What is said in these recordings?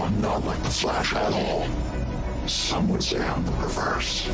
I'm not like the Flash at all. Some would say I'm the reverse.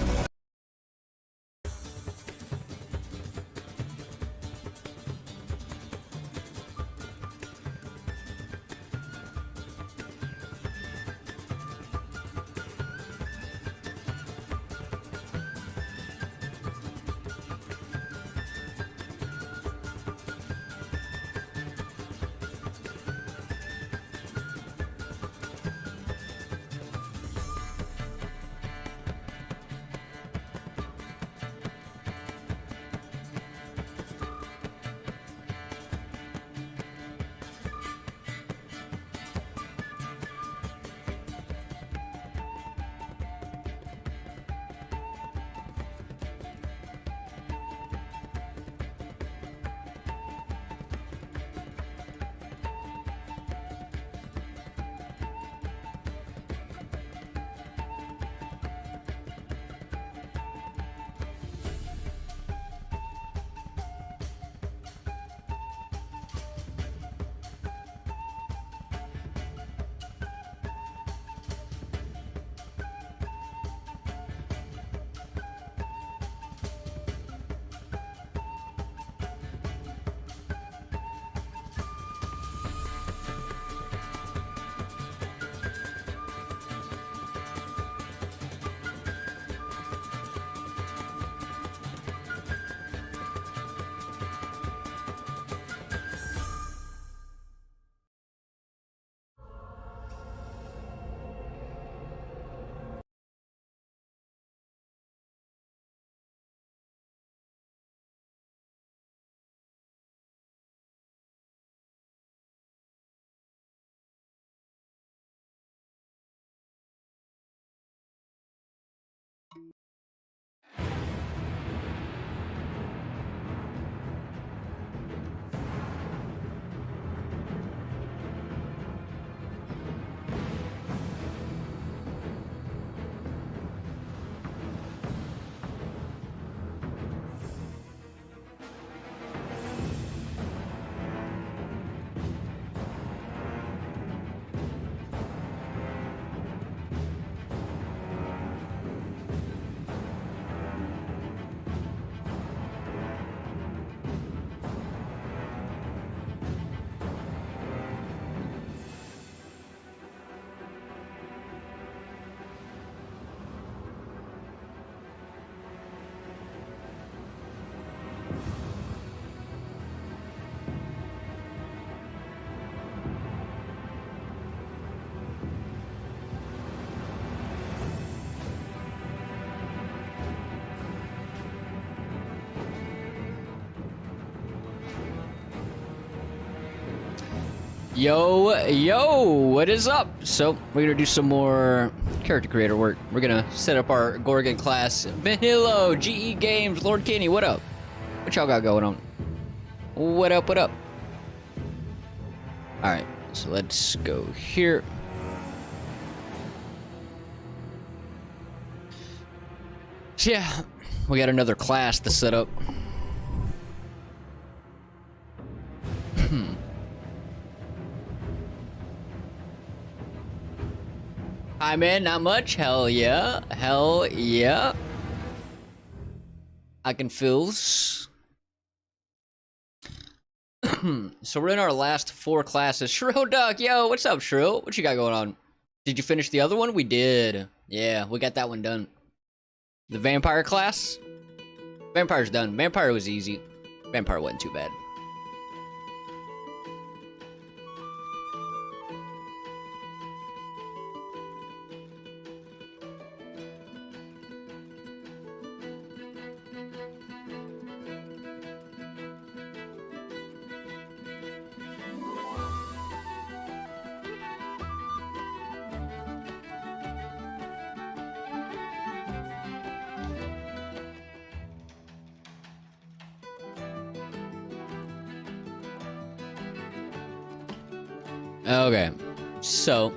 Yo, what is up? So, we're gonna do some more character creator work. We're gonna set up our Gorgon class. Vanillo, GE Games, Lord Kenny, what up? What y'all got going on? What up, what up? Alright, so let's go here. So yeah, we got another class to set up. Hi man, not much. Hell yeah. Hell yeah. I can feels. So we're in our last 4 classes. Shrill Duck, yo, what's up, Shrill? What you got going on? Did you finish the other one? We did. Yeah, we got that one done. The vampire class? Vampire's done. Vampire was easy. Vampire wasn't too bad. Okay, so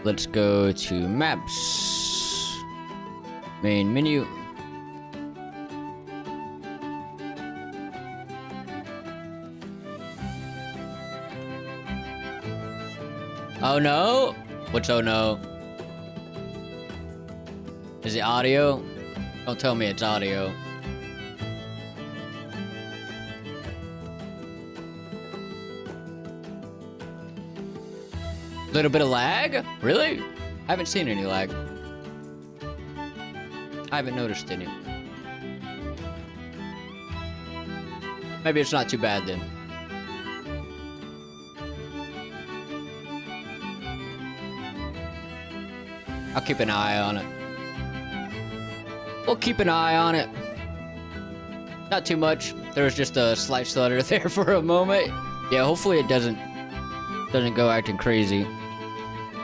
let's go to maps, main menu. Oh no? What's oh no? Is it audio? Don't tell me it's audio. Little bit of lag? Really? I haven't seen any lag. I haven't noticed any. Maybe it's not too bad then. I'll keep an eye on it. We'll keep an eye on it. Not too much. There was just a slight stutter there for a moment. Yeah, hopefully it doesn't go acting crazy.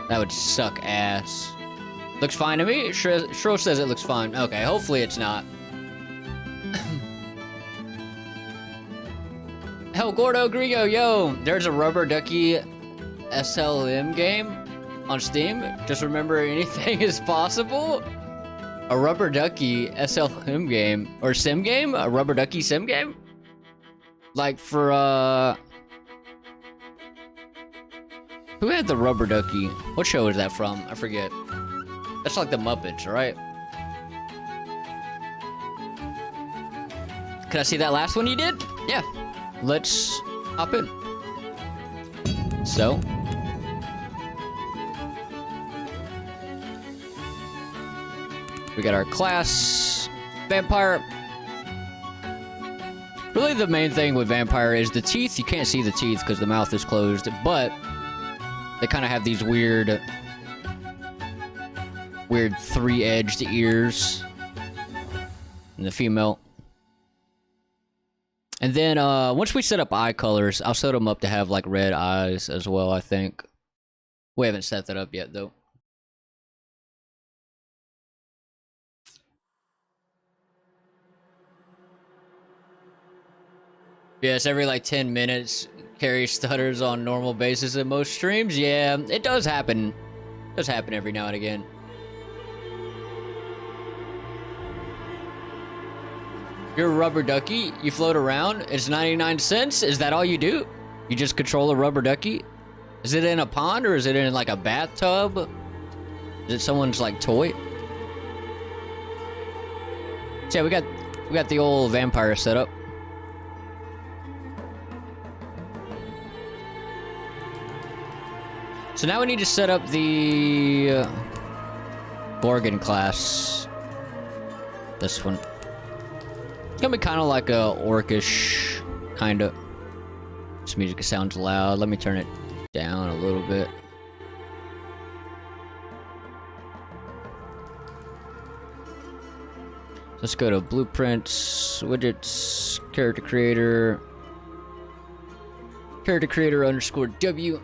That would suck ass. Looks fine to me. Shro says it looks fine. Okay, hopefully it's not. Hell, Gordo Gringo, yo, there's a Rubber Ducky SLM game on Steam. Just remember, anything is possible. A Rubber Ducky SLM game or sim game? A Rubber Ducky sim game? Like for who had the Rubber Ducky? What show is that from? I forget. That's like the Muppets, right? Can I see that last one you did? Yeah. Let's hop in. So. We got our class. Vampire. Really the main thing with Vampire is the teeth. You can't see the teeth because the mouth is closed, but they kind of have these weird three-edged ears in the female. And then once we set up eye colors, I'll set them up to have like red eyes as well, I think. We haven't set that up yet though. Yes, every like 10 minutes, Carrie stutters on normal basis in most streams. Yeah, it does happen. It does happen every now and again. You're a rubber ducky? You float around? It's 99 cents? Is that all you do? You just control a rubber ducky? Is it in a pond or is it in like a bathtub? Is it someone's like toy? So yeah, we got the old vampire setup. So now we need to set up the Gorgon class. This one. It's gonna be kind of like a orcish, kind of. This music sounds loud. Let me turn it down a little bit. Let's go to blueprints, widgets, character creator _ W.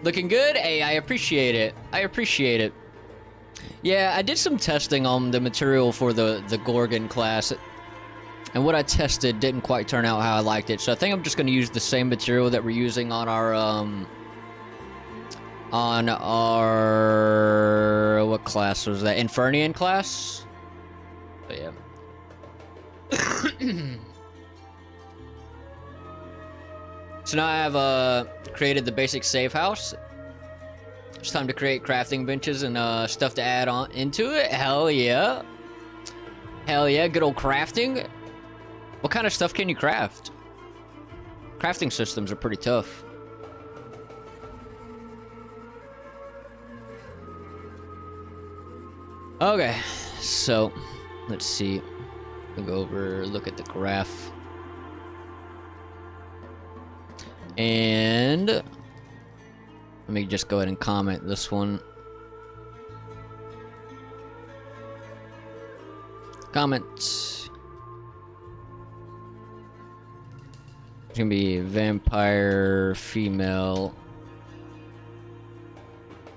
Looking good? Hey, I appreciate it. I appreciate it. Yeah, I did some testing on the material for the Gorgon class. And what I tested didn't quite turn out how I liked it. So I think I'm just going to use the same material that we're using on our what class was that? Infernian class? But yeah. So now I have created the basic safe house. It's time to create crafting benches and stuff to add on into it. Hell yeah. Hell yeah, good old crafting. What kind of stuff can you craft? Crafting systems are pretty tough. Okay, so let's see. We'll go over, look at the graph. And let me just go ahead and comment this one. Comment. It's gonna be vampire female.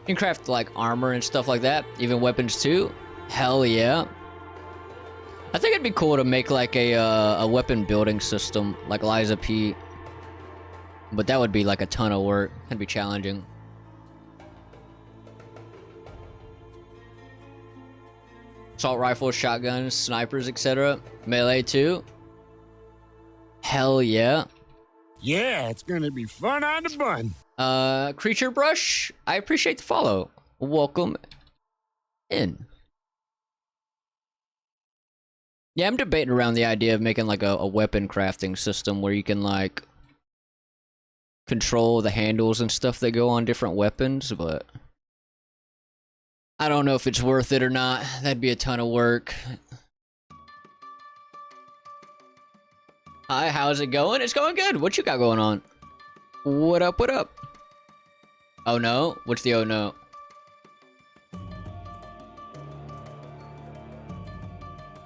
You can craft like armor and stuff like that, even weapons too. Hell yeah. I think it'd be cool to make like a weapon building system like Liza P. But that would be like a ton of work. That'd be challenging. Assault rifles, shotguns, snipers, etc. Melee too. Hell yeah. Yeah, it's gonna be fun on the bun. Creature Brush, I appreciate the follow. Welcome in. Yeah, I'm debating around the idea of making like a weapon crafting system where you can like control the handles and stuff that go on different weapons, but I don't know if it's worth it or not. That'd be a ton of work. Hi, how's it going? It's going good. What you got going on? What up, what up? Oh no? What's the oh no?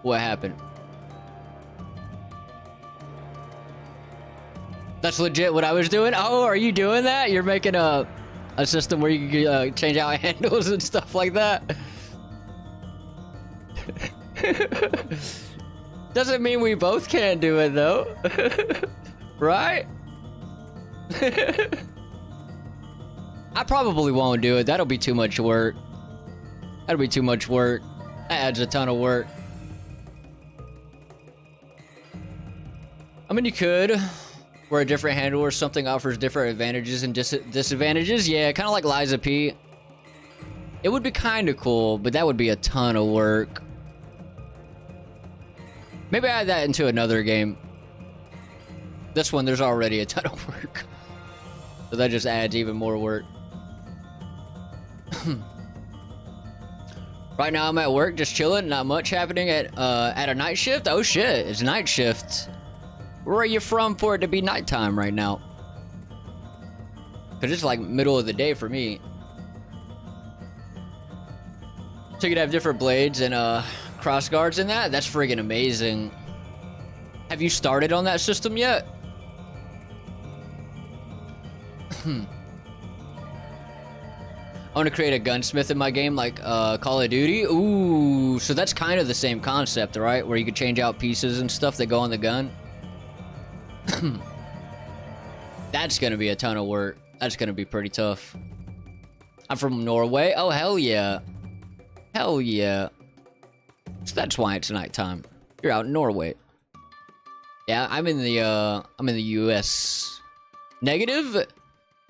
What happened? That's legit what I was doing? Oh, are you doing that? You're making a system where you can change out handles and stuff like that? Doesn't mean we both can't do it though. Right? I probably won't do it. That'll be too much work. That'll be too much work. That adds a ton of work. I mean, you could, where a different handle or something offers different advantages and disadvantages. Yeah, kind of like Liza P. It would be kind of cool, but that would be a ton of work. Maybe add that into another game. This one, there's already a ton of work. So that just adds even more work. Right now I'm at work, just chilling, not much happening at a night shift. Oh shit, it's night shift. Where are you from for it to be nighttime right now? Cause it's like middle of the day for me. So you could have different blades and cross guards in that? That's friggin' amazing. Have you started on that system yet? I want to create a gunsmith in my game like Call of Duty. Ooh, so that's kind of the same concept, right? Where you could change out pieces and stuff that go on the gun. That's gonna be a ton of work. That's gonna be pretty tough. I'm from Norway. Oh, hell yeah. Hell yeah. So that's why it's nighttime. You're out in Norway. Yeah, I'm in the US. Negative?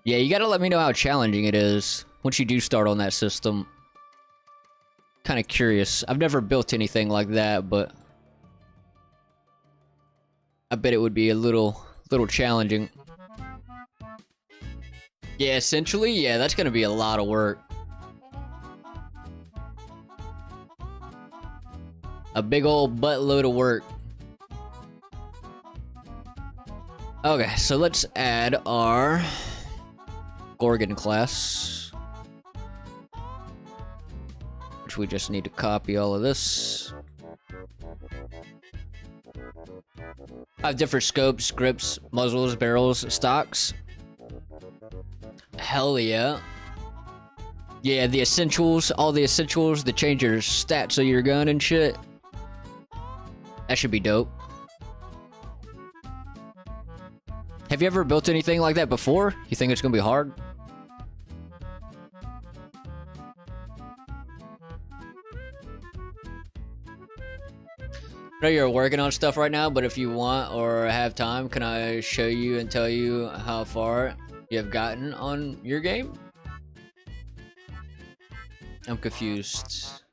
Yeah, you gotta let me know how challenging it is once you do start on that system. Kind of curious. I've never built anything like that, but I bet it would be a little challenging. Yeah, essentially, yeah, that's gonna be a lot of work. A big old buttload of work. Okay, so let's add our Gorgon class. Which we just need to copy all of this. I have different scopes, grips, muzzles, barrels, stocks. Hell yeah. Yeah, the essentials, all the essentials that change your stats of your gun and shit. That should be dope. Have you ever built anything like that before? You think it's gonna be hard? I know you're working on stuff right now, but if you want or have time, can I show you and tell you how far you have gotten on your game? I'm confused.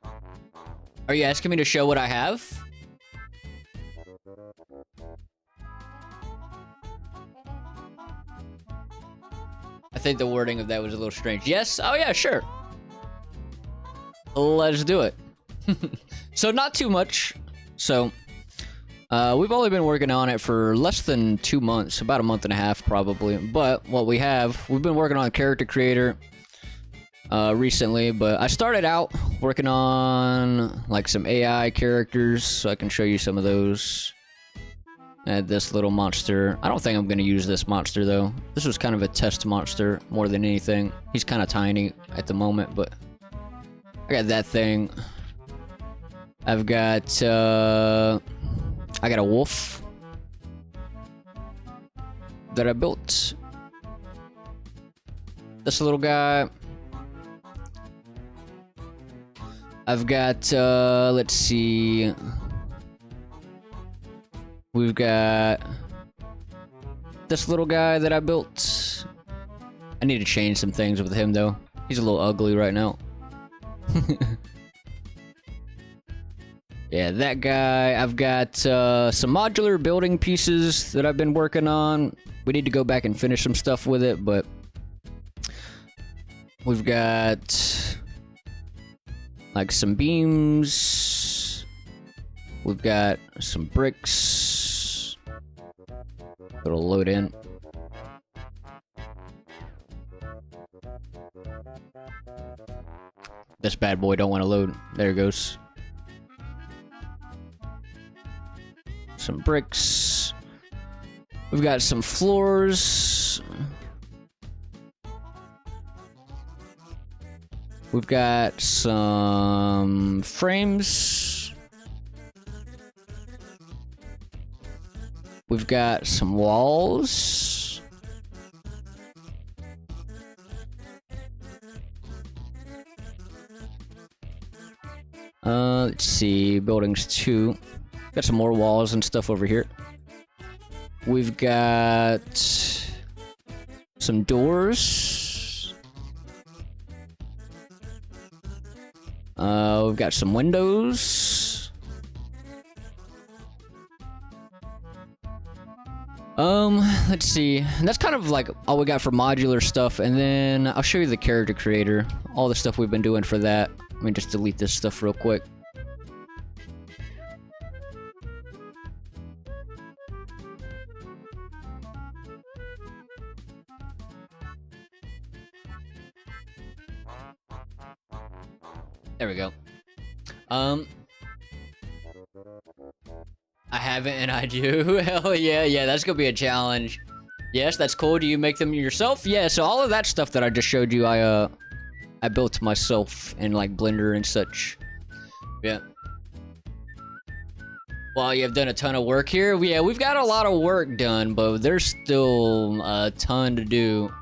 Are you asking me to show what I have? I think the wording of that was a little strange. Yes? Oh yeah, sure. Let's do it. So not too much. So, we've only been working on it for less than 2 months, about a month and a half probably. But what we've been working on Character Creator recently. But I started out working on like some AI characters, so I can show you some of those. Add this little monster. I don't think I'm gonna use this monster though. This was kind of a test monster more than anything. He's kind of tiny at the moment, but I got that thing. I've got I got a wolf that I built. This little guy. I've got let's see. We've got this little guy that I built. need to change some things with him though. He's a little ugly right now. Yeah, that guy. I've got some modular building pieces that I've been working on. We need to go back and finish some stuff with it, but we've got like some beams. We've got some bricks. It'll load in. This bad boy don't want to load. There it goes. Some bricks. We've got some floors. We've got some frames. We've got some walls. Let's see, buildings 2. Got some more walls and stuff over here. We've got some doors. We've got some windows. Let's see. And that's kind of like all we got for modular stuff. And then I'll show you the character creator. All the stuff we've been doing for that. Let me just delete this stuff real quick. There we go. I haven't and I do. Hell yeah, yeah, that's gonna be a challenge. Yes, that's cool. Do you make them yourself? Yeah, so all of that stuff that I just showed you, I built myself in like Blender and such. Yeah. Well, you've done a ton of work here. Yeah, we've got a lot of work done, but there's still a ton to do.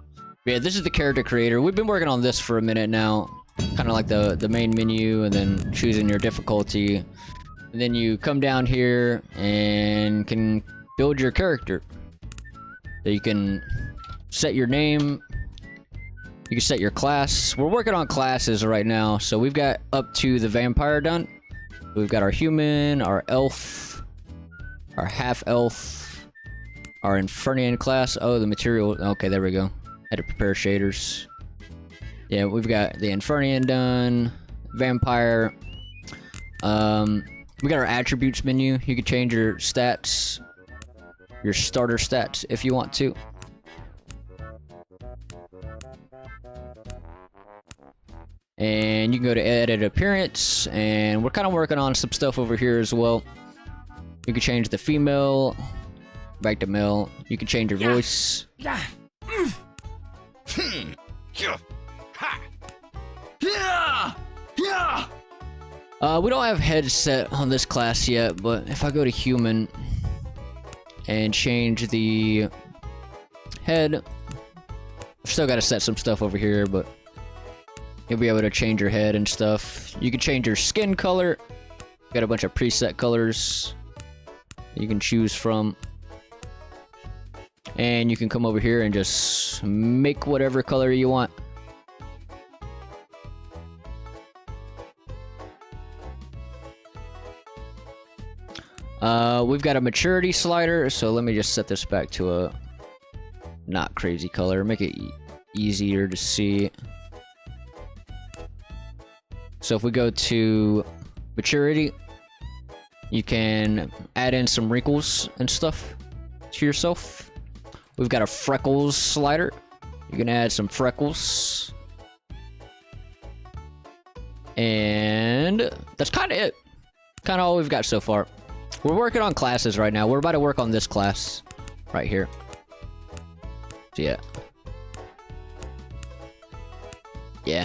Yeah, this is the character creator. We've been working on this for a minute now. Kind of like the main menu, and then choosing your difficulty. And then you come down here and can build your character. So you can set your name. You can set your class. We're working on classes right now. So we've got up to the vampire done. We've got our human, our elf, our half-elf, our Infernian class. Oh, the material. Okay, there we go. Had to prepare shaders. Yeah, we've got the Infernian done, vampire. We got our attributes menu. You can change your stats, your starter stats if you want to. And you can go to edit appearance, and we're kind of working on some stuff over here as well. You can change the female back to male. You can change your voice. We don't have headset on this class yet, but if I go to human and change the head, I've still got to set some stuff over here, but you'll be able to change your head and stuff. You can change your skin color. Got a bunch of preset colors you can choose from. And you can come over here and just make whatever color you want. We've got a maturity slider, so let me just set this back to a not crazy color, make it easier to see. So if we go to maturity, you can add in some wrinkles and stuff to yourself. We've got a freckles slider. You can add some freckles. And that's kind of it. Kind of all we've got so far. We're working on classes right now. We're about to work on this class right here. So yeah. Yeah.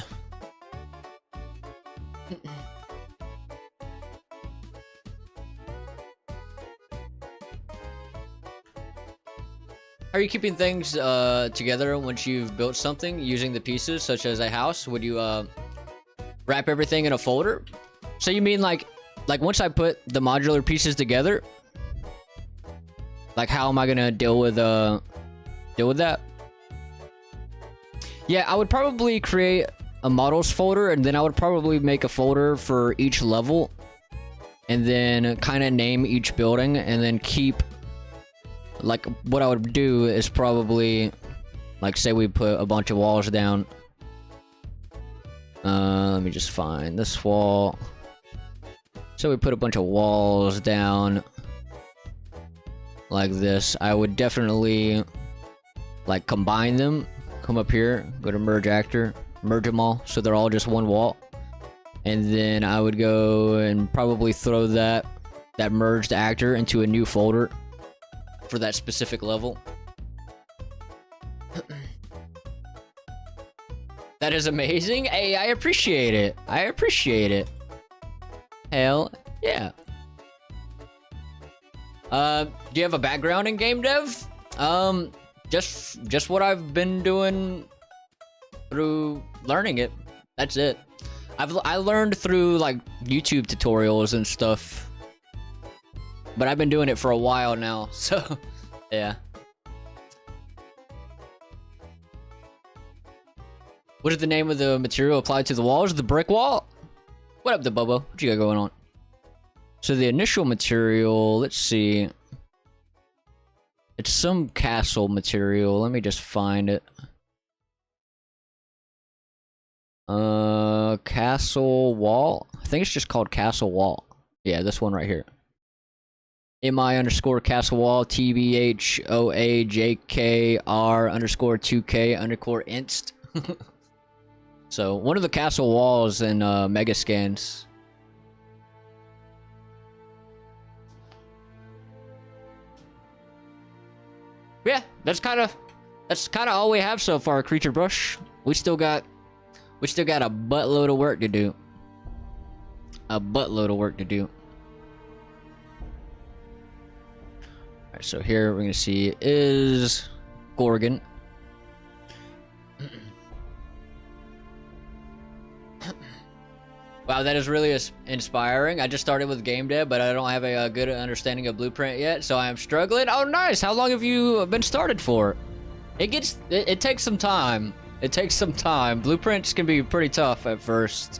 How are you keeping things together once you've built something using the pieces, such as a house? Would you wrap everything in a folder? So you mean like once I put the modular pieces together, like how am I gonna deal with that? Yeah, I would probably create a models folder, and then I would probably make a folder for each level, and then kind of name each building, and then keep, like, what I would do is probably, like, say we put a bunch of walls down. Let me just find this wall. So we put a bunch of walls down like this. I would definitely, like, combine them. Come up here, go to merge actor, merge them all so they're all just one wall. And then I would go and probably throw that merged actor into a new folder for that specific level. That is amazing. Hey, I appreciate it. I appreciate it. Hell yeah. Do you have a background in game dev? Just what I've been doing through learning it. That's it. I learned through, like, YouTube tutorials and stuff. But I've been doing it for a while now, so yeah. What is the name of the material applied to the walls? The brick wall? What up, the Bobo? What you got going on? So the initial material, let's see. It's some castle material. Let me just find it. Castle wall? I think it's just called castle wall. Yeah, this one right here. MI_castle wall TBHOAJKR_2K_inst. So, one of the castle walls in Megascans. Yeah, that's kind of all we have so far, Creature Brush. We still got a buttload of work to do. A buttload of work to do. Alright, so here we're gonna see is Gorgon. Wow, that is really inspiring. I just started with game dev, but I don't have a good understanding of Blueprint yet, so I am struggling. Oh, nice. How long have you been started for? It takes some time. It takes some time. Blueprints can be pretty tough at first,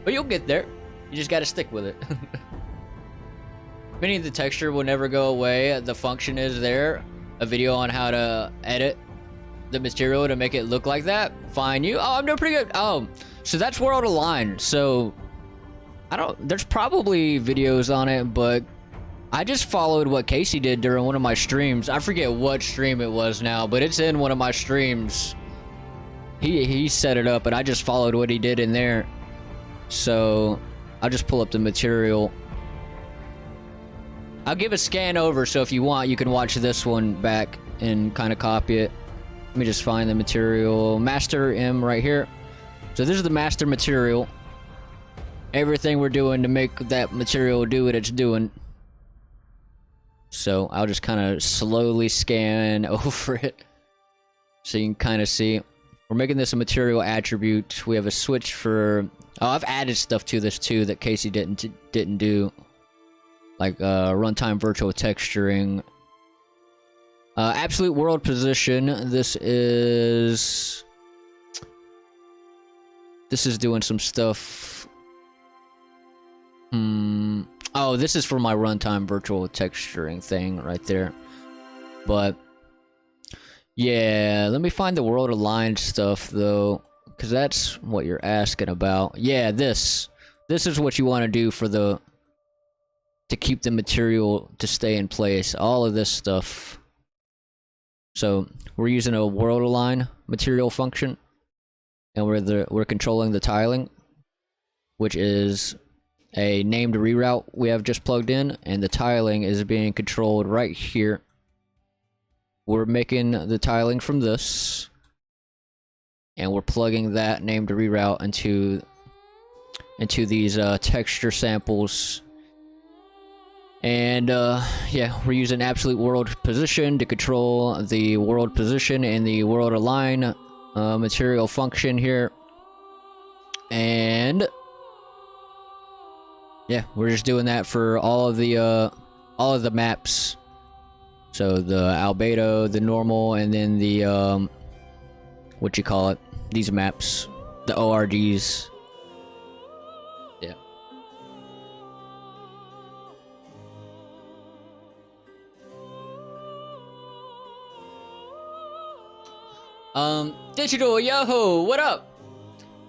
but you'll get there. You just gotta stick with it. Meaning the texture will never go away. The function is there. A video on how to edit the material to make it look like that. Fine, you. Oh, I'm doing pretty good. Oh. So that's World Aligned. So there's probably videos on it, but I just followed what Casey did during one of my streams. I forget what stream it was now, but it's in one of my streams. He set it up, and I just followed what he did in there. So I'll just pull up the material. I'll give a scan over, so if you want, you can watch this one back and kind of copy it. Let me just find the material. Master M right here. So this is the master material. Everything we're doing to make that material do what it's doing. So I'll just kind of slowly scan over it, so you can kind of see. We're making this a material attribute. We have a switch for. Oh, I've added stuff to this too that Casey didn't do, like runtime virtual texturing. Absolute world position. This is doing some stuff. Oh, this is for my runtime virtual texturing thing right there. But yeah, let me find the world aligned stuff though, because that's what you're asking about. Yeah, this is what you want to do for to keep the material to stay in place. All of this stuff. So we're using a world align material function, and we're controlling the tiling, which is a named reroute we have just plugged in, and the tiling is being controlled right here. We're making the tiling from this, and we're plugging that named reroute into these texture samples. And yeah, we're using absolute world position to control the world position and the world align material function here. And yeah, we're just doing that for all of the maps. So the albedo, the normal, and then the what you call it, these maps, the ORDs. Yeah. Digital Yahoo, what up?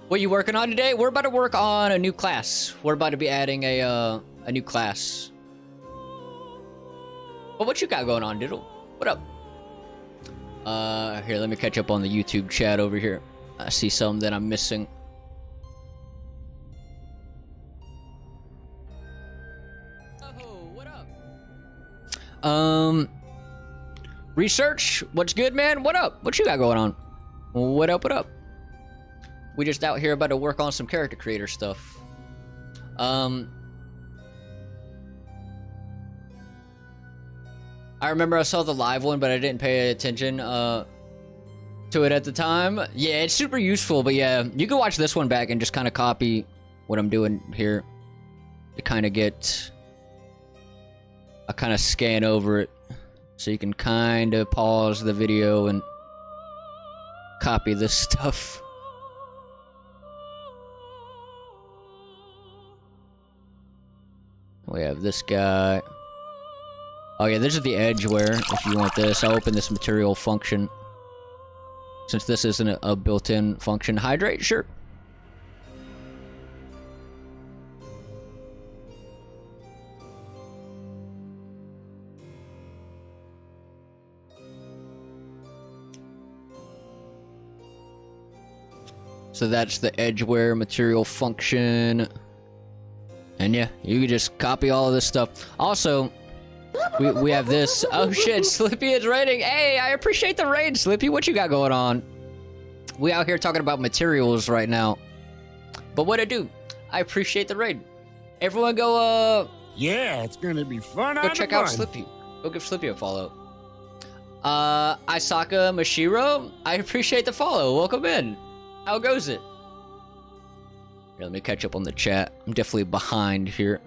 What you working on today? We're about to work on a new class. We're about to be adding a new class. But what you got going on, Diddle? What up? Here, let me catch up on the YouTube chat over here. I see some that I'm missing. Oh, what up? Research, what's good, man? What up? What you got going on? What up, what up? We just out here about to work on some character creator stuff. I remember I saw the live one, but I didn't pay attention to it at the time. Yeah, it's super useful, but yeah, you can watch this one back and just kind of copy what I'm doing here to kind of get a kind of scan over it, so you can kind of pause the video and copy this stuff. We have this guy. Oh yeah, this is the edgeware, if you want this. I'll open this material function. Since this isn't a built-in function. Hydrate? Sure. So that's the edgeware material function. And yeah, you can just copy all of this stuff. Also, we have this. Oh shit, Slippy is raiding. Hey, I appreciate the raid, Slippy. What you got going on? We out here talking about materials right now. But what I do, I appreciate the raid. Everyone go, yeah, it's gonna be fun. go check out Slippy. Go give Slippy a follow. Isaka Mashiro, I appreciate the follow. Welcome in. How goes it? Here, let me catch up on the chat. I'm definitely behind here.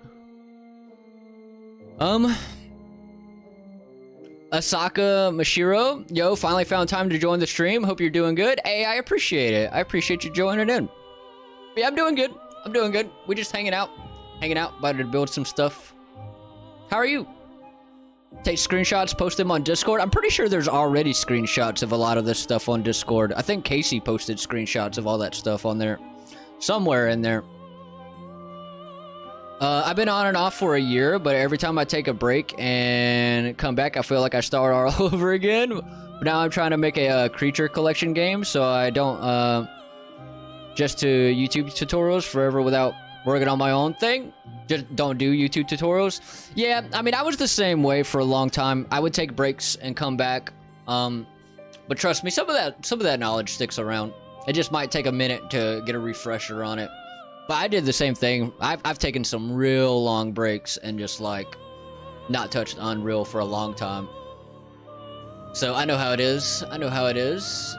Asaka Mashiro, yo, finally found time to join the stream. Hope you're doing good. Hey, I appreciate it. I appreciate you joining in. Yeah, I'm doing good. I'm doing good. We just hanging out, about to build some stuff. How are you? Take screenshots, post them on Discord. I'm pretty sure there's already screenshots of a lot of this stuff on Discord. I think Casey posted screenshots of all that stuff on there. Somewhere in there. I've been on and off for a year, but every time I take a break and come back, I feel like I start all over again. But now I'm trying to make a creature collection game, so I don't just to YouTube tutorials forever without working on my own thing. Just don't do YouTube tutorials. Yeah, I mean, I was the same way for a long time. I would take breaks and come back. But trust me, some of that knowledge sticks around. It just might take a minute to get a refresher on it. But I did the same thing. I've taken some real long breaks and just like not touched Unreal for a long time. So I know how it is. I know how it is.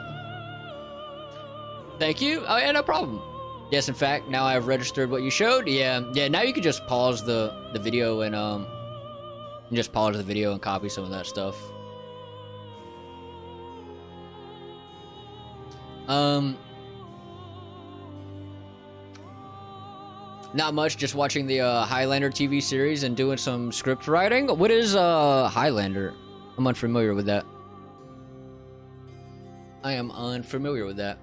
Thank you. Oh yeah, no problem. Yes, in fact, now I've registered what you showed. Yeah, now you can just pause the video and just pause the video and copy some of that stuff. Not much, just watching the Highlander TV series and doing some script writing. What is Highlander? I'm unfamiliar with that. I am unfamiliar with that.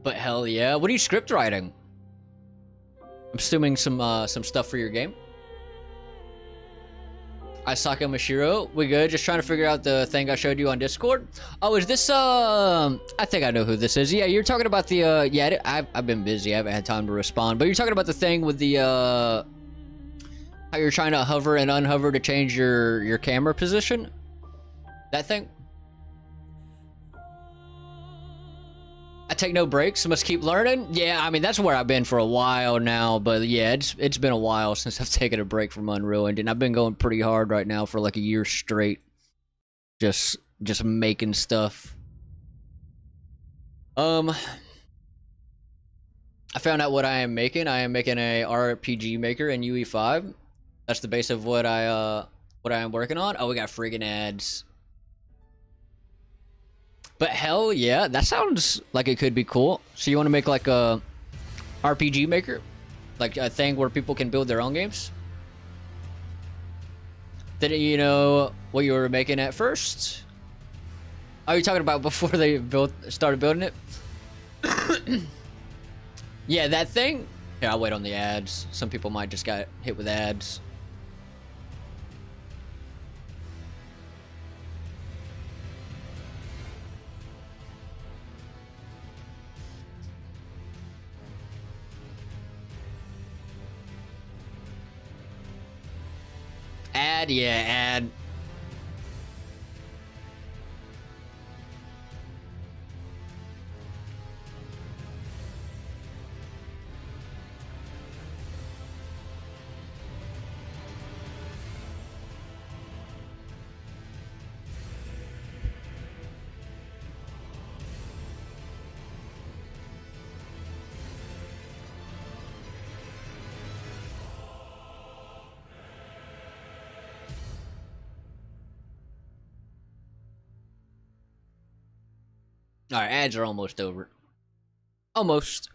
But hell yeah, what are you script writing? I'm assuming some stuff for your game. Isaka Mashiro, we good? Just trying to figure out the thing I showed you on Discord. Oh, is this I think I know who this is. Yeah, you're talking about the yeah, I've been busy. I haven't had time to respond. But you're talking about the thing with the how you're trying to hover and unhover to change your camera position? That thing? I take no breaks, must keep learning. Yeah, I mean, that's where I've been for a while now, but yeah, it's been a while since I've taken a break from Unreal Engine. I've been going pretty hard right now for like a year straight. Just making stuff. I found out what I am making. I am making a RPG maker in UE5. That's the base of what I am working on. Oh, we got friggin' ads. But hell yeah, that sounds like it could be cool. So you want to make like a RPG maker? Like a thing where people can build their own games? Didn't you know what you were making at first? Are you talking about before they started building it? Yeah, that thing. Here, I'll wait on the ads. Some people might just got hit with ads. Ad, yeah, ad. Alright, ads are almost over. Almost.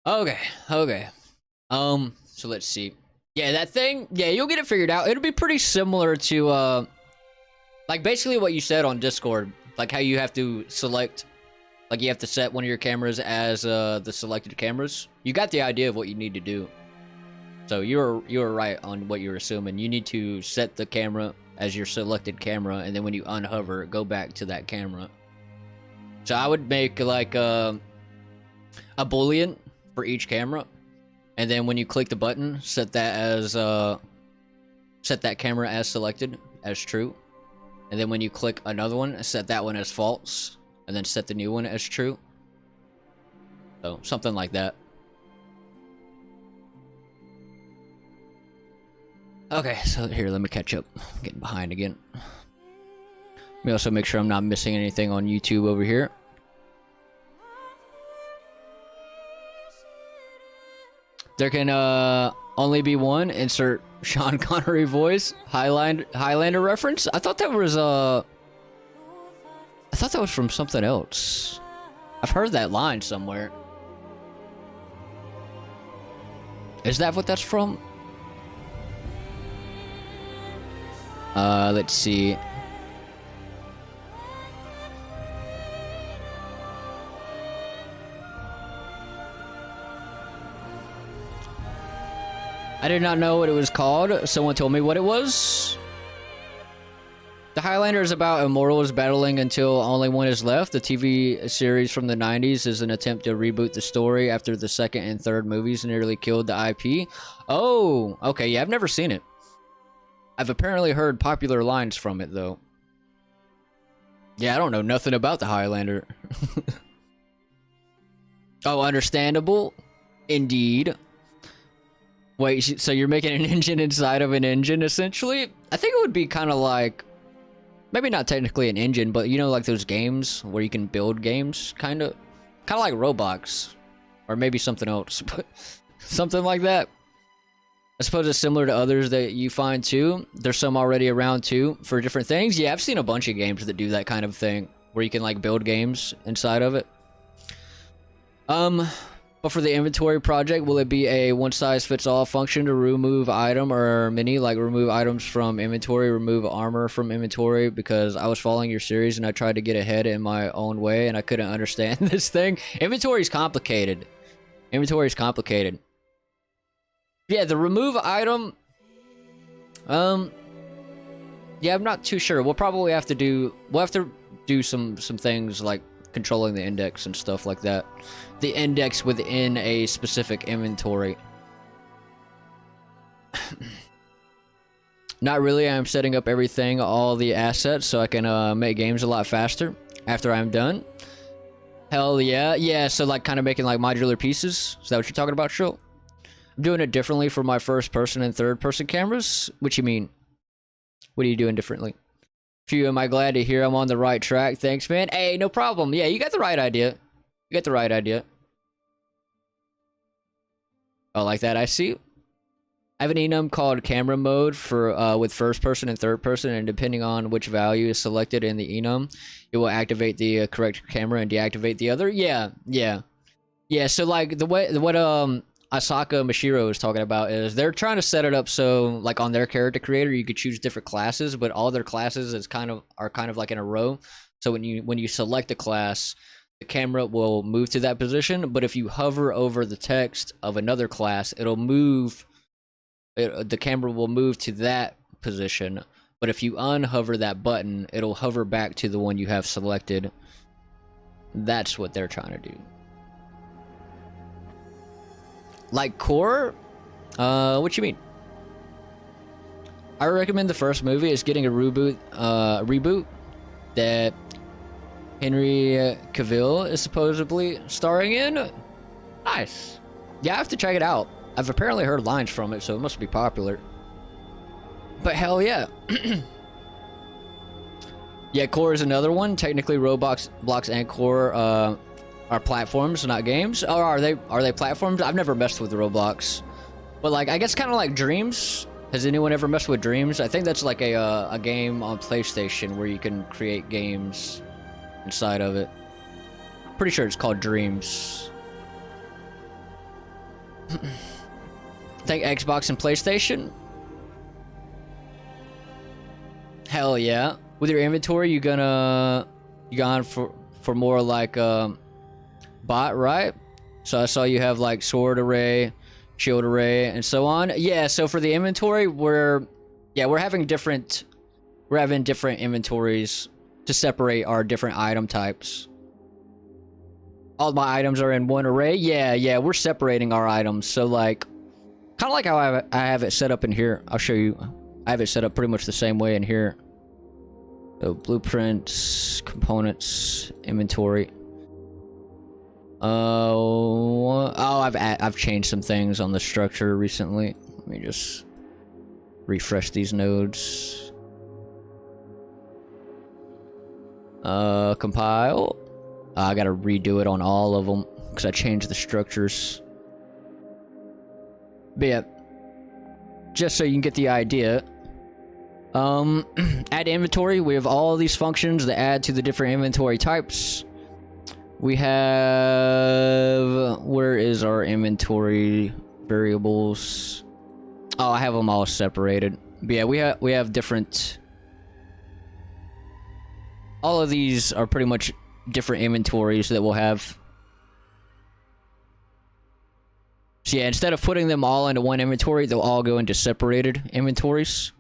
Okay, okay. So let's see. Yeah, that thing, yeah, you'll get it figured out. It'll be pretty similar to, like basically what you said on Discord. Like how you have to select, like you have to set one of your cameras as, the selected cameras. You got the idea of what you need to do. So you were right on what you were assuming. You need to set the camera as your selected camera, and then when you unhover, go back to that camera. So I would make like a boolean for each camera, and then when you click the button, set that as set that camera as selected as true, and then when you click another one, set that one as false, and then set the new one as true. So something like that. Okay, so here, let me catch up. I'm getting behind again. Let me also make sure I'm not missing anything on YouTube over here. There can only be one. Insert Sean Connery voice. Highlander reference. I thought that was from something else. I've heard that line somewhere. Is that what that's from? Let's see. I did not know what it was called. Someone told me what it was. The Highlander is about immortals battling until only one is left. The TV series from the 90s is an attempt to reboot the story after the second and third movies nearly killed the IP. Oh, okay. Yeah, I've never seen it. I've apparently heard popular lines from it, though. Yeah, I don't know nothing about the Highlander. Oh, understandable. Indeed. Wait, so you're making an engine inside of an engine, essentially? I think it would be kind of like... Maybe not technically an engine, but you know, like those games where you can build games, kind of? Kind of like Roblox. Or maybe something else, but... something like that. I suppose it's similar to others that you find too. There's some already around too for different things. Yeah, I've seen a bunch of games that do that kind of thing where you can like build games inside of it. But for the inventory project, will it be a one-size-fits-all function to remove item or mini, like remove items from inventory, remove armor from inventory? Because I was following your series and I tried to get ahead in my own way and I couldn't understand this thing. Inventory is complicated. Inventory is complicated. Yeah, the remove item, yeah, I'm not too sure. We'll probably have to do, some things like controlling the index and stuff like that. The index within a specific inventory. Not really. I'm setting up everything, all the assets, so I can make games a lot faster after I'm done. Hell yeah. Yeah, so like kind of making like modular pieces. Is that what you're talking about, Shrill? I'm doing it differently for my first person and third person cameras. What you mean? What are you doing differently? Phew, am I glad to hear I'm on the right track. Thanks, man. Hey, no problem. Yeah, you got the right idea. You got the right idea. Oh, like that, I see. I have an enum called camera mode for with first person and third person, and depending on which value is selected in the enum, it will activate the correct camera and deactivate the other. Yeah. So like what Asaka Mashiro is talking about is they're trying to set it up so like on their character creator you could choose different classes, but all their classes are kind of like in a row. So when you select a class, the camera will move to that position, but if you hover over the text of another class, the camera will move to that position. But if you unhover that button, it'll hover back to the one you have selected. That's what they're trying to do. Like Core? What you mean? I recommend the first movie is getting a reboot that Henry Cavill is supposedly starring in. Nice. Yeah, I have to check it out. I've apparently heard lines from it, so it must be popular. But hell yeah. Yeah, Core is another one. Technically, Roblox and Core are platforms, not games. Or are they platforms? I've never messed with Roblox. But like, I guess kind of like Dreams. Has anyone ever messed with Dreams? I think that's like a game on PlayStation where you can create games inside of it. Pretty sure it's called Dreams. I think Xbox and PlayStation. Hell yeah. With your inventory, you gone for more like bot, right? So I saw you have like sword array, shield array, and so on. Yeah, so for the inventory, we're having different inventories to separate our different item types. All my items are in one array. Yeah, we're separating our items. So like, kind of like how I have it set up in here. I'll show you. I have it set up pretty much the same way in here. So blueprints, components, inventory. I've changed some things on the structure recently. Let me just refresh these nodes. Compile. I gotta redo it on all of them because I changed the structures. But yeah, just so you can get the idea. Add inventory. We have all these functions that add to the different inventory types. We have... Where is our inventory variables? Oh, I have them all separated. But yeah, we have different... All of these are pretty much different inventories that we'll have. So yeah, instead of putting them all into one inventory, they'll all go into separated inventories.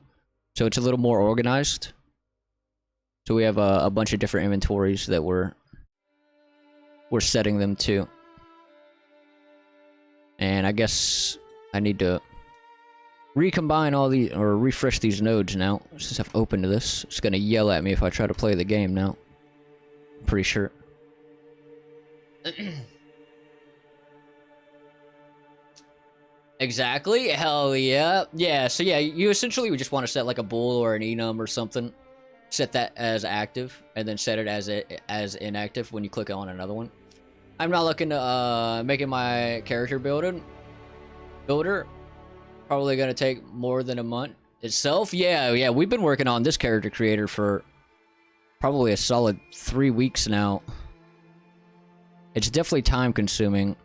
So it's a little more organized. So we have a bunch of different inventories that we're setting them to. And I guess I need to recombine all these, or refresh these nodes now. Since I've opened this, it's gonna yell at me if I try to play the game now. I'm pretty sure. Exactly. Hell yeah. Yeah, so yeah, you essentially would just want to set like a bool or an enum or something. Set that as active, and then set it as inactive when you click on another one. I'm not looking to making my character builder. Probably gonna take more than a month itself. Yeah, we've been working on this character creator for probably a solid 3 weeks now. It's definitely time consuming.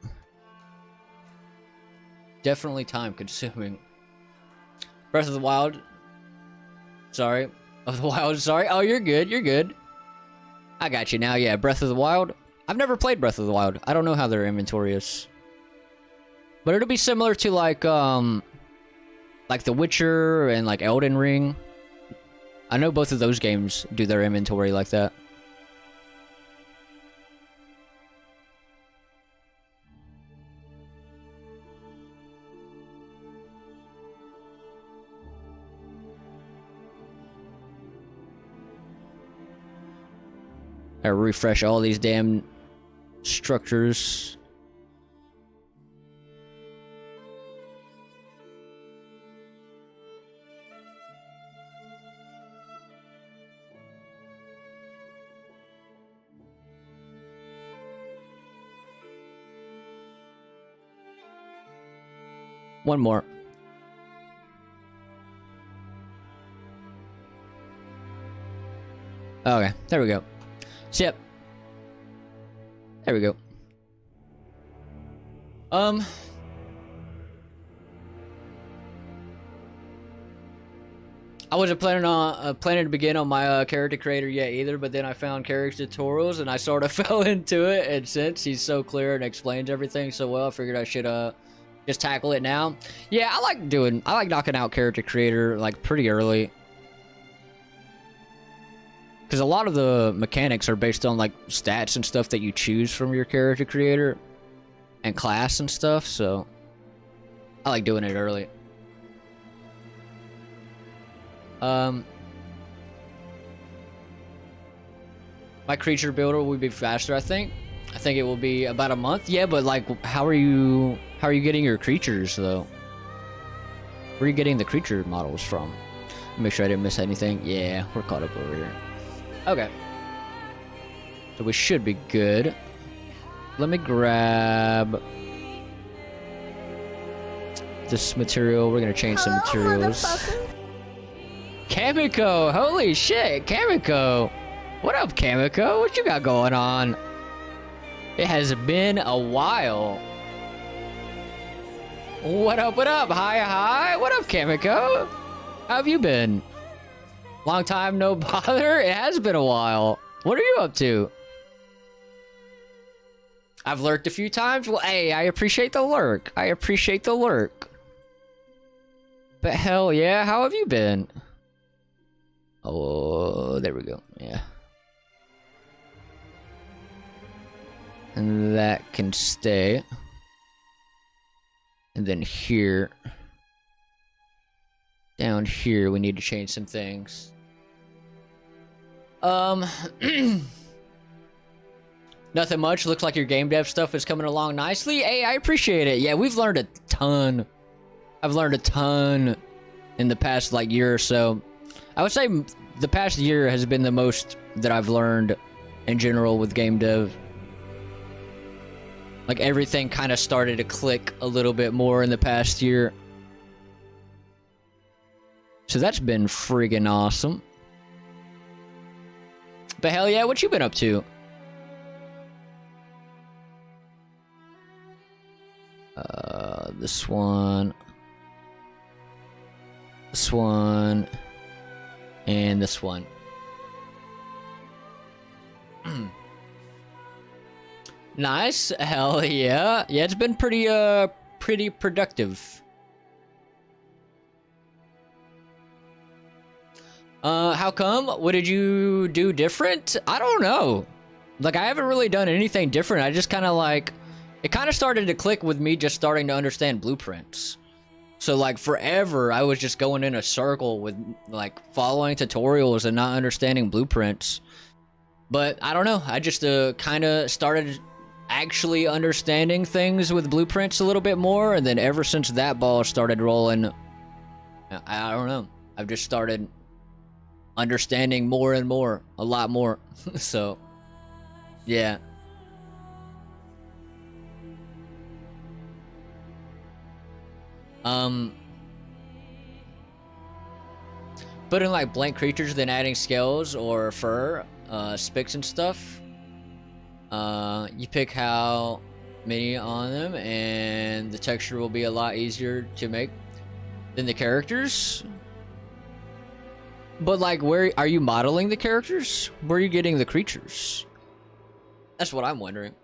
Definitely time consuming. Breath of the Wild. Sorry. Of the Wild, sorry. Oh, you're good. I got you now. Yeah, Breath of the Wild. I've never played Breath of the Wild. I don't know how their inventory is. But it'll be similar to like The Witcher and like Elden Ring. I know both of those games do their inventory like that. I refresh all these damn structures. One more. Okay, there we go. So, yep. There we go. I wasn't planning to begin on my character creator yet either, but then I found character tutorials and I sort of fell into it. And since he's so clear and explains everything so well, I figured I should just tackle it now. Yeah, I like knocking out character creator like pretty early, because a lot of the mechanics are based on like stats and stuff that you choose from your character creator and class and stuff. So I like doing it early. My creature builder will be faster, I think. I think it will be about a month. Yeah, but like, how are you getting your creatures though? Where are you getting the creature models from? Make sure I didn't miss anything. Yeah, we're caught up over here. Okay. So we should be good. Let me grab this material. We're gonna change some materials. Kamiko! Holy shit, Kamiko! What up, Kamiko? What you got going on? It has been a while. What up, what up? Hi. What up, Kamiko? How have you been? Long time no bother? It has been a while. What are you up to? I've lurked a few times? Well, hey, I appreciate the lurk. But hell yeah, how have you been? Oh, there we go. Yeah. And that can stay. And then here. Down here, we need to change some things. Nothing much. Looks like your game dev stuff is coming along nicely. Hey, I appreciate it. Yeah, we've learned a ton. I've learned a ton in the past, like, year or so. I would say the past year has been the most that I've learned in general with game dev. Like, everything kind of started to click a little bit more in the past year. So that's been friggin' awesome. But hell yeah, what you been up to? This one. This one. And this one. Nice. Hell yeah. Yeah, it's been pretty productive. How come? What did you do different? I don't know. Like, I haven't really done anything different. I just kind of like, it kind of started to click with me just starting to understand blueprints. So like forever, I was just going in a circle with like following tutorials and not understanding blueprints. But I don't know. I just kind of started actually understanding things with blueprints a little bit more. And then ever since that ball started rolling, I don't know. I've just started understanding more and more, a lot more. So, yeah. Putting like blank creatures, then adding scales or fur, spics and stuff. You pick how many on them, and the texture will be a lot easier to make than the characters. But like, where are you modeling the characters? Where are you getting the creatures? That's what I'm wondering.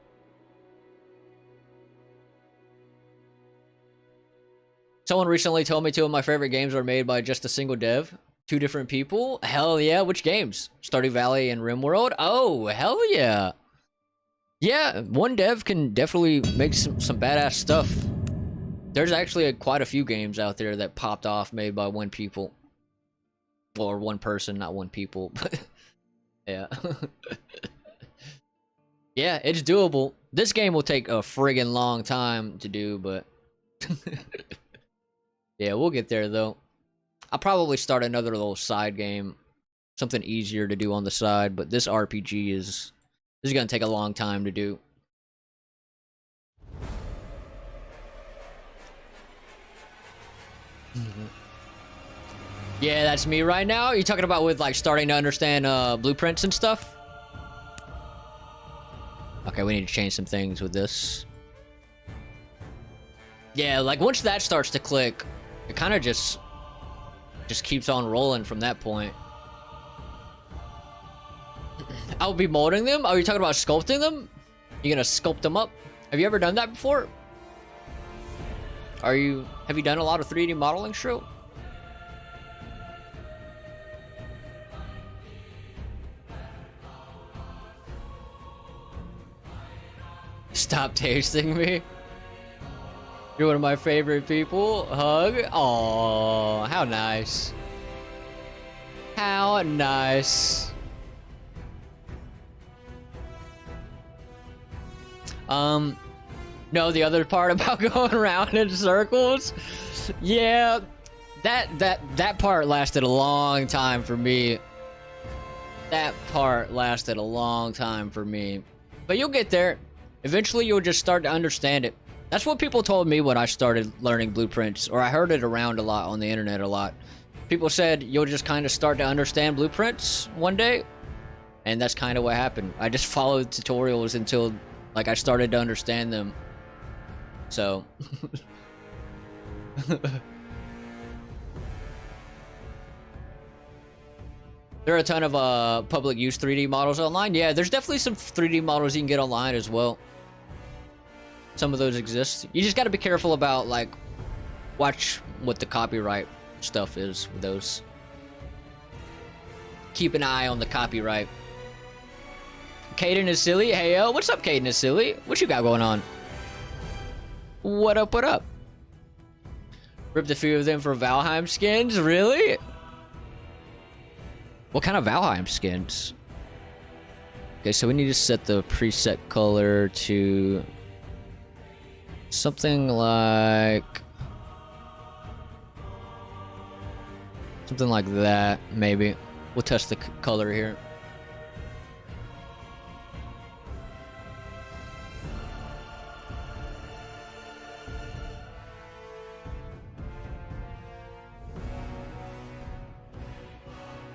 Someone recently told me 2 of my favorite games are made by just a single dev. 2 different people. Hell yeah, which games? Stardew Valley and RimWorld? Oh, hell yeah. Yeah, one dev can definitely make some badass stuff. There's actually quite a few games out there that popped off made by one people. Or one person, not one people. Yeah. Yeah, it's doable. This game will take a friggin' long time to do, but... Yeah, we'll get there, though. I'll probably start another little side game. Something easier to do on the side, but this RPG is... This is gonna take a long time to do. Yeah, that's me right now. You talking about with like starting to understand blueprints and stuff? Okay, we need to change some things with this. Yeah, like once that starts to click, it kind of just keeps on rolling from that point. I'll be molding them. Are you talking about sculpting them? You gonna sculpt them up? Have you ever done that before? Have you done a lot of 3D modeling, Shrew? Stop tasting me. You're one of my favorite people. Hug. Aww, how nice. How nice. No, the other part about going around in circles. Yeah, that part lasted a long time for me. That part lasted a long time for me. But you'll get there. Eventually, you'll just start to understand it. That's what people told me when I started learning blueprints, or I heard it around a lot on the internet a lot. People said you'll just kind of start to understand blueprints one day, and that's kind of what happened. I just followed tutorials until like I started to understand them. So there are a ton of public use 3D models online. Yeah, there's definitely some 3D models you can get online as well. Some of those exist. You just got to be careful about, like, watch what the copyright stuff is with those. Keep an eye on the copyright. Caden is silly. Hey, yo, what's up, Caden is silly? What you got going on? What up, what up? Ripped a few of them for Valheim skins? Really? What kind of Valheim skins? Okay, so we need to set the preset color to something like that, maybe. We'll test the color here.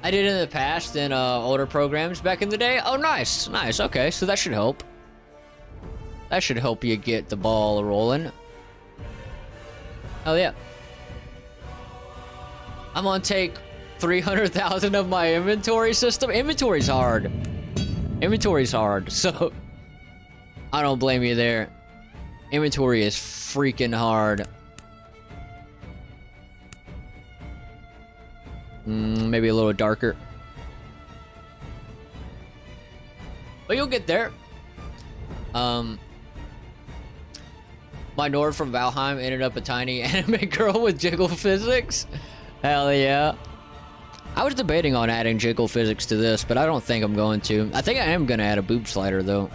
I did in the past in older programs back in the day. Oh, nice, nice. Okay, so that should help. That should help you get the ball rolling. Oh yeah. I'm on take 300,000 of my inventory system. Inventory's hard. Inventory's hard, so I don't blame you there. Inventory is freaking hard. Maybe a little darker. But you'll get there. My Nord from Valheim ended up a tiny anime girl with jiggle physics. Hell yeah. I was debating on adding jiggle physics to this, but I don't think I'm going to. I think I am going to add a boob slider, though.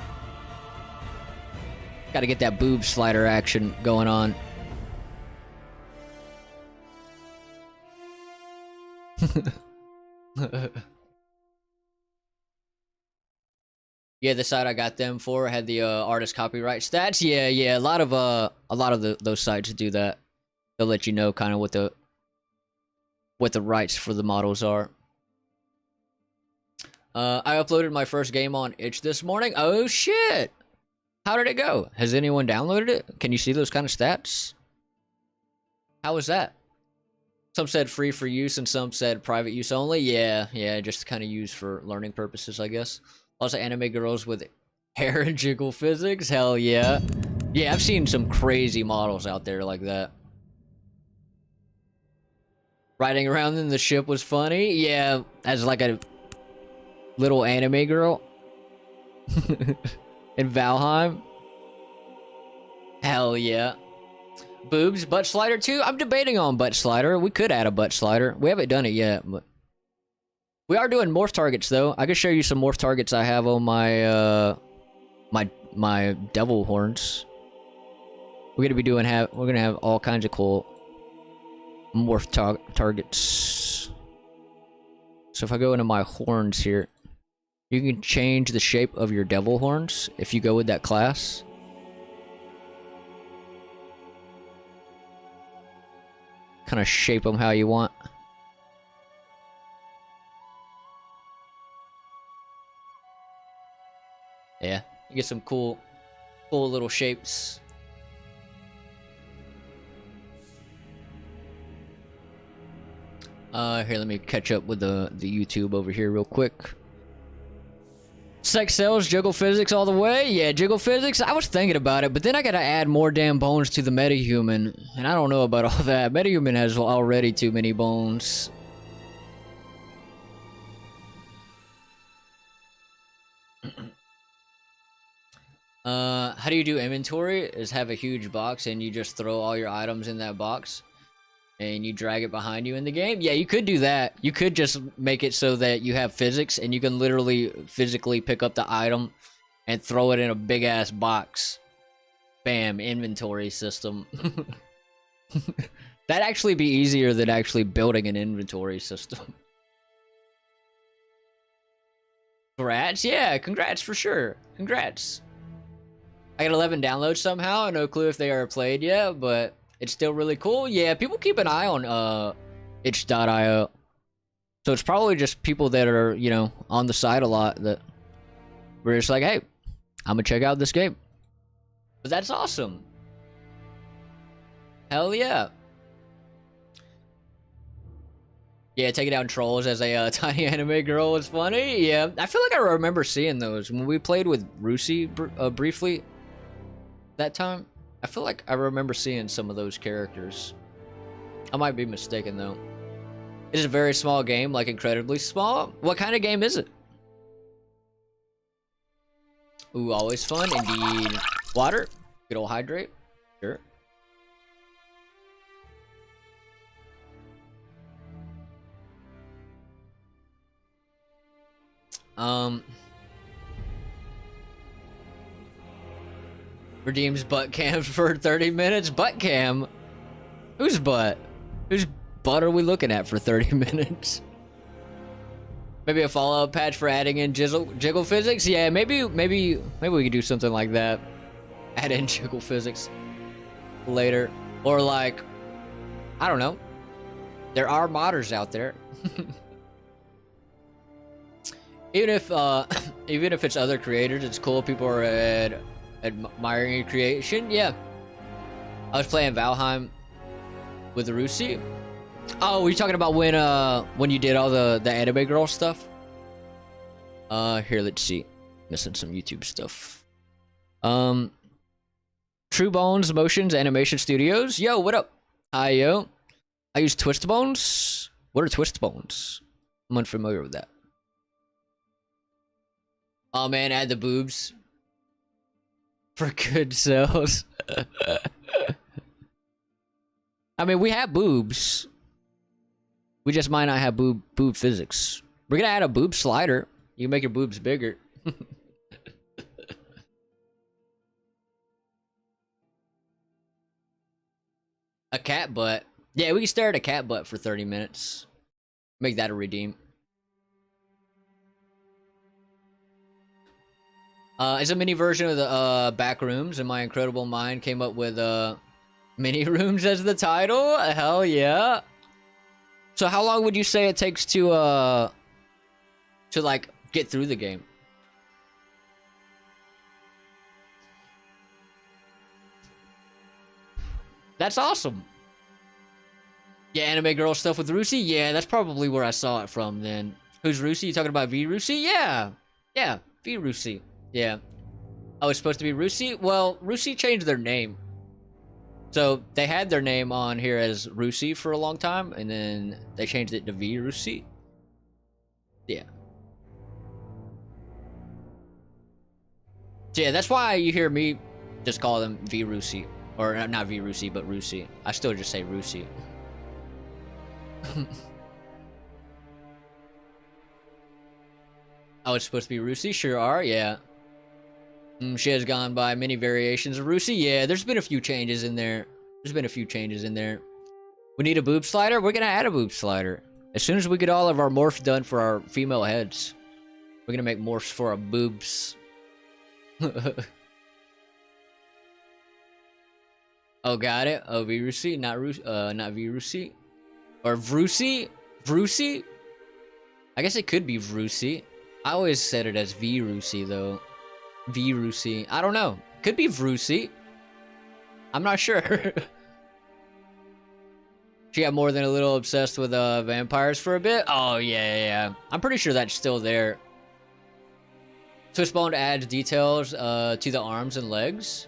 Got to get that boob slider action going on. Yeah, the site I got them for had the artist copyright stats. Yeah, a lot of those sites do that. They'll let you know kind of what the rights for the models are. I uploaded my first game on itch this morning. Oh shit! How did it go? Has anyone downloaded it? Can you see those kind of stats? How was that? Some said free for use and some said private use only. Yeah, just kind of used for learning purposes, I guess. Also, anime girls with hair and jiggle physics. Hell yeah. Yeah, I've seen some crazy models out there like that. Riding around in the ship was funny. Yeah, as like a little anime girl. In Valheim. Hell yeah. Boobs, butt slider too? I'm debating on butt slider. We could add a butt slider. We haven't done it yet, but we are doing morph targets though. I can show you some morph targets I have on my my devil horns. We're gonna be doing we're gonna have all kinds of cool morph targets. So if I go into my horns here, you can change the shape of your devil horns if you go with that class. Kind of shape them how you want. Yeah, you get some cool little shapes. Here, let me catch up with the YouTube over here real quick. Sex cells, jiggle physics all the way. Yeah, jiggle physics. I was thinking about it, but then I gotta add more damn bones to the metahuman, and I don't know about all that. Metahuman has already too many bones. How do you do inventory? Is have a huge box and you just throw all your items in that box and you drag it behind you in the game? Yeah, you could do that. You could just make it so that you have physics and you can literally physically pick up the item and throw it in a big ass box. Bam, inventory system. That'd actually be easier than actually building an inventory system. Congrats, yeah, congrats for sure. Congrats. I got 11 downloads somehow. No clue if they are played yet, but it's still really cool. Yeah, people keep an eye on itch.io. So it's probably just people that are, you know, on the side a lot that we're just like, hey, I'm gonna check out this game. But that's awesome. Hell yeah. Yeah, taking down trolls as a tiny anime girl was funny. Yeah, I feel like I remember seeing those when we played with Rusi briefly that time. I feel like I remember seeing some of those characters. I might be mistaken though. It is a very small game, like incredibly small. What kind of game is it? Ooh, always fun. Indeed. Water. Good old hydrate. Sure. Redeems butt cam for 30 minutes. Butt cam? Whose butt? Whose butt are we looking at for 30 minutes? Maybe a follow-up patch for adding in jiggle physics? Yeah, maybe we could do something like that. Add in jiggle physics later. Or like, I don't know. There are modders out there. Even if it's other creators, it's cool. People are admiring your creation. Yeah. I was playing Valheim with Rusi. Oh, were you talking about when you did all the anime girl stuff? Here, let's see. Missing some YouTube stuff. True Bones Motions Animation Studios. Yo, what up? Hi, yo. I use Twist Bones. What are Twist Bones? I'm unfamiliar with that. Oh man, add the boobs for good sales. I mean, we have boobs. We just might not have boob physics. We're gonna add a boob slider. You can make your boobs bigger. A cat butt. Yeah, we can stare at a cat butt for 30 minutes. Make that a redeem. It's a mini version of the back rooms, and my incredible mind came up with mini rooms as the title. Hell yeah! So how long would you say it takes to like get through the game? That's awesome. Yeah, anime girl stuff with Rusi. Yeah, that's probably where I saw it from. Then who's Rusi? You talking about V Rusi? Yeah, yeah, V Rusi. Yeah. Oh, it's supposed to be Rusi? Well, Rusi changed their name. So they had their name on here as Rusi for a long time, and then they changed it to V Rusi. Yeah. So yeah, that's why you hear me just call them V Rusi. Or not V Rusi, but Rusi. I still just say Rusi. Oh, it's supposed to be Rusi? Sure are, yeah. She has gone by many variations of Rusi. Yeah, there's been a few changes in there. There's been a few changes in there. We need a boob slider? We're gonna add a boob slider. As soon as we get all of our morphs done for our female heads, we're gonna make morphs for our boobs. Oh, got it. Oh, Virusi, not Virusi. Or Vrusi? Vrusi? I guess it could be Vrusi. I always said it as Virusi, though. Virusi. I don't know. Could be Vrusi. I'm not sure. She got more than a little obsessed with vampires for a bit. Oh, yeah. I'm pretty sure that's still there. Twistbone adds details to the arms and legs.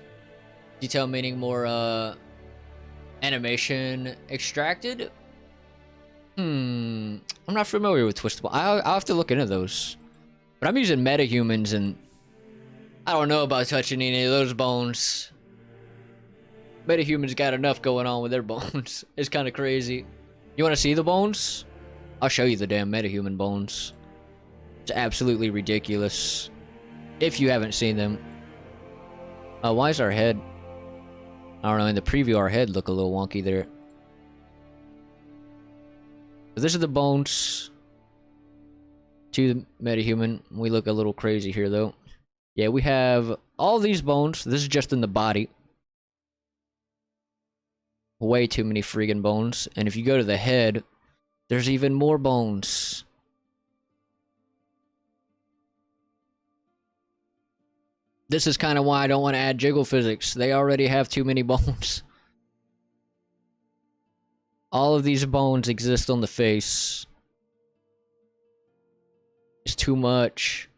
Detail meaning more animation extracted. I'm not familiar with Twistbone. I'll have to look into those. But I'm using metahumans and I don't know about touching any of those bones. Metahumans got enough going on with their bones. It's kind of crazy. You want to see the bones? I'll show you the damn metahuman bones. It's absolutely ridiculous. If you haven't seen them. Why is our head? I don't know, in the preview our head look a little wonky there. But this is the bones to the metahuman. We look a little crazy here though. Yeah, we have all these bones. This is just in the body. Way too many friggin' bones. And if you go to the head, there's even more bones. This is kind of why I don't want to add jiggle physics. They already have too many bones. All of these bones exist on the face. It's too much.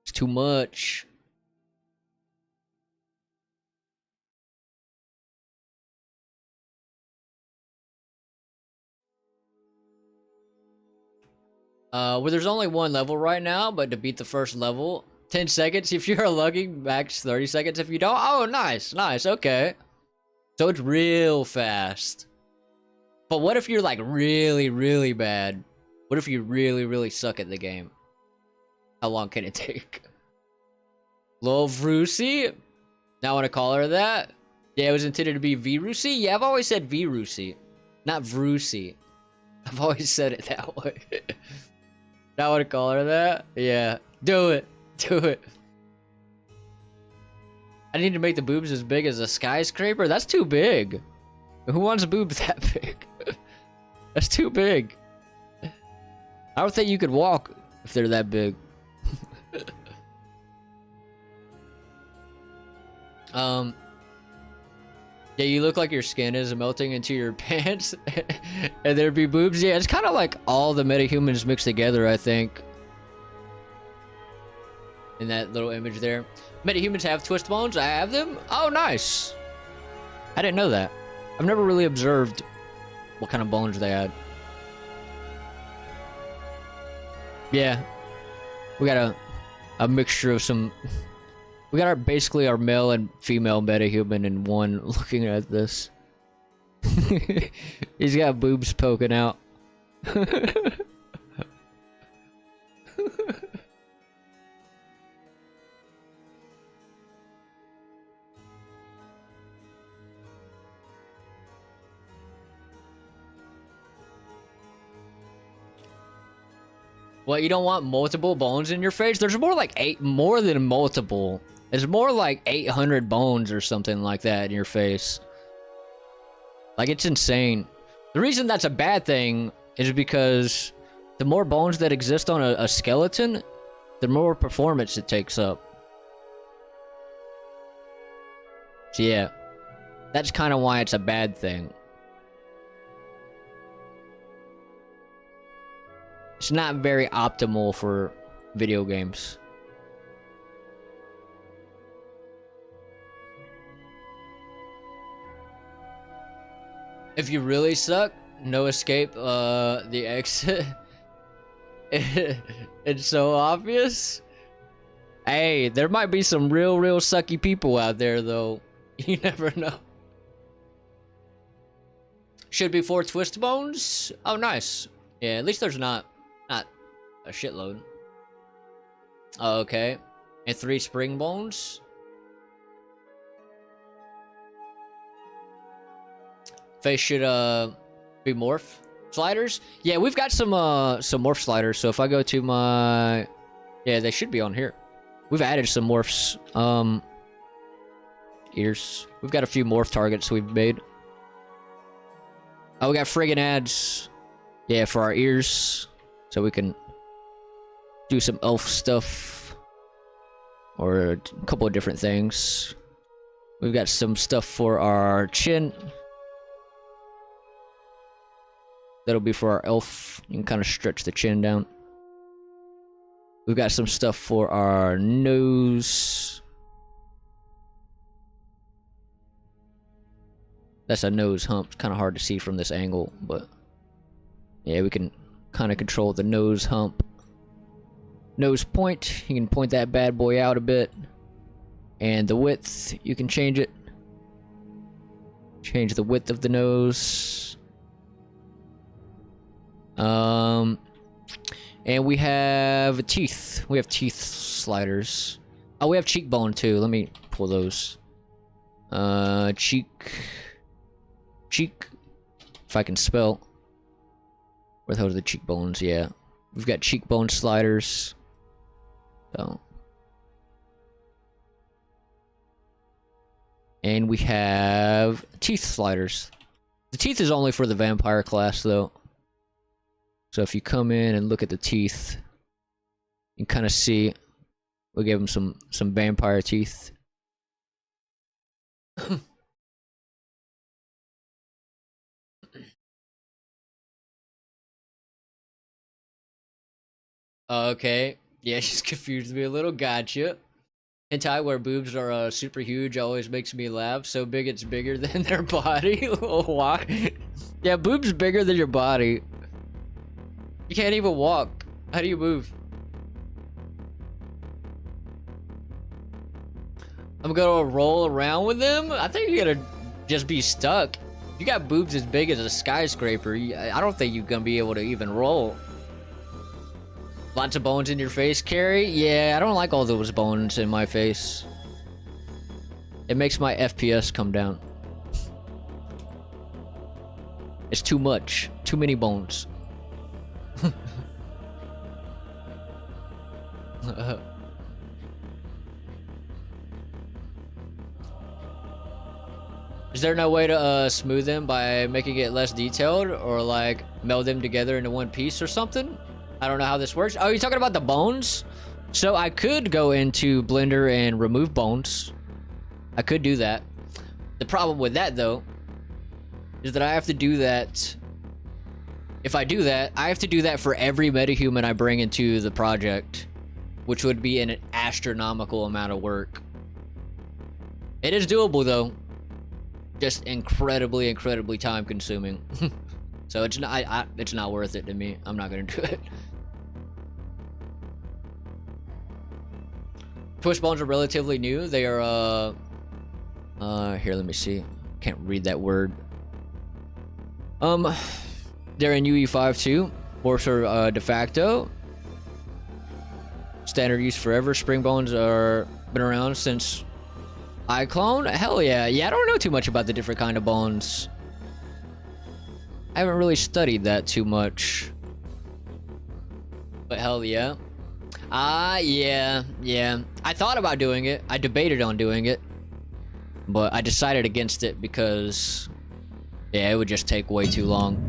It's too much. Well, there's only one level right now, but to beat the first level, 10 seconds if you're lucky, max 30 seconds if you don't. Oh, nice, okay. So it's real fast. But what if you're like really, really bad? What if you really, really suck at the game? How long can it take? Lil Vrusi? Now I want to call her that? Yeah, it was intended to be Virusi? Yeah, I've always said Virusi, not Vrusi. I've always said it that way. Now I want to call her that? Yeah. Do it. Do it. I need to make the boobs as big as a skyscraper? That's too big. Who wants boobs that big? That's too big. I don't think you could walk if they're that big. Yeah, you look like your skin is melting into your pants and there'd be boobs. Yeah, it's kind of like all the metahumans mixed together, I think. In that little image there. Metahumans have twist bones. I have them. Oh, nice. I didn't know that. I've never really observed what kind of bones they had. Yeah. We got a mixture of some... We got basically our male and female metahuman in one looking at this. He's got boobs poking out. What, you don't want multiple bones in your face? There's more than multiple. It's more like 800 bones or something like that in your face. Like, it's insane. The reason that's a bad thing is because the more bones that exist on a skeleton, the more performance it takes up. So yeah, that's kind of why it's a bad thing. It's not very optimal for video games. If you really suck, no escape, the exit. It's so obvious. Hey, there might be some real sucky people out there, though. You never know. Should be 4 twist bones. Oh, nice. Yeah, at least there's not a shitload. Oh, okay. And 3 spring bones. Face should be morph sliders. Yeah, we've got some morph sliders. So if I go to my, yeah, they should be on here. We've added some morphs. Ears. We've got a few morph targets we've made. Oh, we got friggin' ads. Yeah, for our ears, so we can do some elf stuff. or a couple of different things. We've got some stuff for our chin. That'll be for our elf. You can kind of stretch the chin down. We've got some stuff for our nose. That's a nose hump. It's kind of hard to see from this angle, but yeah, we can kind of control the nose hump. Nose point, you can point that bad boy out a bit. And the width, you can change it. Change the width of the nose. And we have teeth. We have teeth sliders. Oh, we have cheekbone too. Let me pull those. Cheek. If I can spell. Where the hell are the cheekbones? Yeah. We've got cheekbone sliders. So. And we have teeth sliders. The teeth is only for the vampire class though. So if you come in and look at the teeth, you can kind of see we gave them some vampire teeth. Okay. Yeah, she's confused me a little. Gotcha. Hentai where boobs are super huge always makes me laugh. So big it's bigger than their body. Why? Yeah, boobs bigger than your body. You can't even walk. How do you move? I'm gonna roll around with them? I think you're gonna just be stuck. You got boobs as big as a skyscraper. I don't think you're gonna be able to even roll. Lots of bones in your face, Carrie? Yeah, I don't like all those bones in my face. It makes my FPS come down. It's too much. Too many bones. Is there no way to smooth them by making it less detailed or like meld them together into one piece or something? I don't know how this works. Oh, you're talking about the bones? So I could go into Blender and remove bones. I could do that. The problem with that though is that I have to do that. If I do that, I have to do that for every metahuman I bring into the project, which would be an astronomical amount of work. It is doable though. Just incredibly time consuming. So it's not worth it to me. I'm not gonna do it. Twitch bones are relatively new. They are here, let me see. Can't read that word. They're in UE5 too. Morphs are de facto. Standard use forever. Spring bones are been around since iClone? Hell yeah. Yeah, I don't know too much about the different kind of bones. I haven't really studied that too much. But hell yeah. Yeah. I thought about doing it. I debated on doing it. But I decided against it because yeah, it would just take way too long.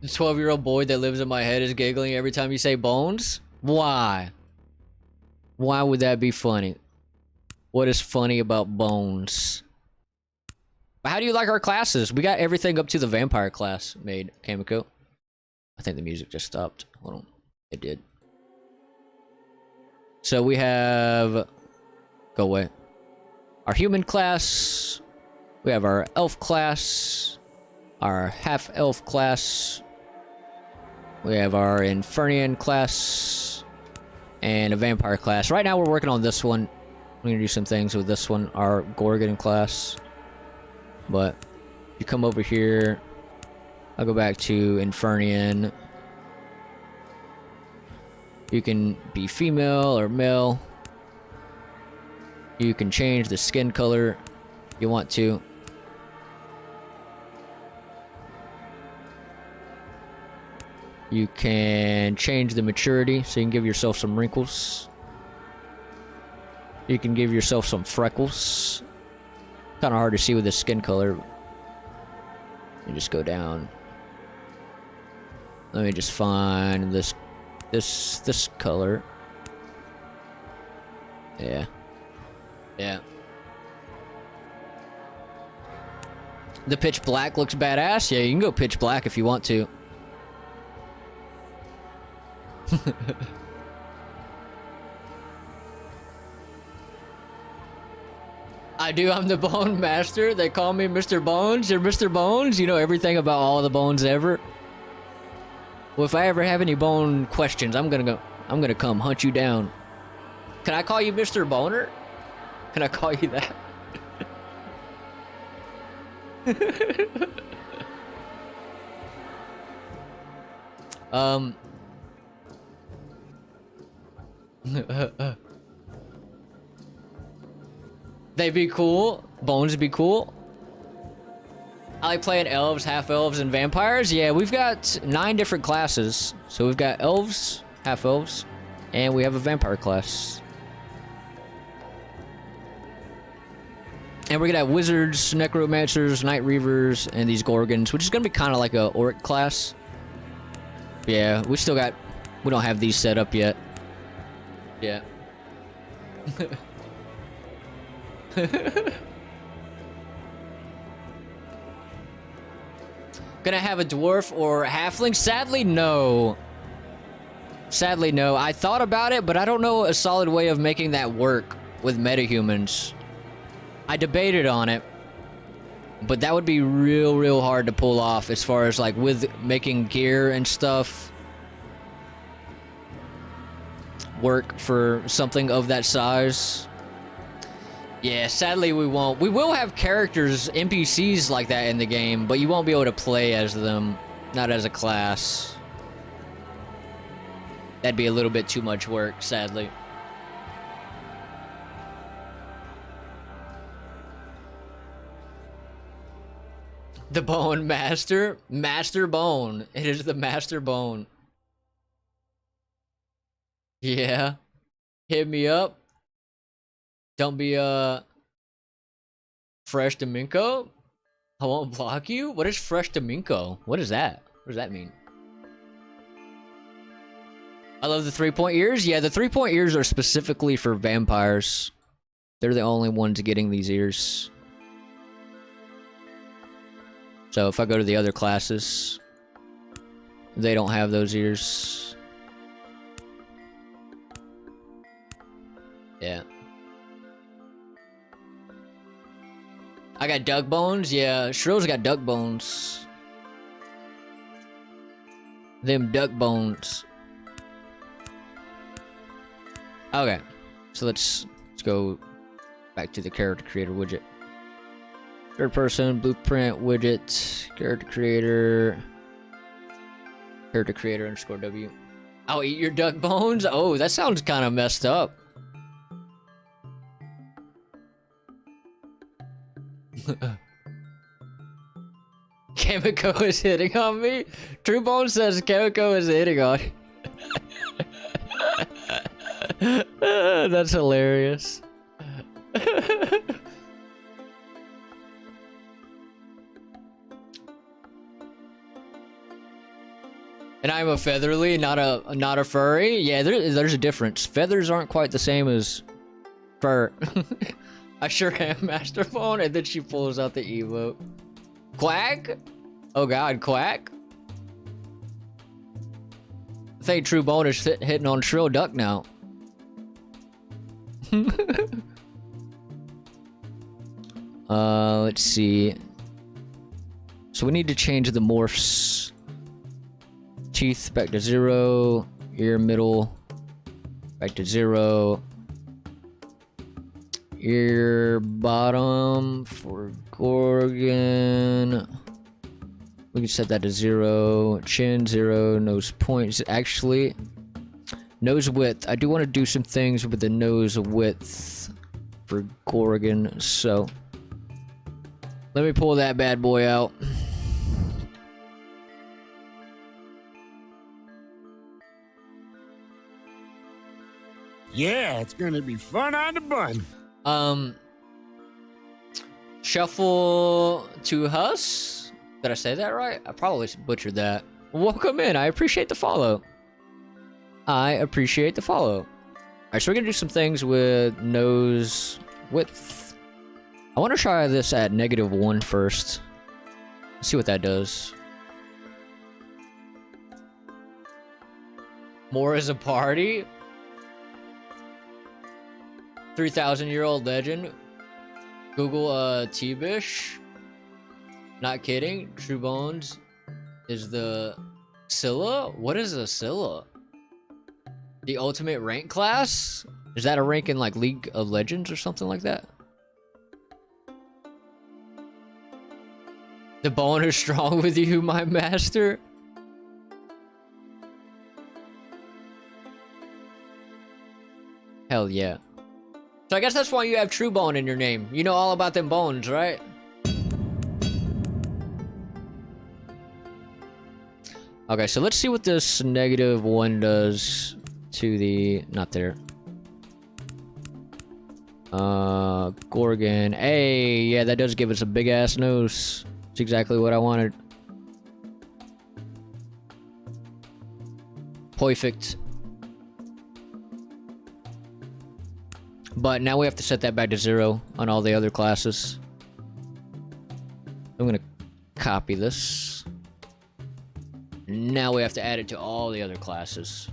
The 12-year-old boy that lives in my head is giggling every time you say bones? Why? Why would that be funny? What is funny about bones? But how do you like our classes? We got everything up to the vampire class made, Kamiko. I think the music just stopped. Hold on. It did. So we have... Go away. Our human class. We have our elf class. Our half-elf class. We have our Infernian class. And a vampire class. Right now we're working on this one. We're gonna do some things with this one. Our Gorgon class. But you come over here. I'll go back to Infernian. You can be female or male. You can change the skin color if you want to. You can change the maturity, so you can give yourself some wrinkles. You can give yourself some freckles. Kind of hard to see with the skin color. You just go down. Let me just find this color. Yeah. Yeah. The pitch black looks badass. Yeah, you can go pitch black if you want to. I do. I'm the Bone Master. They call me Mr. Bones. You're Mr. Bones. You know everything about all the bones ever. Well, if I ever have any bone questions, I'm gonna come hunt you down. Can I call you Mr. Boner? Can I call you that? They be cool. Bones be cool. I like playing elves, half elves, and vampires. Yeah, we've got 9 different classes. So we've got elves, half elves, and we have a vampire class. And we're gonna have wizards, necromancers, night reavers, and these gorgons, which is gonna be kind of like a orc class. Yeah, we don't have these set up yet. Yeah. Gonna have a dwarf or a halfling? Sadly, no. Sadly, no. I thought about it, but I don't know a solid way of making that work with metahumans. I debated on it, but that would be real hard to pull off as far as like with making gear and stuff work for something of that size. Yeah, sadly we won't. We will have characters, NPCs like that in the game, but you won't be able to play as them, not as a class. That'd be a little bit too much work, sadly. The Bone Master? Master Bone. It is the Master Bone. Yeah. Hit me up. Don't be, Fresh Domingo? I won't block you? What is Fresh Domingo? What is that? What does that mean? I love the 3-point ears. Yeah, the 3-point ears are specifically for vampires. They're the only ones getting these ears. So if I go to the other classes, they don't have those ears. Yeah. I got duck bones. Yeah, Shrill's got duck bones. Them duck bones. Okay, so let's go back to the character creator widget. Third person, blueprint, widget, character creator underscore W. I'll eat your duck bones? Oh, that sounds kind of messed up. Kamiko is hitting on me? True Bone says Kamiko is hitting on. That's hilarious. And I'm a featherly, not a furry. Yeah, there's a difference. Feathers aren't quite the same as fur. I sure am, Master Bone. And then she pulls out the emote. Quack? Oh god, Quack? I think True Bone is hitting on Shrill Duck now. Let's see. So we need to change the morphs. Teeth back to 0. Ear middle back to 0. Ear bottom for Gorgon. We can set that to 0. Chin 0. Nose points. Actually, nose width. I do want to do some things with the nose width for Gorgon. So let me pull that bad boy out. Yeah, it's gonna be fun on the bun. Shuffle to Hus? Did I say that right? I probably butchered that. Welcome in. I appreciate the follow. I appreciate the follow. Alright, so we're gonna do some things with nose width. I want to try this at -1 first. Let's see what that does. More as a party? 3,000-year-old legend. Google T-Bish. Not kidding. True Bones is the Scylla? What is a Scylla? The ultimate rank class? Is that a rank in like League of Legends or something like that? The bone is strong with you, my master. Hell yeah. So I guess that's why you have True Bone in your name. You know all about them bones, right? Okay, so let's see what this -1 does to the... Not there. Gorgon. Hey, yeah, that does give us a big-ass nose. It's exactly what I wanted. Perfect. But now we have to set that back to 0 on all the other classes. I'm gonna copy this. Now we have to add it to all the other classes.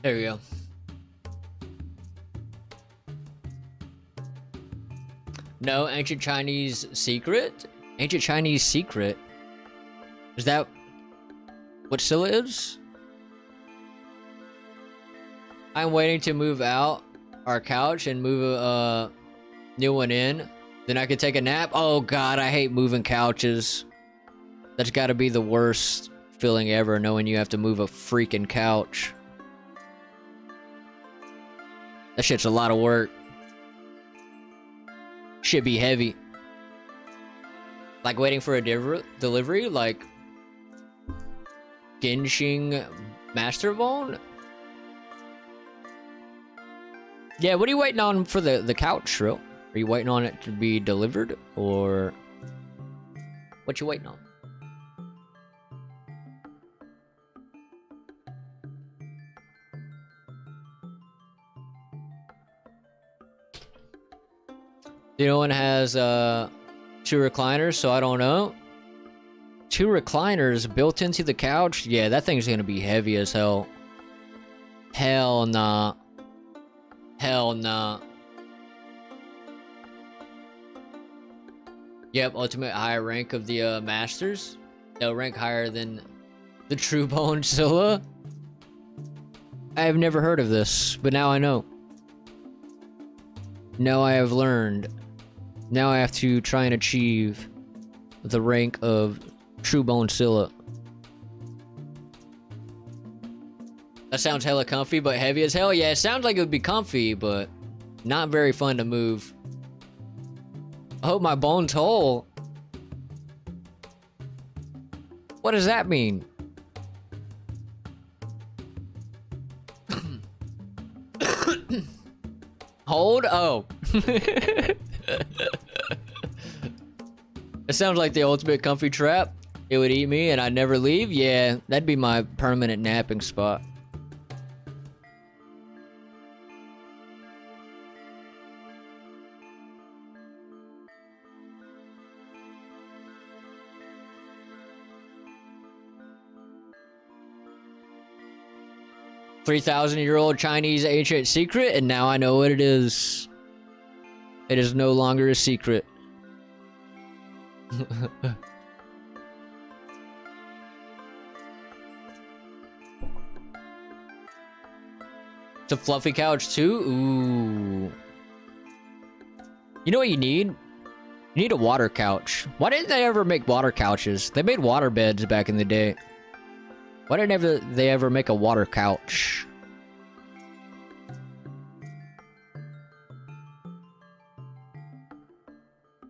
There we go. No, Ancient Chinese Secret? Ancient Chinese Secret? Is that what Scylla is? I'm waiting to move out our couch and move a new one in. Then I could take a nap. Oh god, I hate moving couches. That's gotta be the worst feeling ever, knowing you have to move a freaking couch. That shit's a lot of work. Should be heavy. Like waiting for a delivery, like Genshin Master Bone? Yeah, what are you waiting on for the couch, Shrill? Are you waiting on it to be delivered, or what you waiting on? The other one has 2 recliners, so I don't know. 2 recliners built into the couch? Yeah, that thing's gonna be heavy as hell. Hell nah. Hell nah. Yep, ultimate high rank of the masters. No rank higher than the True Bone Scylla. I have never heard of this, but now I know. Now I have learned. Now I have to try and achieve the rank of True Bone Scylla. That sounds hella comfy, but heavy as hell. Yeah, it sounds like it would be comfy, but not very fun to move. I hope my bone's whole. What does that mean? Hold? Oh. It sounds like the ultimate comfy trap. It would eat me and I'd never leave. Yeah, that'd be my permanent napping spot. $3,000-year-old Chinese ancient secret, and now I know what it is. It is no longer a secret. It's a fluffy couch too? Ooh. You know what you need? You need a water couch. Why didn't they ever make water couches? They made water beds back in the day. Why didn't they ever make a water couch?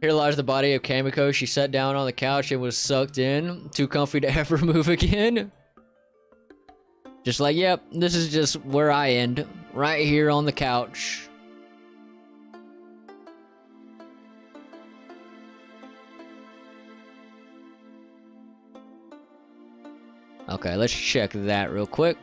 Here lies the body of Kamiko. She sat down on the couch and was sucked in. Too comfy to ever move again. Just like, yep, this is just where I end. right here on the couch. Okay, let's check that real quick.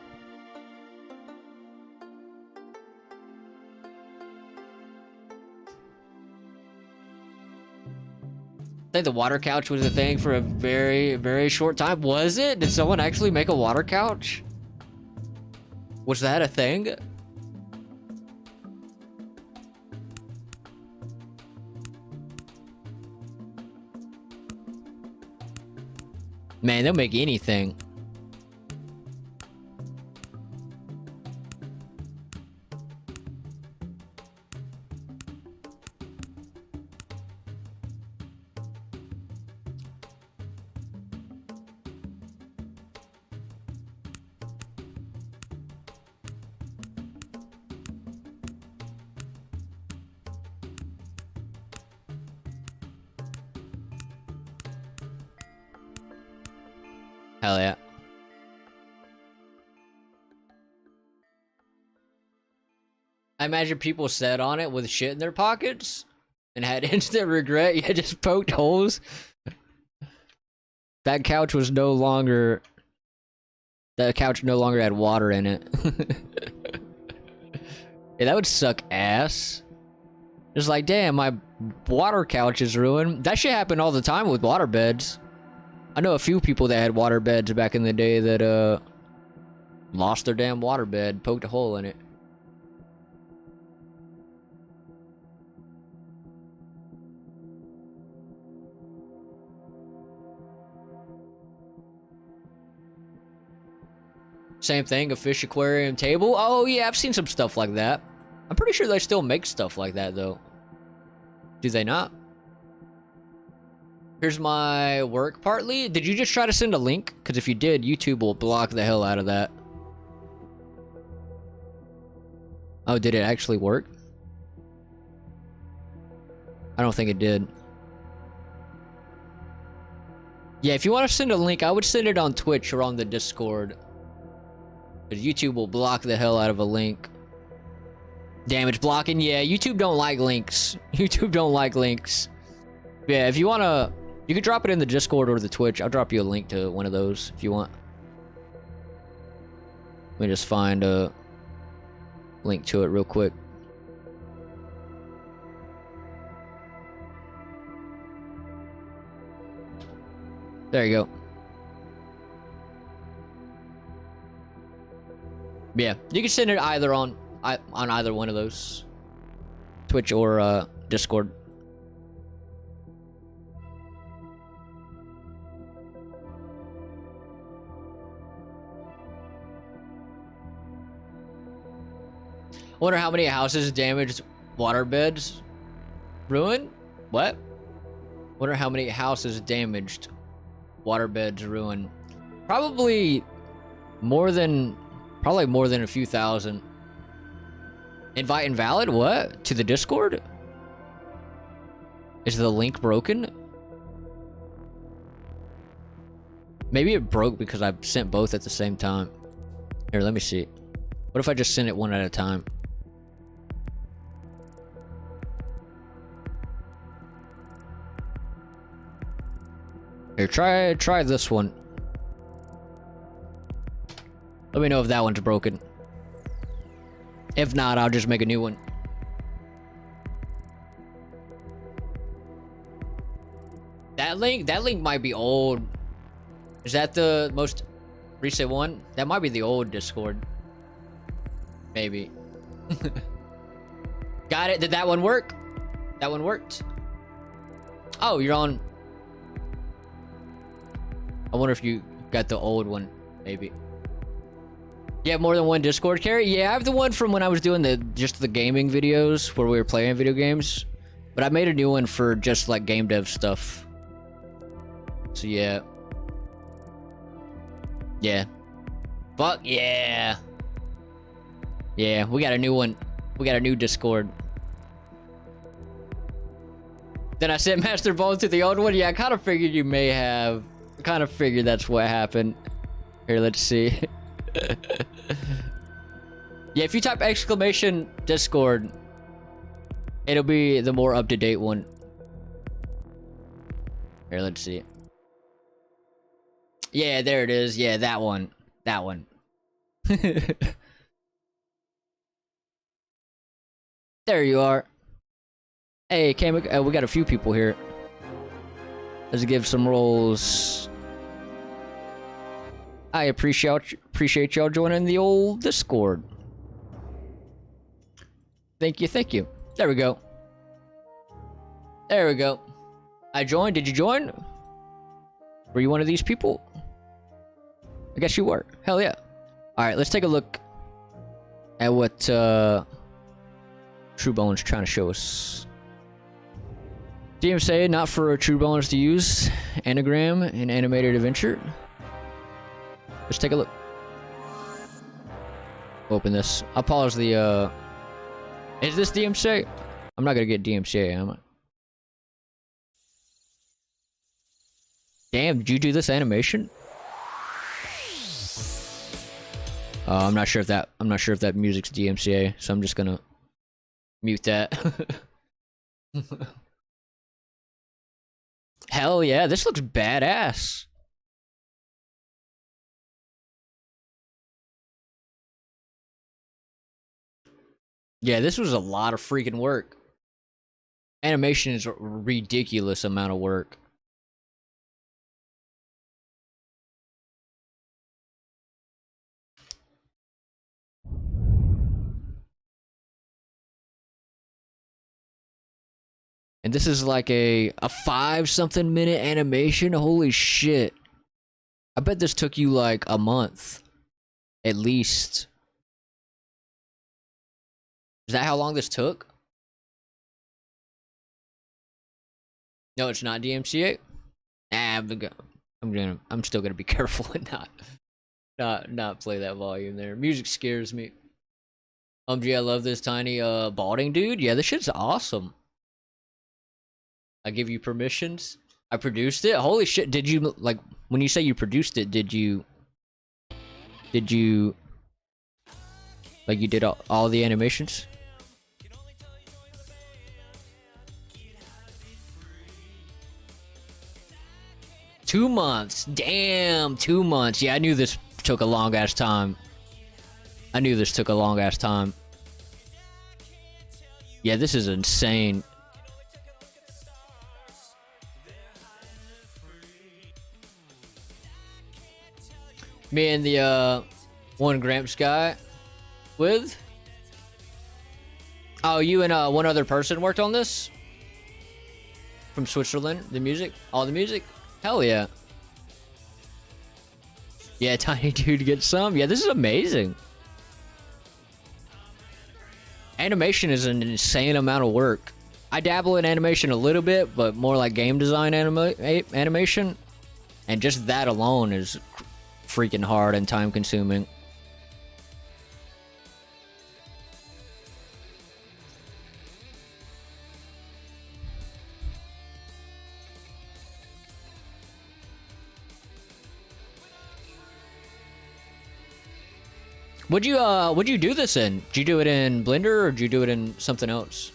I think the water couch was a thing for a very, very short time. Was it? Did someone actually make a water couch? Was that a thing? Man, they'll make anything. Hell yeah. I imagine people sat on it with shit in their pockets and had instant regret. Yeah, just poked holes. That couch was no longer... That couch no longer had water in it. Yeah, that would suck ass. It's like, damn, my water couch is ruined. That shit happened all the time with water beds. I know a few people that had water beds back in the day that lost their damn water bed, poked a hole in it. Same thing, a fish aquarium table. Oh yeah, I've seen some stuff like that. I'm pretty sure they still make stuff like that though. Do they not? Here's my work partly. Did you just try to send a link? Because if you did, YouTube will block the hell out of that. Oh, did it actually work? I don't think it did. Yeah, if you want to send a link, I would send it on Twitch or on the Discord. Because YouTube will block the hell out of a link. Damage blocking? Yeah, YouTube don't like links. YouTube don't like links. Yeah, if you want to... You can drop it in the Discord or the Twitch. I'll drop you a link to one of those if you want. Let me just find a link to it real quick. There you go. Yeah, you can send it either on either one of those, Twitch or Discord. I wonder how many houses damaged waterbeds ruined? What? Wonder how many houses damaged waterbeds ruined. Probably more than a few thousand. Invite invalid? What? To the Discord? Is the link broken? Maybe it broke because I sent both at the same time. Here, let me see. What if I just send it one at a time? Here, try this one. Let me know if that one's broken. If not, I'll just make a new one. That link might be old. Is that the most recent one? That might be the old Discord. Maybe. Got it. Did that one work? That one worked. Oh, you're on. I wonder if you got the old one, maybe. You have more than one Discord carry? Yeah, I have the one from when I was doing just the gaming videos where we were playing video games. But I made a new one for just like game dev stuff. So yeah. Yeah. Fuck yeah. Yeah, we got a new one. We got a new Discord. Then I sent Master Ball to the old one? Yeah, I kind of figured you may have. I kind of figured that's what happened. Here, let's see. Yeah, if you type exclamation Discord, it'll be the more up-to-date one. Here, let's see. Yeah, there it is. Yeah, that one. That one. There you are. Hey, we got a few people here. Let's give some rolls. I appreciate y'all joining the old Discord. Thank you, thank you. There we go. There we go. I joined. Did you join? Were you one of these people? I guess you were. Hell yeah. Alright, let's take a look at what TrueBone's trying to show us. DMCA, not for TrueBones to use. Anagram and animated adventure. Let's take a look. Open this. I'll pause the Is this DMCA? I'm not gonna get DMCA, am I? Damn, did you do this animation? I'm not sure if that music's DMCA, so I'm just gonna mute that. Hell yeah, this looks badass. Yeah, this was a lot of freaking work. Animation is a ridiculous amount of work. And this is like a 5-something minute animation. Holy shit. I bet this took you like a month. At least. Is that how long this took? No, it's not DMCA. Nah, I'm still gonna be careful and not play that volume there. Music scares me. Gee, I love this tiny balding dude. Yeah, this shit's awesome. I give you permissions. I produced it. Holy shit! Did you like when you say you produced it? Did you like you did all the animations? Two months. Damn, 2 months. Yeah, I knew this took a long ass time. Yeah, this is insane. Me and the one Gramps guy with. Oh, you and one other person worked on this? From Switzerland, the music? All the music? Hell yeah. Yeah, tiny dude gets some. Yeah, this is amazing. Animation is an insane amount of work. I dabble in animation a little bit, but more like game design animation. And just that alone is freaking hard and time consuming. What'd you do this in? Did you do it in Blender or did you do it in something else?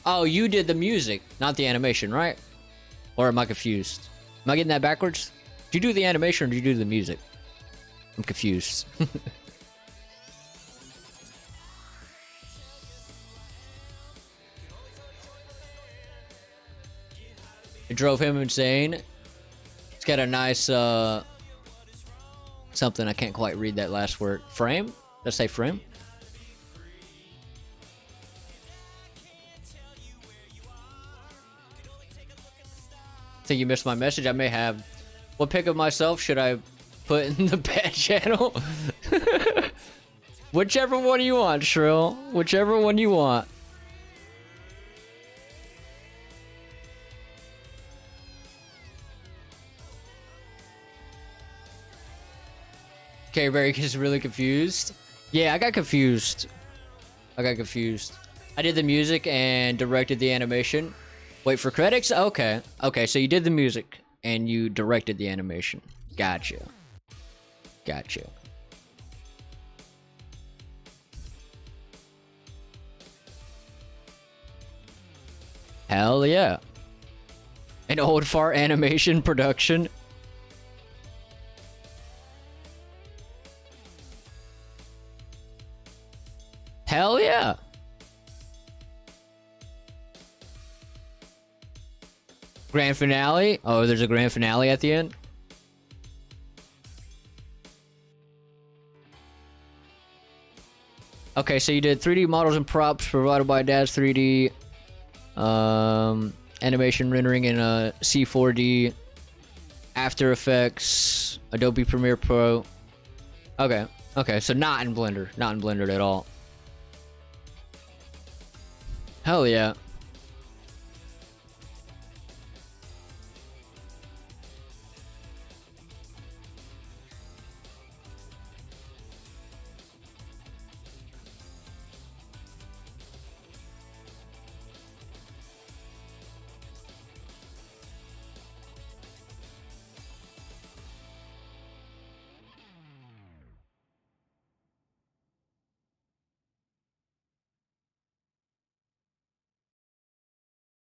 Oh, you did the music, not the animation, right? Or am I confused? Am I getting that backwards? Did you do the animation or did you do the music? I'm confused. It drove him insane. It's got a nice, something, I can't quite read that last word. Frame? Did I say frame? Think you missed my message? I may have. What pic of myself should I put in the bad channel? Whichever one you want, Shrill. Whichever one you want. Okay, Barry is really confused. Yeah, I got confused. I did the music and directed the animation. Wait for credits? Okay. Okay, so you did the music and you directed the animation. Gotcha. Gotcha. Hell yeah. An old fart animation production. Hell yeah. Grand finale? Oh, there's a grand finale at the end? Okay, so you did 3D models and props provided by Dad's 3D animation rendering in C4D, After Effects, Adobe Premiere Pro. Okay, okay, so not in Blender at all. Hell yeah.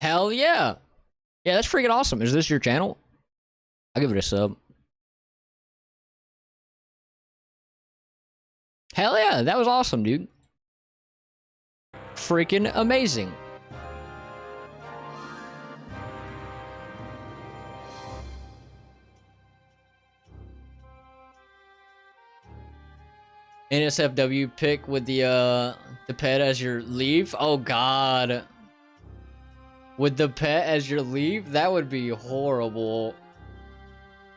Hell yeah. Yeah, that's freaking awesome. Is this your channel? I'll give it a sub. Hell yeah, that was awesome, dude. Freaking amazing. NSFW pick with the pet as your leaf. Oh god. With the pet as your leaf? That would be horrible.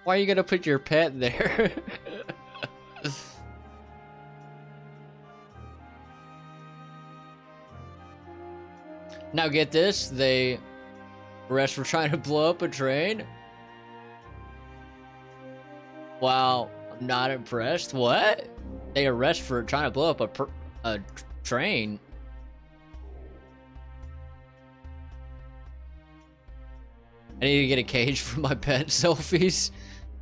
Why are you gonna put your pet there? Now get this, they arrest for trying to blow up a train? Wow, I'm not impressed. What? They arrest for trying to blow up a train? I need to get a cage for my pet selfies.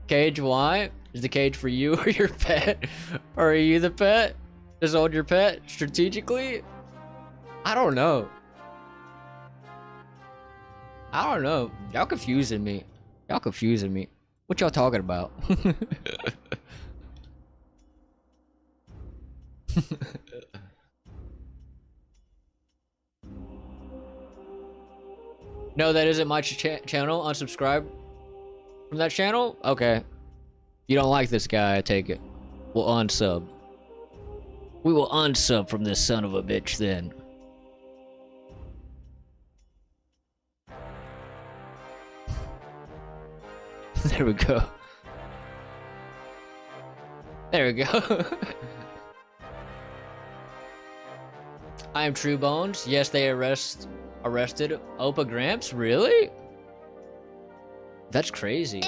Cage, why? Is the cage for you or your pet? Or are you the pet? Just hold your pet strategically? I don't know. I don't know. Y'all confusing me. Y'all confusing me. What y'all talking about? No, that isn't my channel. Unsubscribe from that channel? Okay. You don't like this guy, I take it. We'll unsub. We will unsub from this son of a bitch then. There we go. There we go. I am True Bones. Yes, they arrested Opa Gramps? Really? That's crazy.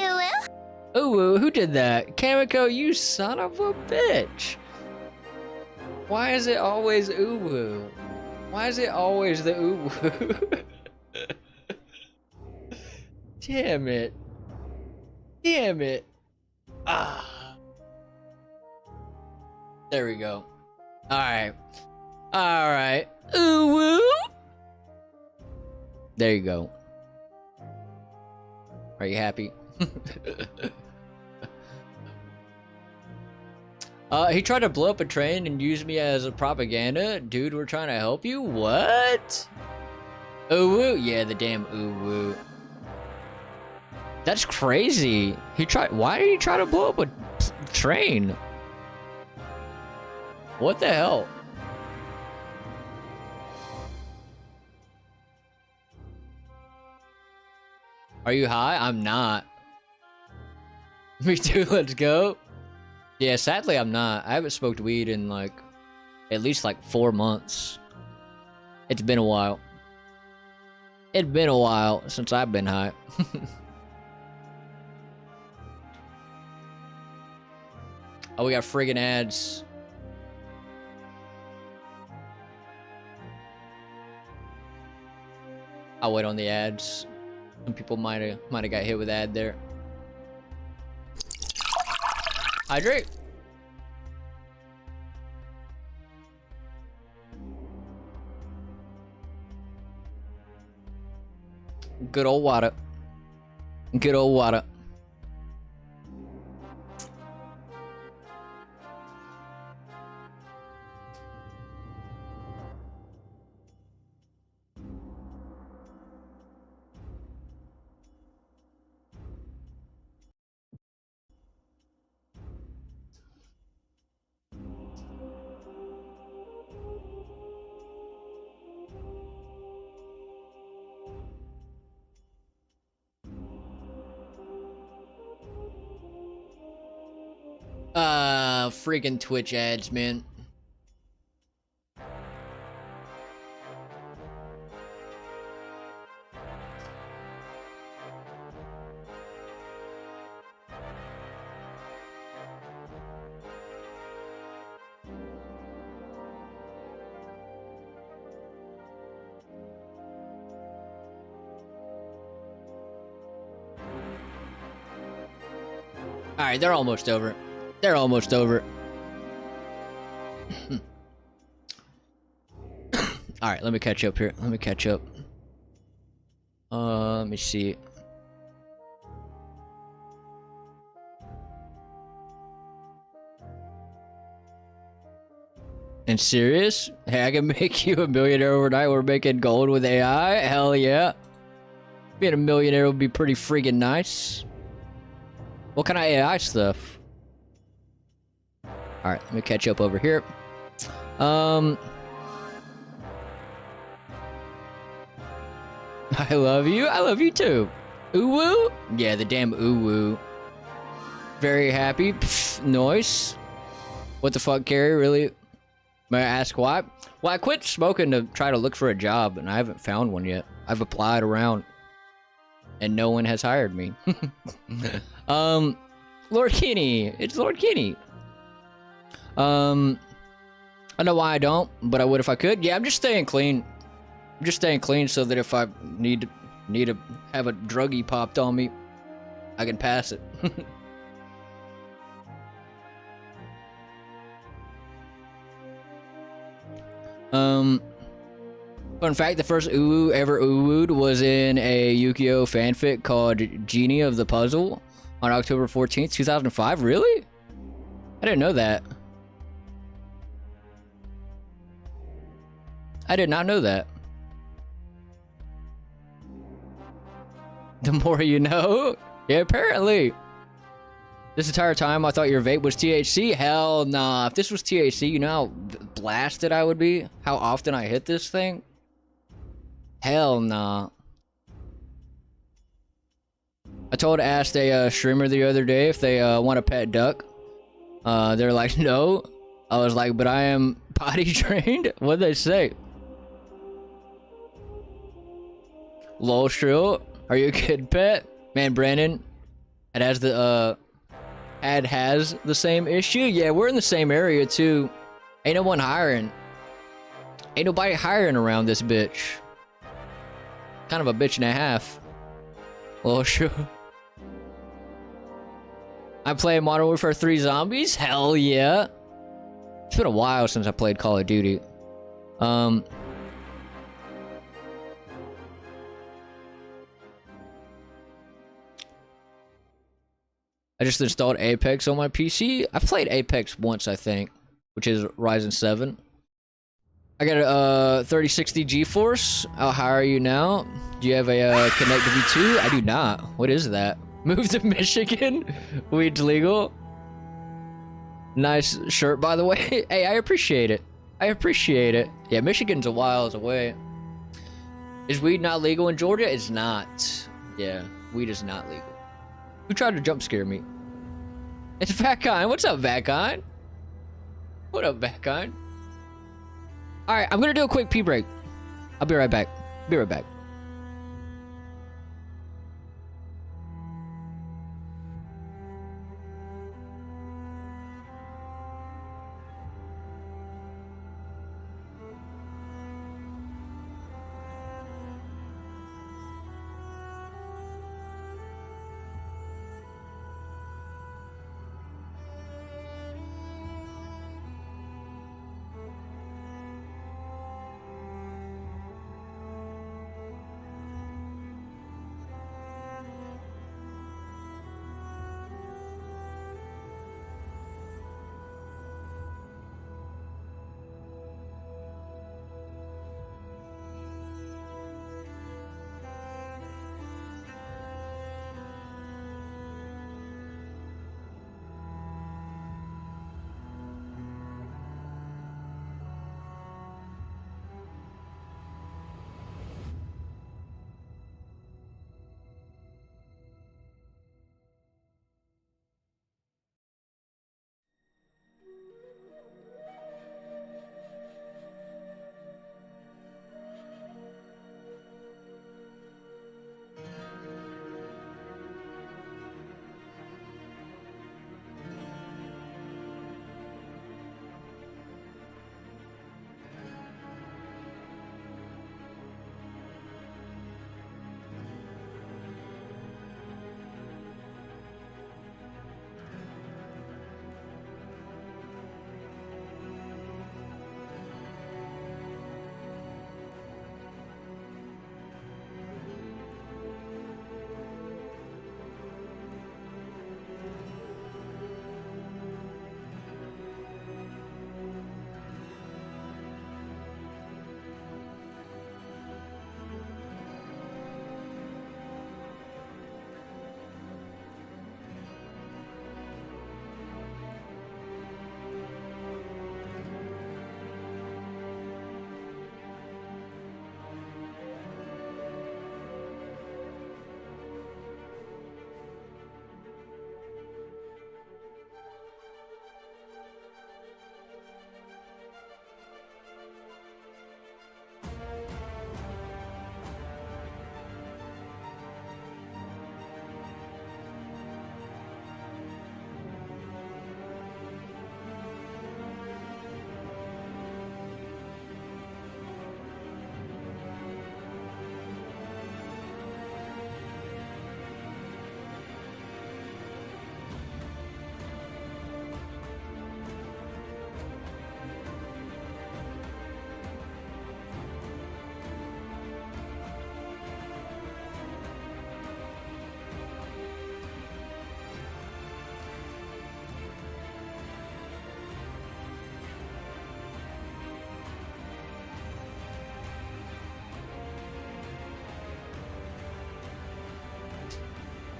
Ooh, who did that? Kamiko, you son of a bitch. Why is it always Uwu? Why is it always the Uwu? Damn it. Damn it. Ah. There we go. Alright. Alright. Uwu. There you go. Are you happy? He tried to blow up a train and use me as a propaganda. Dude, we're trying to help you? What? Uwu? Yeah, the damn uwu. That's crazy. Why did he try to blow up a train? What the hell? Are you high? I'm not. Me too, let's go. Yeah, sadly I'm not. I haven't smoked weed in like, at least like 4 months. It's been a while. It's been a while since I've been high. Oh, we got friggin' ads. I'll wait on the ads. Some people might have got hit with ad there. Hydrate. Good old water. Good old water. Freaking Twitch ads, man. Alright, they're almost over. They're almost over. Alright, let me catch up here. Let me catch up. Let me see. And serious? Hey, I can make you a millionaire overnight. We're making gold with AI? Hell yeah. Being a millionaire would be pretty freaking nice. What kind of AI stuff? Alright, let me catch up over here. I love you. I love you too. Ooh-woo? Yeah, the damn ooh-woo. Very happy. Pfft, nice. What the fuck, Carrie? Really? May I ask why? Well, I quit smoking to try to look for a job, and I haven't found one yet. I've applied around, and no one has hired me. Lord Kenny. It's Lord Kenny. I know why I don't, but I would if I could. Yeah, I'm just staying clean. I'm just staying clean so that if I need to have a druggie popped on me, I can pass it. Fun fact, the first uwu ever uwu'd was in a Yu-Gi-Oh fanfic called Genie of the Puzzle on October 14th, 2005. Really? I didn't know that. I did not know that. The more you know? Yeah, apparently. This entire time I thought your vape was THC? Hell nah. If this was THC, you know how blasted I would be? How often I hit this thing? Hell nah. I asked a streamer the other day if they want a pet duck. They're like, no. I was like, but I am potty trained? What'd they say? Lol, Shrill, are you a kid pet? Man, Brandon, it has the, ad has the same issue. Yeah, we're in the same area too. Ain't no one hiring. Ain't nobody hiring around this bitch. Kind of a bitch and a half. Lol, Shrill. I'm playing Modern Warfare 3 Zombies? Hell yeah. It's been a while since I played Call of Duty. I just installed Apex on my PC. I've played Apex once, I think, which is Ryzen 7. I got a 3060 GeForce. I'll hire you now. Do you have a Connect V2? I do not. What is that? Move to Michigan? Weed's legal. Nice shirt, by the way. Hey, I appreciate it. I appreciate it. Yeah, Michigan's a while away. Is weed not legal in Georgia? It's not. Yeah, weed is not legal. Who tried to jump scare me? It's Vatkind. What's up, Vatkind? What up, Vatkind? Alright, I'm gonna do a quick pee break. I'll be right back. Be right back.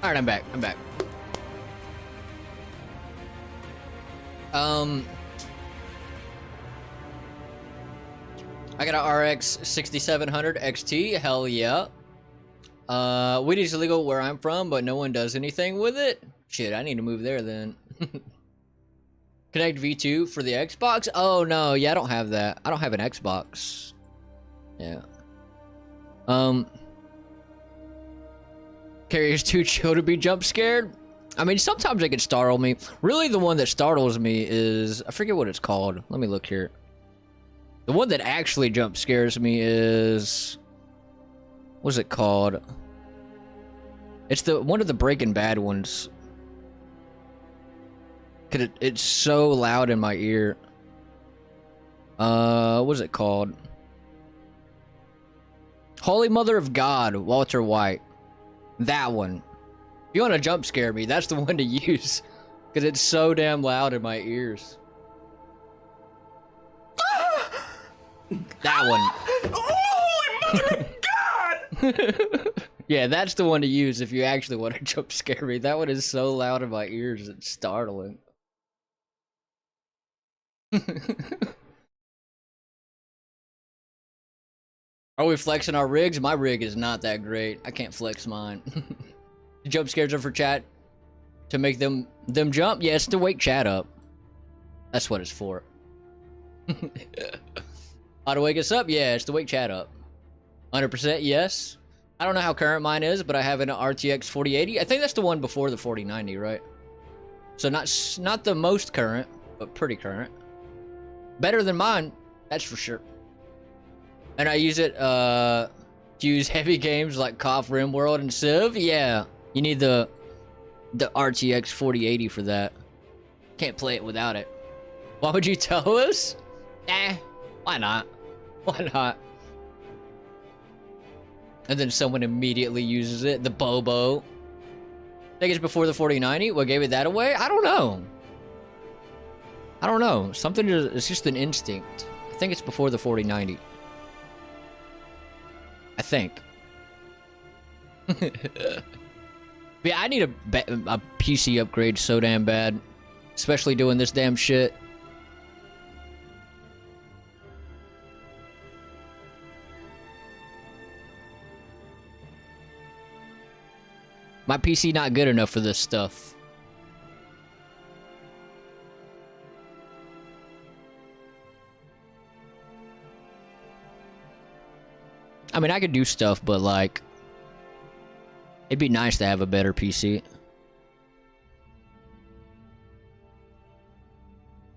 Alright, I'm back. I'm back. I got an RX 6700 XT. Hell yeah. Weed is illegal where I'm from, but no one does anything with it. Shit, I need to move there then. Connect V2 for the Xbox? Oh no, yeah, I don't have that. I don't have an Xbox. Yeah. Carrier's too chill to be jump scared. I mean, sometimes it can startle me. Really, the one that startles me is... I forget what it's called. Let me look here. The one that actually jump scares me is... What's it called? It's the one of the Breaking Bad ones. Cause it's so loud in my ear. What's it called? Holy Mother of God, Walter White. That one. If you want to jump scare me, that's the one to use. Because it's so damn loud in my ears. That one. Holy Mother of God! Yeah, that's the one to use if you actually want to jump scare me. That one is so loud in my ears, it's startling. Are we flexing our rigs? My rig is not that great. I can't flex mine. Jump scares are for chat to make them jump. Yeah, it's to wake chat up. That's what it's for. How to wake us up? Yeah, it's to wake chat up. 100% yes. I don't know how current mine is, but I have an RTX 4080. I think that's the one before the 4090, right? So not the most current, but pretty current. Better than mine, that's for sure. And I use it to use heavy games like KOF, RimWorld, and Civ. Yeah, you need the RTX 4080 for that. Can't play it without it. Why would you tell us? Why not? Why not? And then someone immediately uses it. The Bobo. I think it's before the 4090. What gave it that away? I don't know. I don't know. Something it's just an instinct. I think it's before the 4090. I think. Yeah, I need a PC upgrade so damn bad. Especially doing this damn shit. My PC not good enough for this stuff. I mean, I could do stuff, but like, it'd be nice to have a better PC. If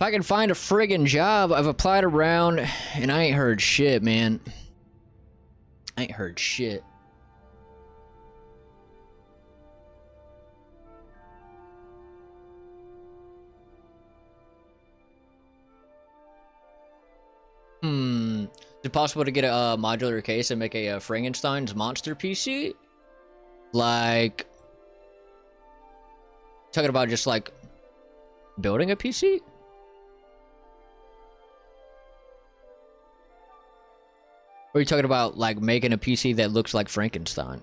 I can find a friggin' job, I've applied around, and I ain't heard shit, man. I ain't heard shit. Is it possible to get a modular case and make a Frankenstein's monster PC? Like, talking about just like building a PC? Or are you talking about like making a PC that looks like Frankenstein?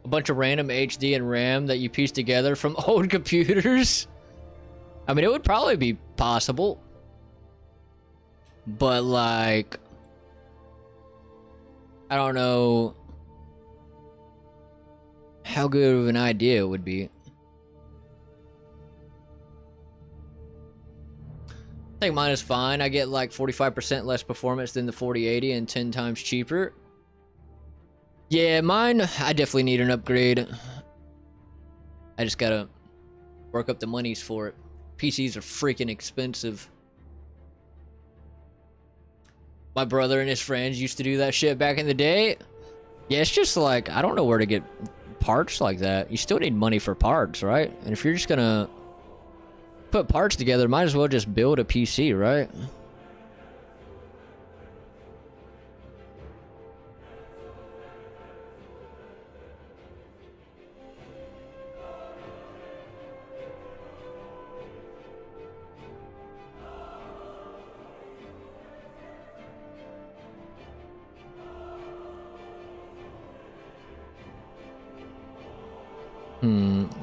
A bunch of random HD and RAM that you piece together from old computers? I mean, it would probably be possible. But, like, I don't know how good of an idea it would be. I think mine is fine. I get like 45% less performance than the 4080 and 10 times cheaper. Yeah, mine, I definitely need an upgrade. I just gotta work up the monies for it. PCs are freaking expensive. My brother and his friends used to do that shit back in the day. Yeah, it's just like, I don't know where to get parts like that. You still need money for parts, right? And if you're just gonna put parts together, might as well just build a PC, right?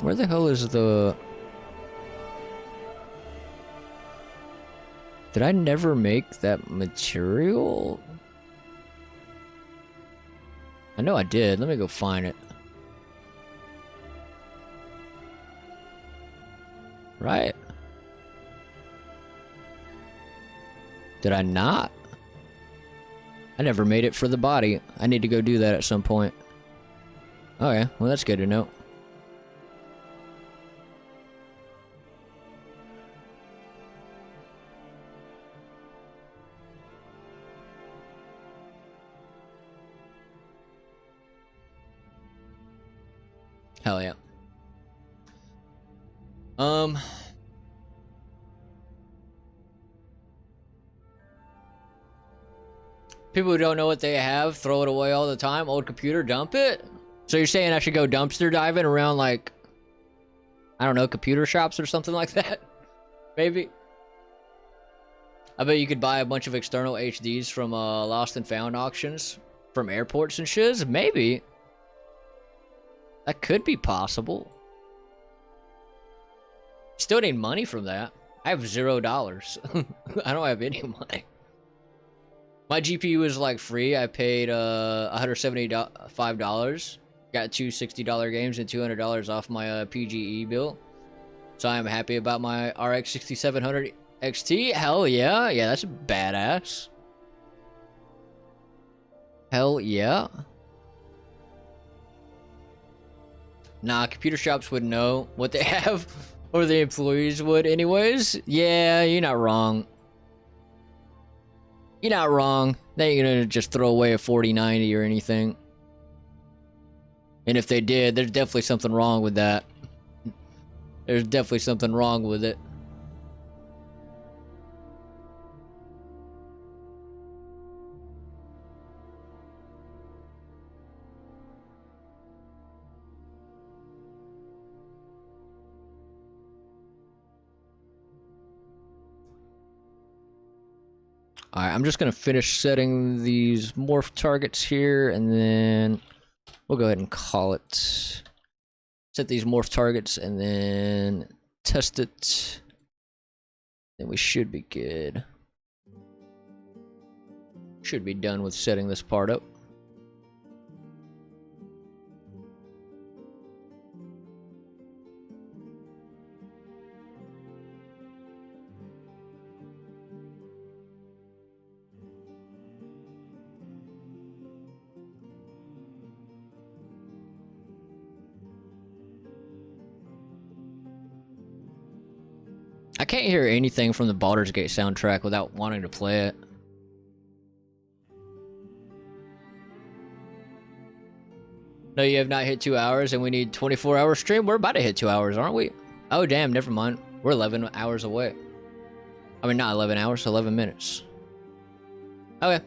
Where the hell is the... Did I never make that material? I know I did. Let me go find it. Right? Did I not? I never made it for the body. I need to go do that at some point. Okay, well that's good to know. Hell yeah. People who don't know what they have throw it away all the time. Old computer, dump it? So you're saying I should go dumpster diving around, like, I don't know, computer shops or something like that? Maybe? I bet you could buy a bunch of external HDs from lost and found auctions from airports and shiz. Maybe. That could be possible. Still need money from that. I have $0. I don't have any money. My GPU is like free. I paid $175. Got two $60 games and $200 off my PGE bill. So I'm happy about my RX 6700 XT. Hell yeah. Yeah, that's badass. Hell yeah. Nah, computer shops would know what they have. Or the employees would anyways. Yeah, you're not wrong. You're not wrong. They ain't gonna just throw away a 4090 or anything. And if they did, there's definitely something wrong with that. There's definitely something wrong with it. Alright, I'm just gonna finish setting these morph targets here, and then we'll go ahead and call it. Set these morph targets, and then test it. Then we should be good. Should be done with setting this part up. I can't hear anything from the Baldur's Gate soundtrack without wanting to play it. No, you have not hit 2 hours and we need 24-hour stream? We're about to hit 2 hours, aren't we? Oh, damn, never mind. We're 11 hours away. I mean, not 11 hours, 11 minutes. Okay.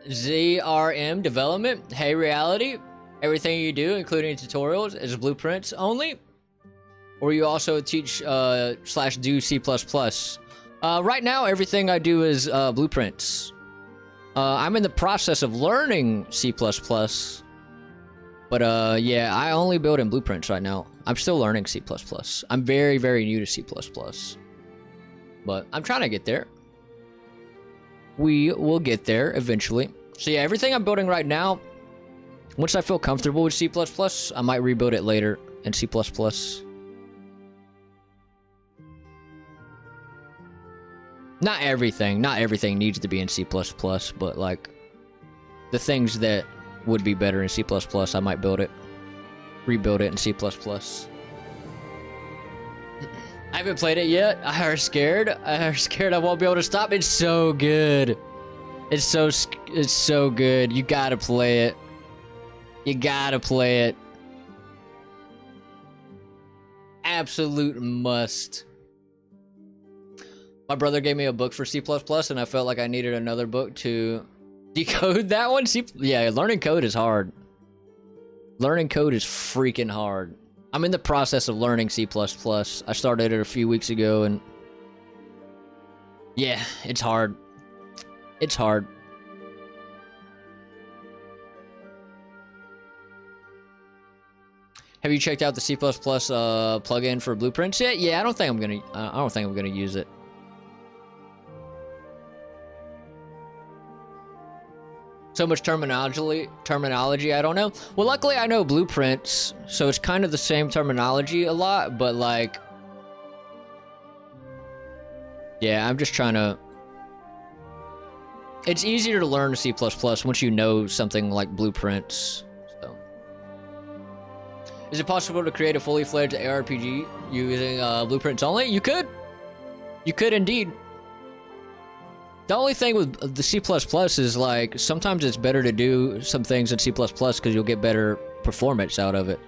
ZRM development. Hey, reality. Everything you do, including tutorials, is blueprints only? Or you also teach slash do C++? Right now, everything I do is blueprints. I'm in the process of learning C++. But yeah, I only build in blueprints right now. I'm still learning C++. I'm very, very new to C++. But I'm trying to get there. We will get there eventually. So yeah, everything I'm building right now, once I feel comfortable with C++, I might rebuild it later in C++. Not everything needs to be in C++, but like the things that would be better in C++, I might rebuild it in C++. I haven't played it yet. I are scared I won't be able to stop. It's so good. It's so good. You gotta play it. You gotta play it. Absolute must. My brother gave me a book for C++, and I felt like I needed another book to decode that one. Yeah, learning code is hard. Learning code is freaking hard. I'm in the process of learning C++. I started it a few weeks ago, and Yeah, it's hard. It's hard. Have you checked out the C++ plugin for blueprints yet? Yeah, I don't think I'm gonna use it. So much terminology, I don't know. Well, luckily I know blueprints, so it's kind of the same terminology a lot, but like, yeah, I'm just trying to. It's easier to learn C++ once you know something like blueprints. So, is it possible to create a fully fledged ARPG using blueprints only? You could indeed. The only thing with the C++ is like sometimes it's better to do some things in C++ because you'll get better performance out of it.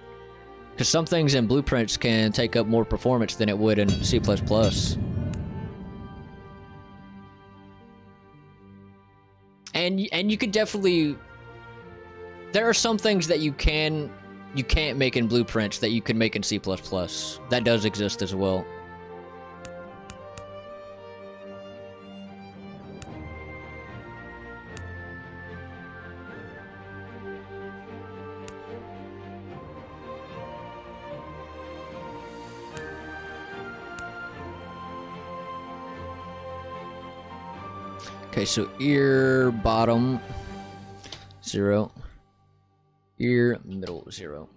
Because some things in blueprints can take up more performance than it would in C++. And you could definitely. There are some things that you can't make in blueprints that you can make in C++. That does exist as well. Okay, so ear bottom 0, ear middle 0.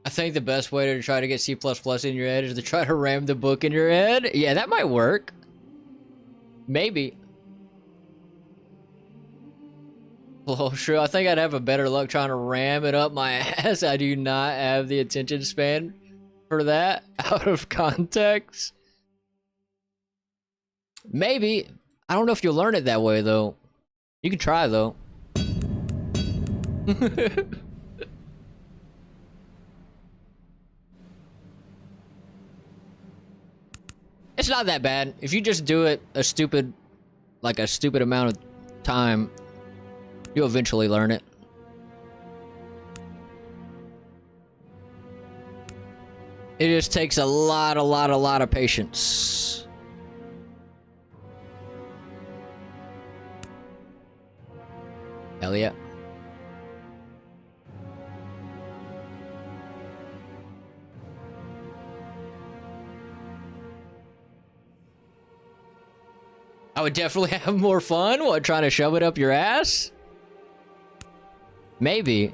I think the best way to try to get C++ in your head is to try to ram the book in your head. Yeah, that might work. Maybe. Well, sure, I think I'd have a better luck trying to ram it up my ass. I do not have the attention span for that out of context. Maybe. I don't know if you'll learn it that way, though. You can try, though. It's not that bad. If you just do it a stupid amount of time, you'll eventually learn it. It just takes a lot of patience. Hell yeah. I would definitely have more fun. What, trying to shove it up your ass? Maybe.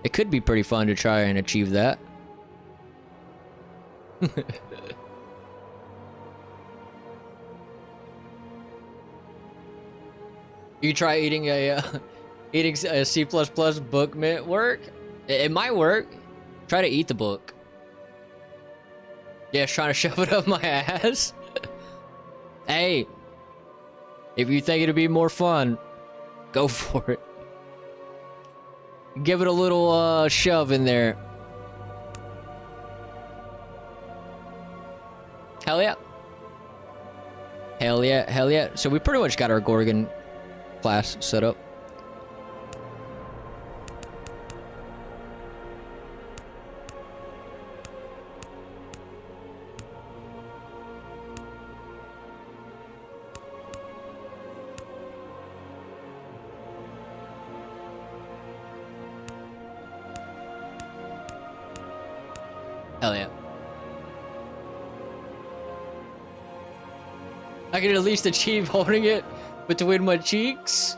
It could be pretty fun to try and achieve that. You try eating a C++ book might work. It might work. Try to eat the book. Yeah, trying to shove it up my ass. Hey, if you think it'd be more fun, go for it. Give it a little shove in there. Hell yeah. Hell yeah, hell yeah. So we pretty much got our Gorgon class set up. Hell yeah. I can at least achieve holding it between my cheeks.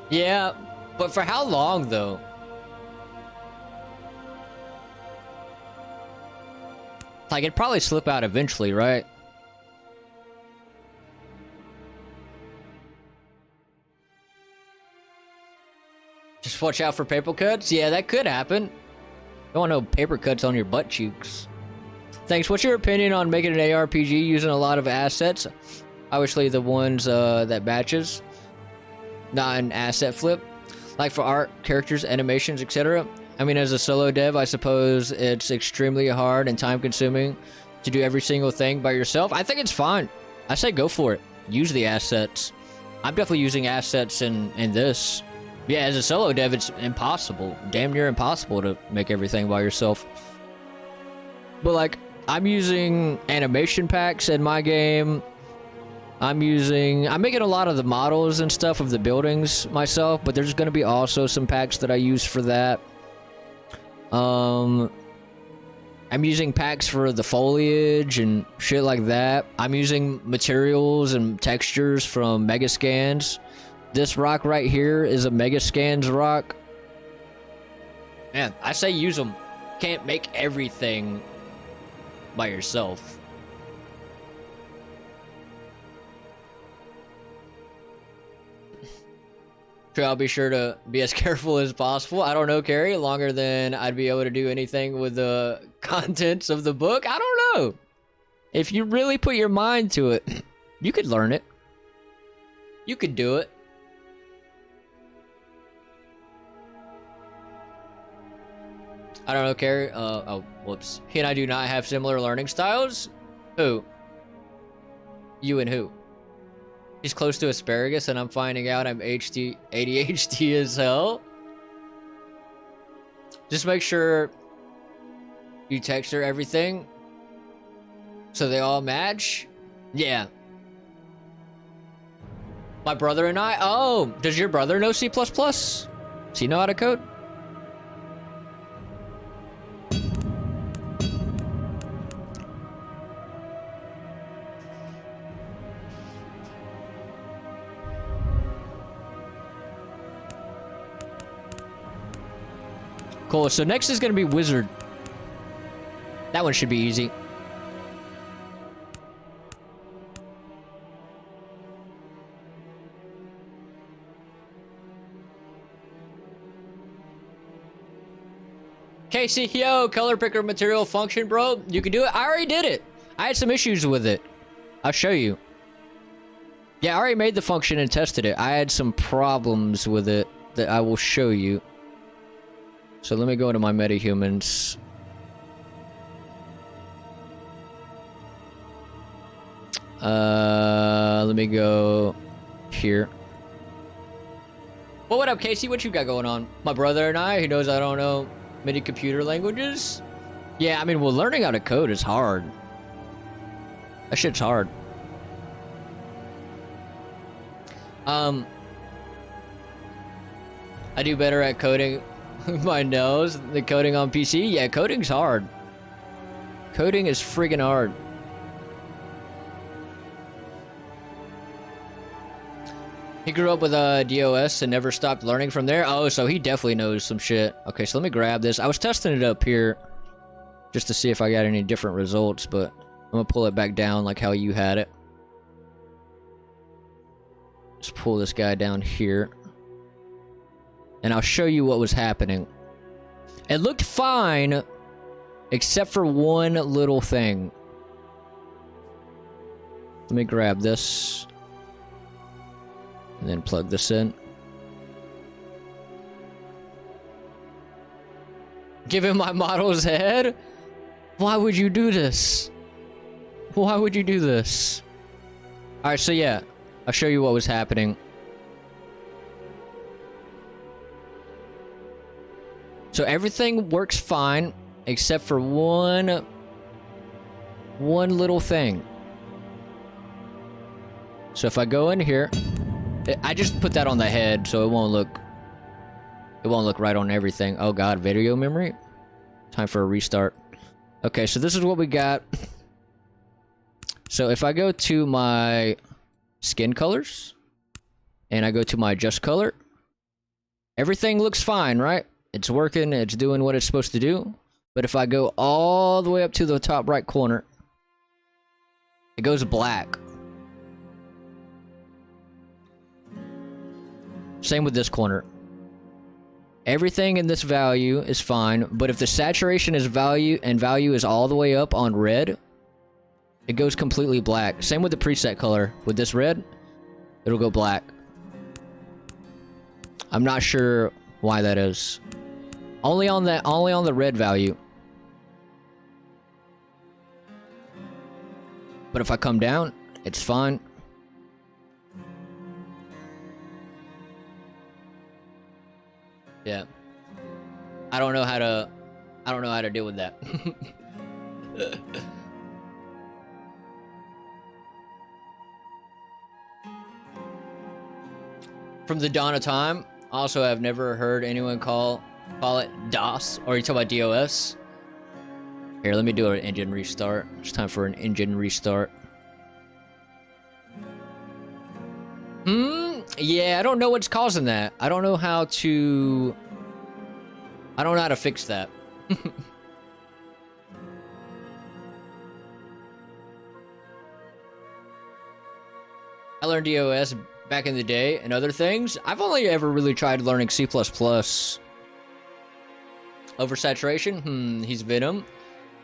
Yeah, but for how long though? Like it'd probably slip out eventually, right? Just watch out for paper cuts? Yeah, that could happen. Don't want no paper cuts on your butt cheeks. Thanks. What's your opinion on making an ARPG using a lot of assets? Obviously the ones that matches, not an asset flip. Like for art, characters, animations, etc. I mean, as a solo dev, I suppose it's extremely hard and time consuming to do every single thing by yourself. I think it's fine. I say go for it. use the assets. I'm definitely using assets in this. Yeah, as a solo dev, it's impossible. Damn near impossible to make everything by yourself. But like, I'm using animation packs in my game. I'm making a lot of the models and stuff of the buildings myself, but there's gonna be also some packs that I use for that. I'm using packs for the foliage and shit like that. I'm using materials and textures from Megascans. This rock right here is a Megascans rock. Man, I say use them. Can't make everything by yourself. I'll be sure to be as careful as possible. I don't know, Carrie, longer than I'd be able to do anything with the contents of the book. I don't know. If you really put your mind to it, you could learn it. You could do it. I don't know, Carrie. Oh, whoops. He and I do not have similar learning styles. Who? You and who? He's close to asparagus, and I'm finding out I'm ADHD as hell. Just make sure you texture everything so they all match. Yeah. My brother and I. Oh, does your brother know C++? Does he know how to code? Cool, so next is gonna be Wizard. That one should be easy. Casey, yo, color picker material function, bro. You can do it. I already did it. I had some issues with it. I'll show you. Yeah, I already made the function and tested it. I had some problems with it that I will show you. So let me go into my metahumans. Let me go here. Well, what up, Casey? What you got going on? My brother and I, he knows I don't know many computer languages. Yeah, I mean, well, learning how to code is hard. That shit's hard. I do better at coding my nose than coding on PC. Yeah, coding's hard. Coding is friggin' hard. He grew up with DOS and never stopped learning from there. Oh, so he definitely knows some shit. Okay, so let me grab this. I was testing it up here just to see if I got any different results, but I'm gonna pull it back down like how you had it. Just pull this guy down here. And I'll show you what was happening. It looked fine, except for one little thing. Let me grab this. And then plug this in. Give him my model's head? Why would you do this? Why would you do this? Alright, so yeah. I'll show you what was happening. So everything works fine, except for one little thing. So if I go in here, I just put that on the head, so it won't look right on everything. Oh god, video memory? Time for a restart. Okay, so this is what we got. So if I go to my skin colors, and I go to my adjust color, everything looks fine, right? It's working, it's doing what it's supposed to do. But if I go all the way up to the top right corner, it goes black. Same with this corner. Everything in this value is fine, but if the saturation is value is all the way up on red, it goes completely black. Same with the preset color. With this red, it'll go black. I'm not sure why that is. Only on the red value. But if I come down, it's fine. Yeah. I don't know how to deal with that. From the dawn of time. Also, I've never heard anyone call it DOS, or you talk about DOS. Here, let me do an engine restart. It's time for an engine restart. Yeah, I don't know what's causing that. I don't know how to fix that. I learned DOS back in the day and other things. I've only ever really tried learning C++. Oversaturation? He's Venom.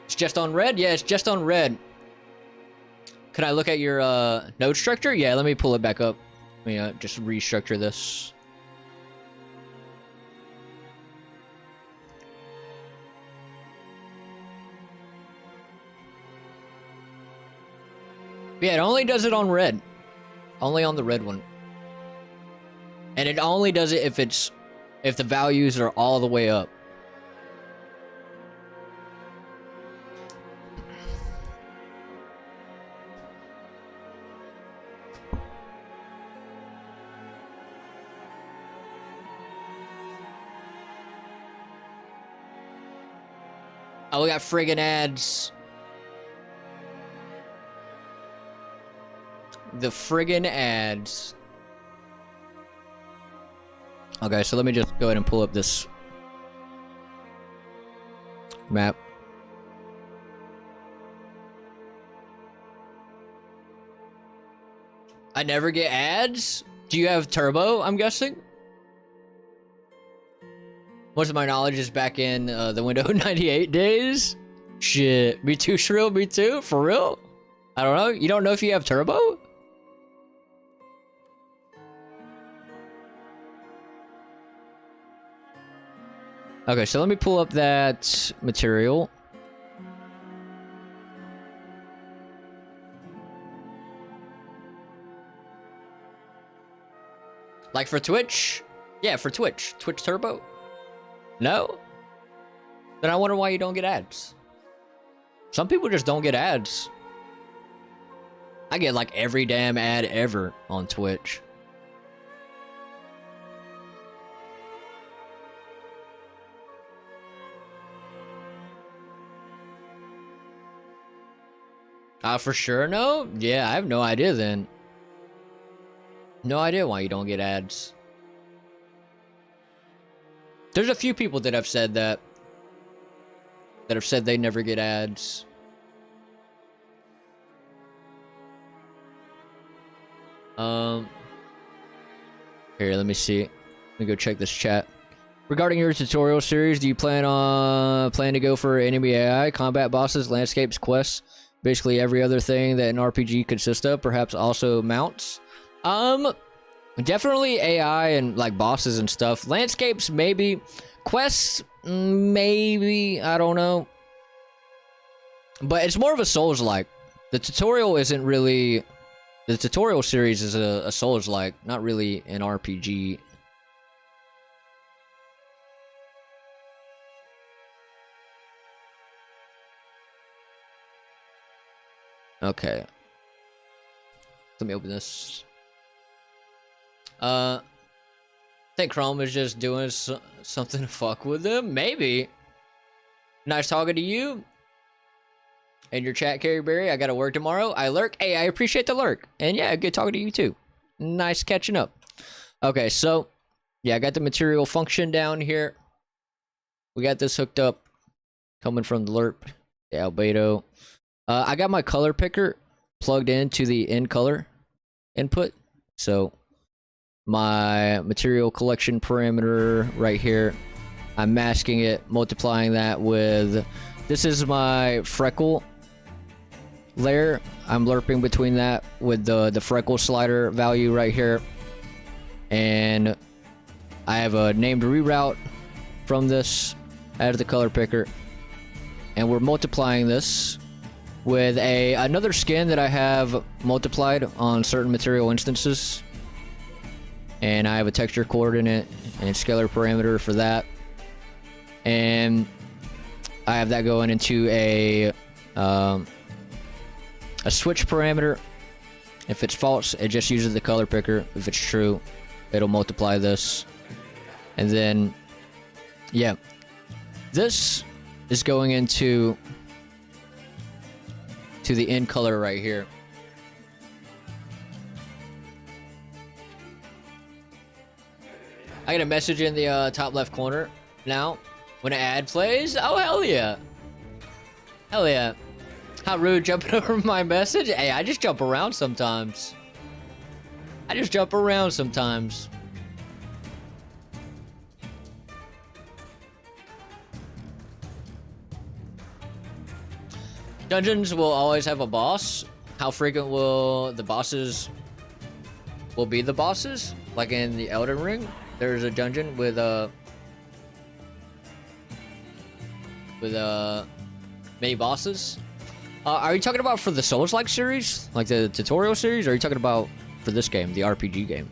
It's just on red? Yeah, it's just on red. Can I look at your node structure? Yeah, let me pull it back up. Let me just restructure this. Yeah, it only does it on red. Only on the red one. And it only does it if the values are all the way up. Oh, we got friggin' ads. The friggin' ads. Okay, so let me just go ahead and pull up this map. I never get ads? Do you have Turbo, I'm guessing? Most of my knowledge is back in the Windows 98 days. Shit, me too, Shrill, me too? For real? I don't know. You don't know if you have Turbo? Okay, so let me pull up that material. Like for Twitch? Yeah, for Twitch. Twitch Turbo? No? Then I wonder why you don't get ads. Some people just don't get ads. I get like every damn ad ever on Twitch. For sure no? Yeah, I have no idea then. No idea why you don't get ads. There's a few people that have said that. That have said they never get ads. Here, let me see. Let me go check this chat. Regarding your tutorial series, do you plan to go for enemy AI, combat bosses, landscapes, quests, basically every other thing that an RPG consists of, perhaps also mounts? Definitely AI and like bosses and stuff. Landscapes, maybe. Quests, maybe. I don't know. But it's more of a Souls-like. The tutorial isn't really... The tutorial series is a Souls-like, not really an RPG. Okay. Let me open this. I think Chrome is just doing something to fuck with them. Maybe. Nice talking to you. And your chat, Carrie Berry. I gotta work tomorrow. I lurk. Hey, I appreciate the lurk. And yeah, good talking to you too. Nice catching up. Okay, so yeah, I got the material function down here. We got this hooked up, coming from the lerp, the albedo. I got my color picker plugged into the in color input. So my material collection parameter right here, I'm masking it, multiplying that with, this is my freckle layer. I'm lerping between that with the freckle slider value right here. And I have a named reroute from this as the color picker. And we're multiplying this with another skin that I have multiplied on certain material instances. And I have a texture coordinate and scalar parameter for that. And I have that going into a switch parameter. If it's false, it just uses the color picker. If it's true, it'll multiply this. And then, yeah, this is going into the end color right here. I get a message in the top left corner now when an ad plays. Oh, hell yeah. Hell yeah. How rude, jumping over my message. Hey, I just jump around sometimes. Dungeons will always have a boss. How frequent will the bosses be the bosses? Like in the Elden Ring, there's a dungeon with many bosses. Are you talking about for the Souls-like series, like the tutorial series, or are you talking about for this game, the RPG game?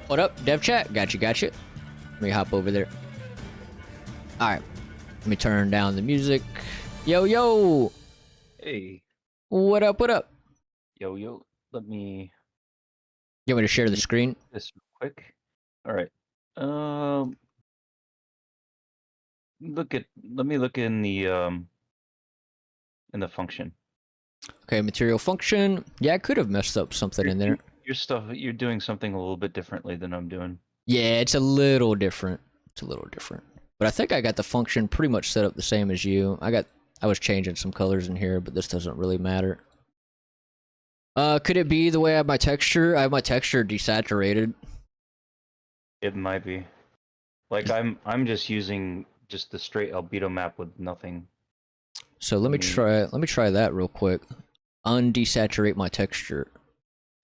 What up, dev chat? Gotcha. Let me hop over there. Alright. Let me turn down the music. Yo! Hey. What up? Yo. Let me You want me to share the screen? this real quick. All right. Let me look in the function. Okay, material function. Yeah, I could have messed up something in there. Your stuff, you're doing something a little bit differently than I'm doing. Yeah, it's a little different. But I think I got the function pretty much set up the same as you. I was changing some colors in here, but this doesn't really matter. Could it be the way I have my texture? I have my texture desaturated. It might be. Like I'm just using just the straight albedo map with nothing. So let me try that real quick. Undesaturate my texture.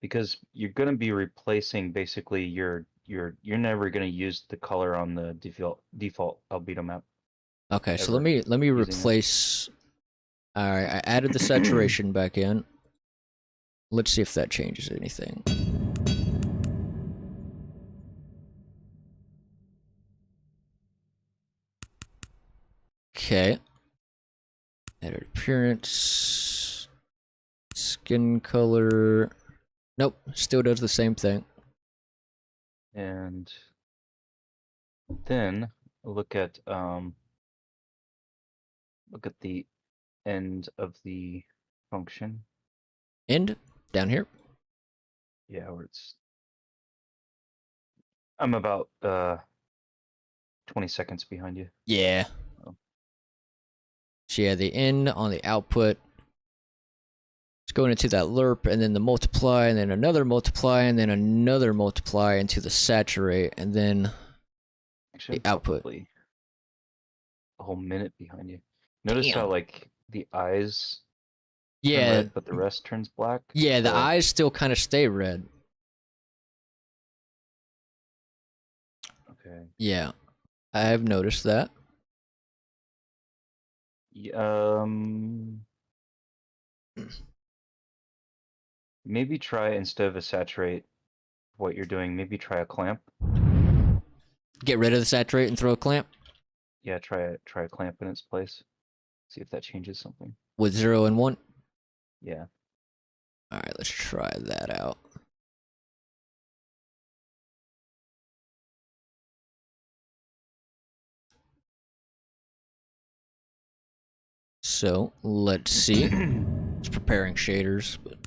Because you're gonna be replacing basically you're never gonna use the color on the default albedo map. Okay, so let me replace. All right, I added the saturation back in. Let's see if that changes anything. Okay. Edit appearance. Skin color. Nope, still does the same thing. And then look at the end of the function. End? Down here? Yeah, where it's I'm about 20 seconds behind you. Yeah. Oh. So yeah, the end on the output. It's going into that lerp, and then the multiply, and then another multiply, and then another multiply into the saturate, and then Actually, the output. probably a whole minute behind you. Notice how like the eyes turn Yeah, red, but the rest turns black? yeah, the So, eyes still kind of stay red. Okay. Yeah, I've noticed that. Maybe try, instead of a saturate, what you're doing, maybe try a clamp. Get rid of the saturate and throw a clamp Yeah, try a clamp in its place. See if that changes something. with 0 and 1. Yeah. All right, let's try that out. So let's see. It's preparing shaders, but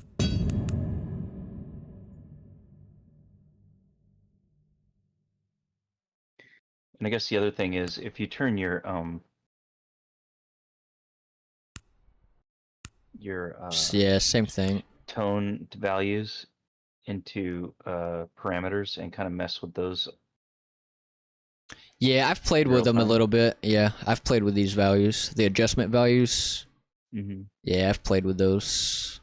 And I guess the other thing is, if you turn your yeah, same thing. tone values into parameters and kind of mess with those. Yeah, I've played with them a little bit. Yeah, I've played with these values, the adjustment values. Yeah, I've played with those.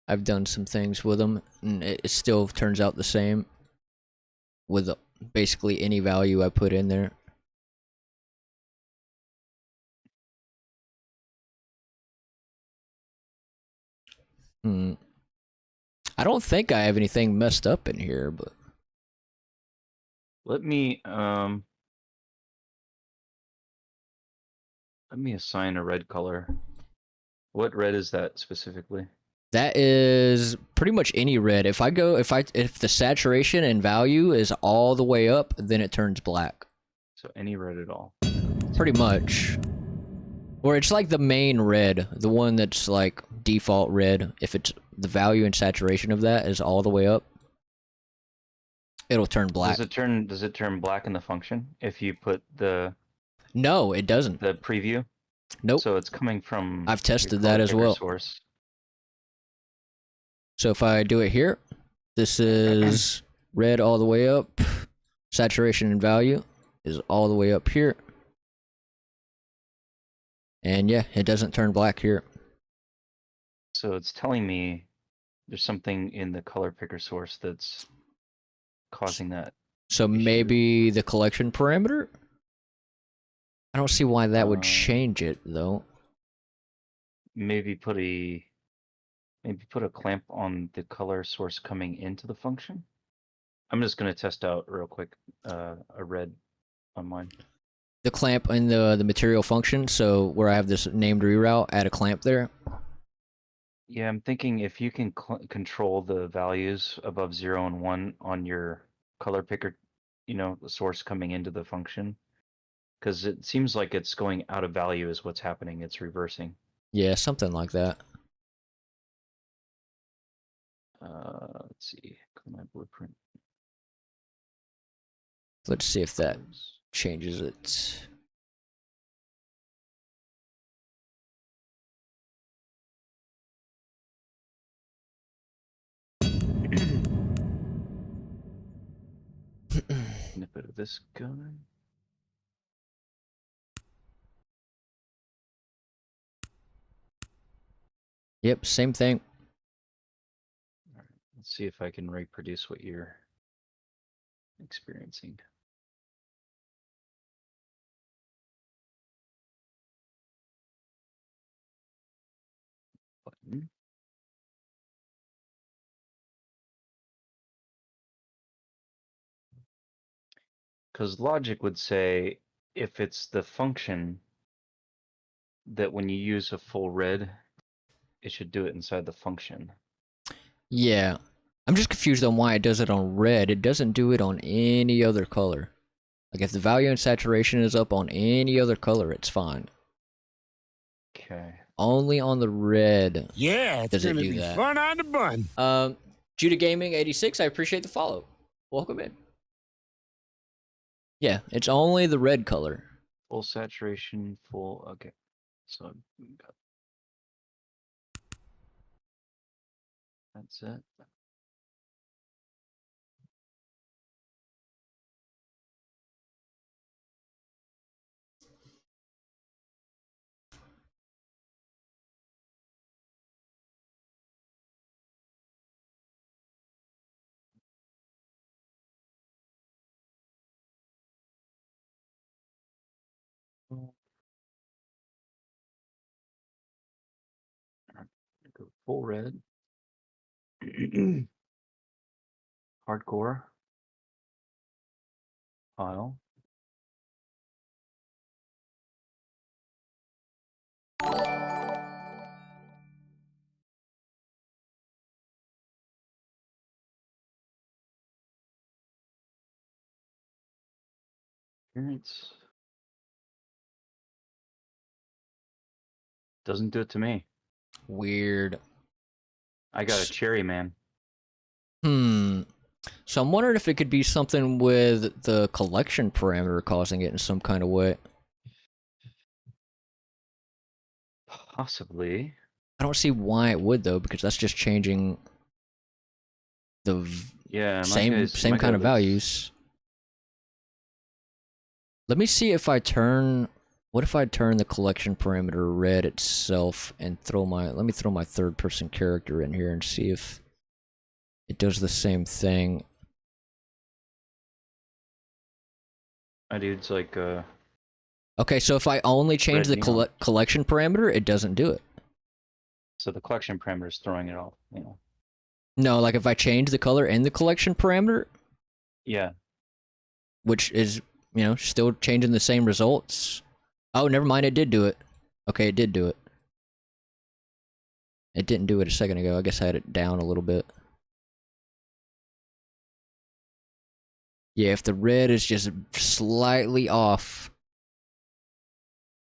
I've done some things with them, and it still turns out the same with basically any value I put in there. Hmm. I don't think I have anything messed up in here, but Let me assign a red color. What red is that specifically? that is pretty much any red. If the saturation and value is all the way up, then it turns black. So any red at all. Pretty much. Or it's like the main red, the one that's like default red. If it's the value and saturation of that is all the way up, it'll turn black. Does it turn black in the function if you put the No, it doesn't. preview? Nope. So it's coming from I've tested your that color as picker well. Source. So if I do it here, this is red all the way up. Saturation and value is all the way up here. And yeah, it doesn't turn black here. So it's telling me there's something in the color picker source that's causing that. So issue. maybe the collection parameter? I don't see why that would Um, change it though. Maybe put a clamp on the color source coming into the function. I'm just gonna test out real quick a red on mine. The clamp in the material function, so where I have this named reroute, add a clamp there. Yeah, I'm thinking if you can control the values above 0 and 1 on your color picker, the source coming into the function, because it seems like it's going out of value is what's happening. It's reversing. Yeah, something like that. Let's see, go to my blueprint. Let's see if that changes it. Snippet of this guy. Yep, same thing. Let's see if I can reproduce what you're experiencing. Button. Because logic would say if it's the function that when you use a full red, it should do it inside the function. Yeah. I'm just confused on why it does it on red. It doesn't do it on any other color. Like if the value and saturation is up on any other color, it's fine. Okay. Only on the red. Yeah, it's Does it gonna do be that? fun on the bun. Judah Gaming 86, I appreciate the follow. Welcome in. Yeah, it's only the red color. Full saturation, full. Okay. So I've got. That's it. Go full red. Hardcore. File. Appearance. Doesn't do it to me. Weird. I got a cherry, man. So I'm wondering if it could be something with the collection parameter causing it in some kind of way. Possibly. I don't see why it would though, because that's just changing the Yeah. my same guy's- same my kind guy of looks- values. Let me see if I turn. What if I turn the collection parameter red itself and let me throw my third person character in here and see if it does the same thing. My dude's like Okay, so if I only change Red the neon. collection parameter, it doesn't do it. So the collection parameter is throwing it off. You know. No, like if I change the color in the collection parameter, Yeah. which is, still changing the same results. Oh, never mind, it did do it. Okay, it did do it. It didn't do it a second ago. I guess I had it down a little bit. Yeah, if the red is just slightly off,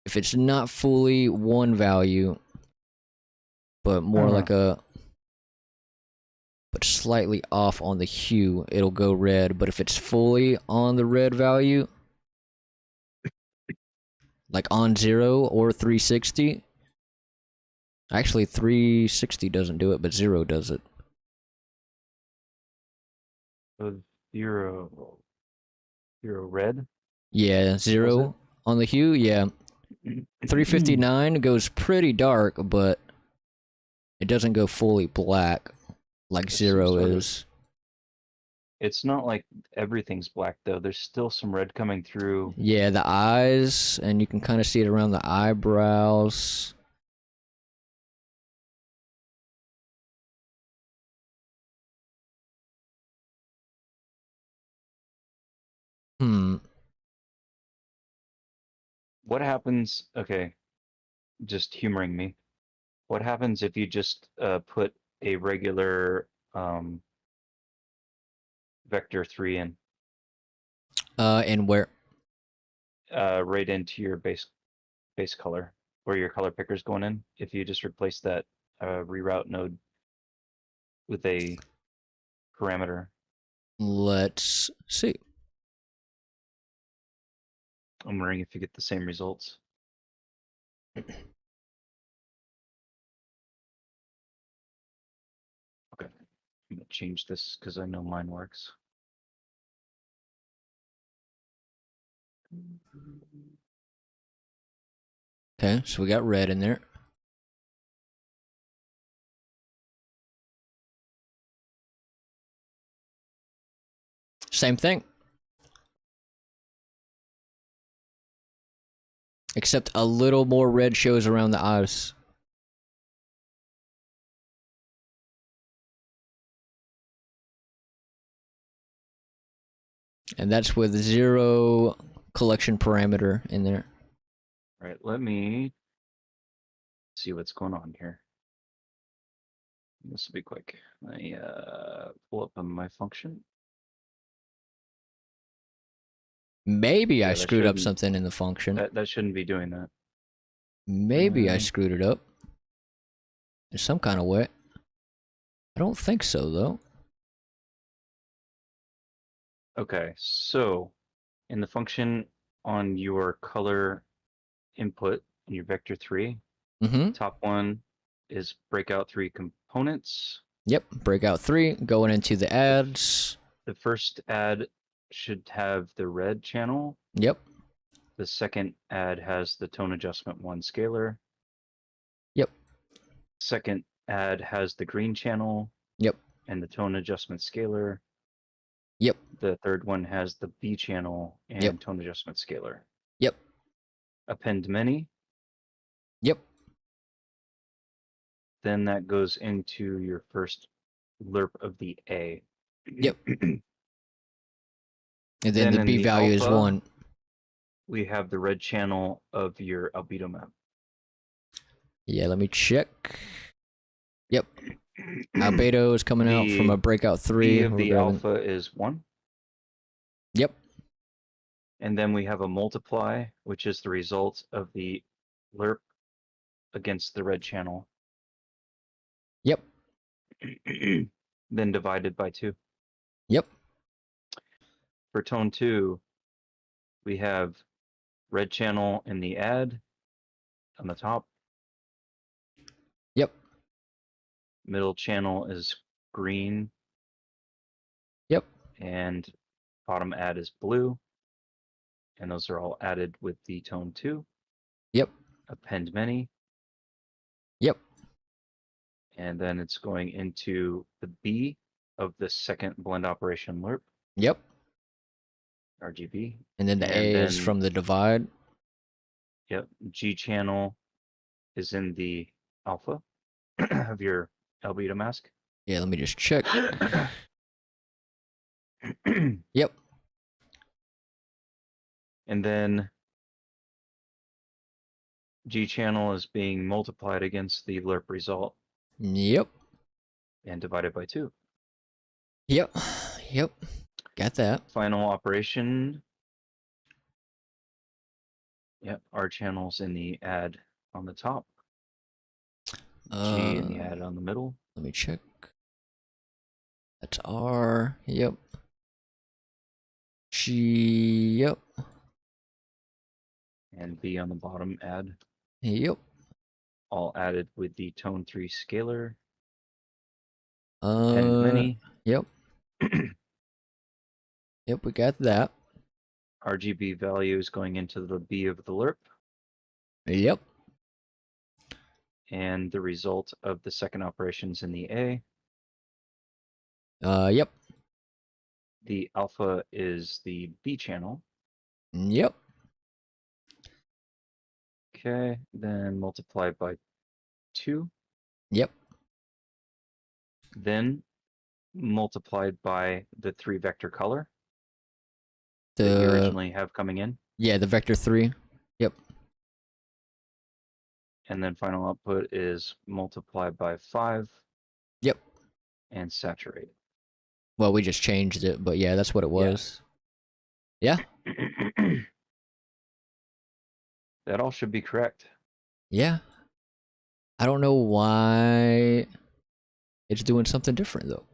if it's not fully one value, but more like but slightly off on the hue, it'll go red. But if it's fully on the red value, like on 0 or 360, actually 360 doesn't do it, but 0 does it. So 0 red. Yeah, 0 on the hue, yeah. 359 goes pretty dark, but it doesn't go fully black like 0 is. It's not like everything's black though. There's still some red coming through. Yeah, the eyes, and you can kind of see it around the eyebrows. What happens? Okay, just humoring me. What happens if you just put a regular vector 3 in? And where? Right into your base color, where your color picker's going in. If you just replace that reroute node with a parameter. Let's see. I'm wondering if you get the same results. Okay, I'm gonna change this because I know mine works. Okay, so we got red in there. Same thing. Except a little more red shows around the eyes. And that's with 0 collection parameter in there. All right, let me see what's going on here. This will be quick. I pull up on my function. Maybe I that screwed up shouldn't- something in the function. That shouldn't be doing that. Maybe I screwed it up. In some kind of way. I don't think so, though. Okay, so in the function on your color input in your vector 3, top one is breakout 3 components. Yep, breakout 3, going into the ads. The first add should have the red channel. Yep. The second add has the tone adjustment 1 scalar. Yep. Second add has the green channel. Yep. And the tone adjustment scalar. Yep. The third one has the B channel and Yep. tone adjustment scalar. Yep. Append many. Yep. Then that goes into your first lerp of the A. Yep. And then the in B the value is alpha, 1. We have the red channel of your albedo map. Yeah, let me check. Yep. Albedo is coming out from a breakout 3. B of the alpha is 1. Yep. And then we have a multiply, which is the result of the lerp against the red channel. Yep. Then divided by 2. Yep. For tone 2, we have red channel in the add on the top. Yep. Middle channel is green. Yep. And bottom add is blue. And those are all added with the tone 2. Yep. Append many. Yep. And then it's going into the B of the second blend operation lerp. Yep. RGB. And then the A is from the divide. Yep. G channel is in the alpha. of your albedo mask. Yeah, let me just check. Yep. And then G channel is being multiplied against the lerp result Yep. and divided by 2. Yep. Yep. Got that. Final operation. Yep, R channels in the add on the top. G in the add on the middle. Let me check. That's R. Yep. G. Yep. And B on the bottom add. Yep. All added with the tone 3 scalar. And many. Yep. Yep, we got that. RGB value is going into the B of the lerp. Yep. And the result of the second operations in the A. Yep. The alpha is the B channel. Yep. Okay, then multiplied by 2. Yep. Then multiplied by the 3 vector color that you originally have coming in. Yeah, the vector 3. Yep. And then final output is multiplied by 5. Yep. And saturate. Well, we just changed it, but yeah, that's what it was. Yeah. That all should be correct. Yeah. I don't know why it's doing something different though.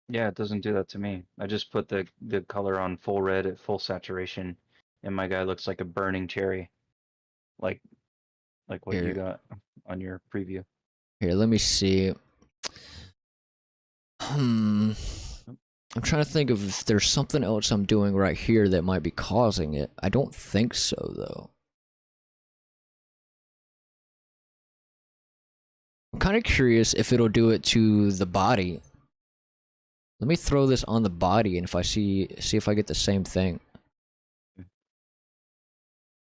Yeah, it doesn't do that to me. I just put the color on full red at full saturation, and my guy looks like a burning cherry. Like what Here. you got on your preview. Here, let me see. I'm trying to think of if there's something else I'm doing right here that might be causing it. I don't think so, though. I'm kind of curious if it'll do it to the body. Let me throw this on the body, and if I see if I get the same thing.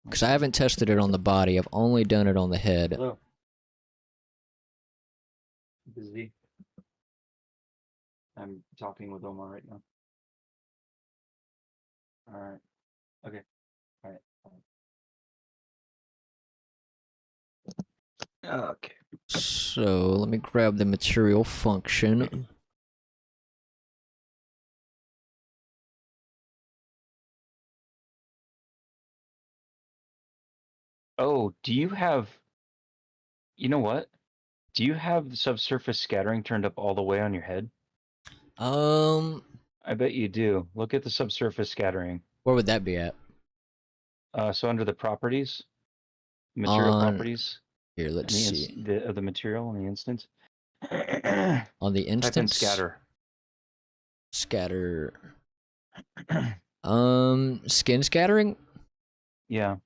Because I haven't tested it on the body. I've only done it on the head. Hello. Busy. I'm talking with Omar right now. All right. Okay. All right. Okay. So let me grab the material function. Oh, do you have? You know what? Do you have subsurface scattering turned up all the way on your head? I bet you do. Look at the subsurface scattering. Where would that be at? So under the properties, material properties. Here, let's see. The material in the instance. On the instance. Type in scatter. Scatter. Skin scattering? Yeah.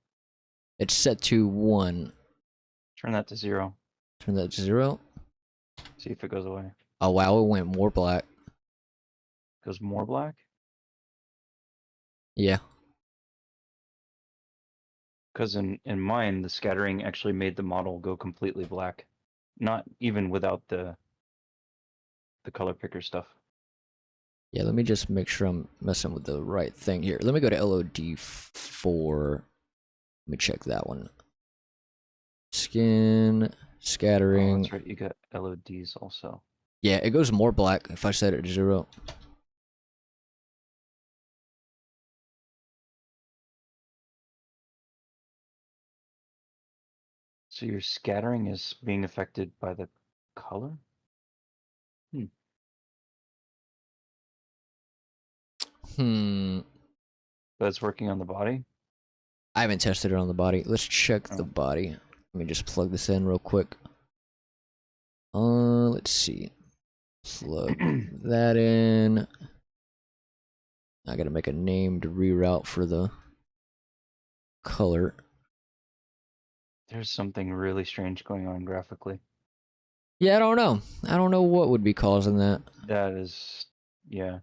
It's set to 1. Turn that to 0. Turn that to 0. See if it goes away. Oh wow, it went more black. Goes more black? Yeah. Because in mine, the scattering actually made the model go completely black. Not even without the color picker stuff. Yeah, let me just make sure I'm messing with the right thing here. Let me go to LOD4. Let me check that one. Skin, scattering. Oh, that's right, you got LODs also. Yeah, it goes more black if I set it to 0. So your scattering is being affected by the color? But it's working on the body? I haven't tested it on the body. Let's check the body. Let me just plug this in real quick. Let's see. Plug that in. I gotta make a named reroute for the color. There's something really strange going on graphically. Yeah, I don't know. I don't know what would be causing that. That is, yeah.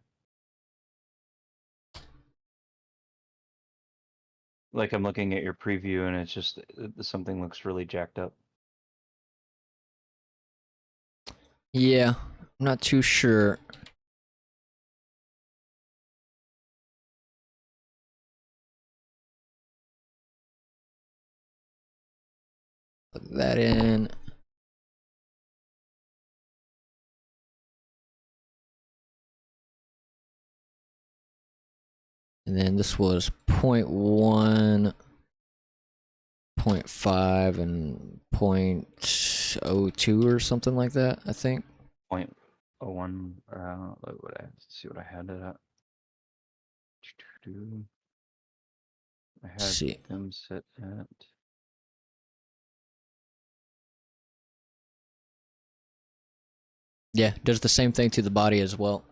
Like I'm looking at your preview and it's just something looks really jacked up. Yeah, I'm not too sure. Put that in. And then this was 0.1, 0.5, and 0.02 or something like that, I think. 0.01. What I see what I had it at. I had See. them set at. Yeah, does the same thing to the body as well.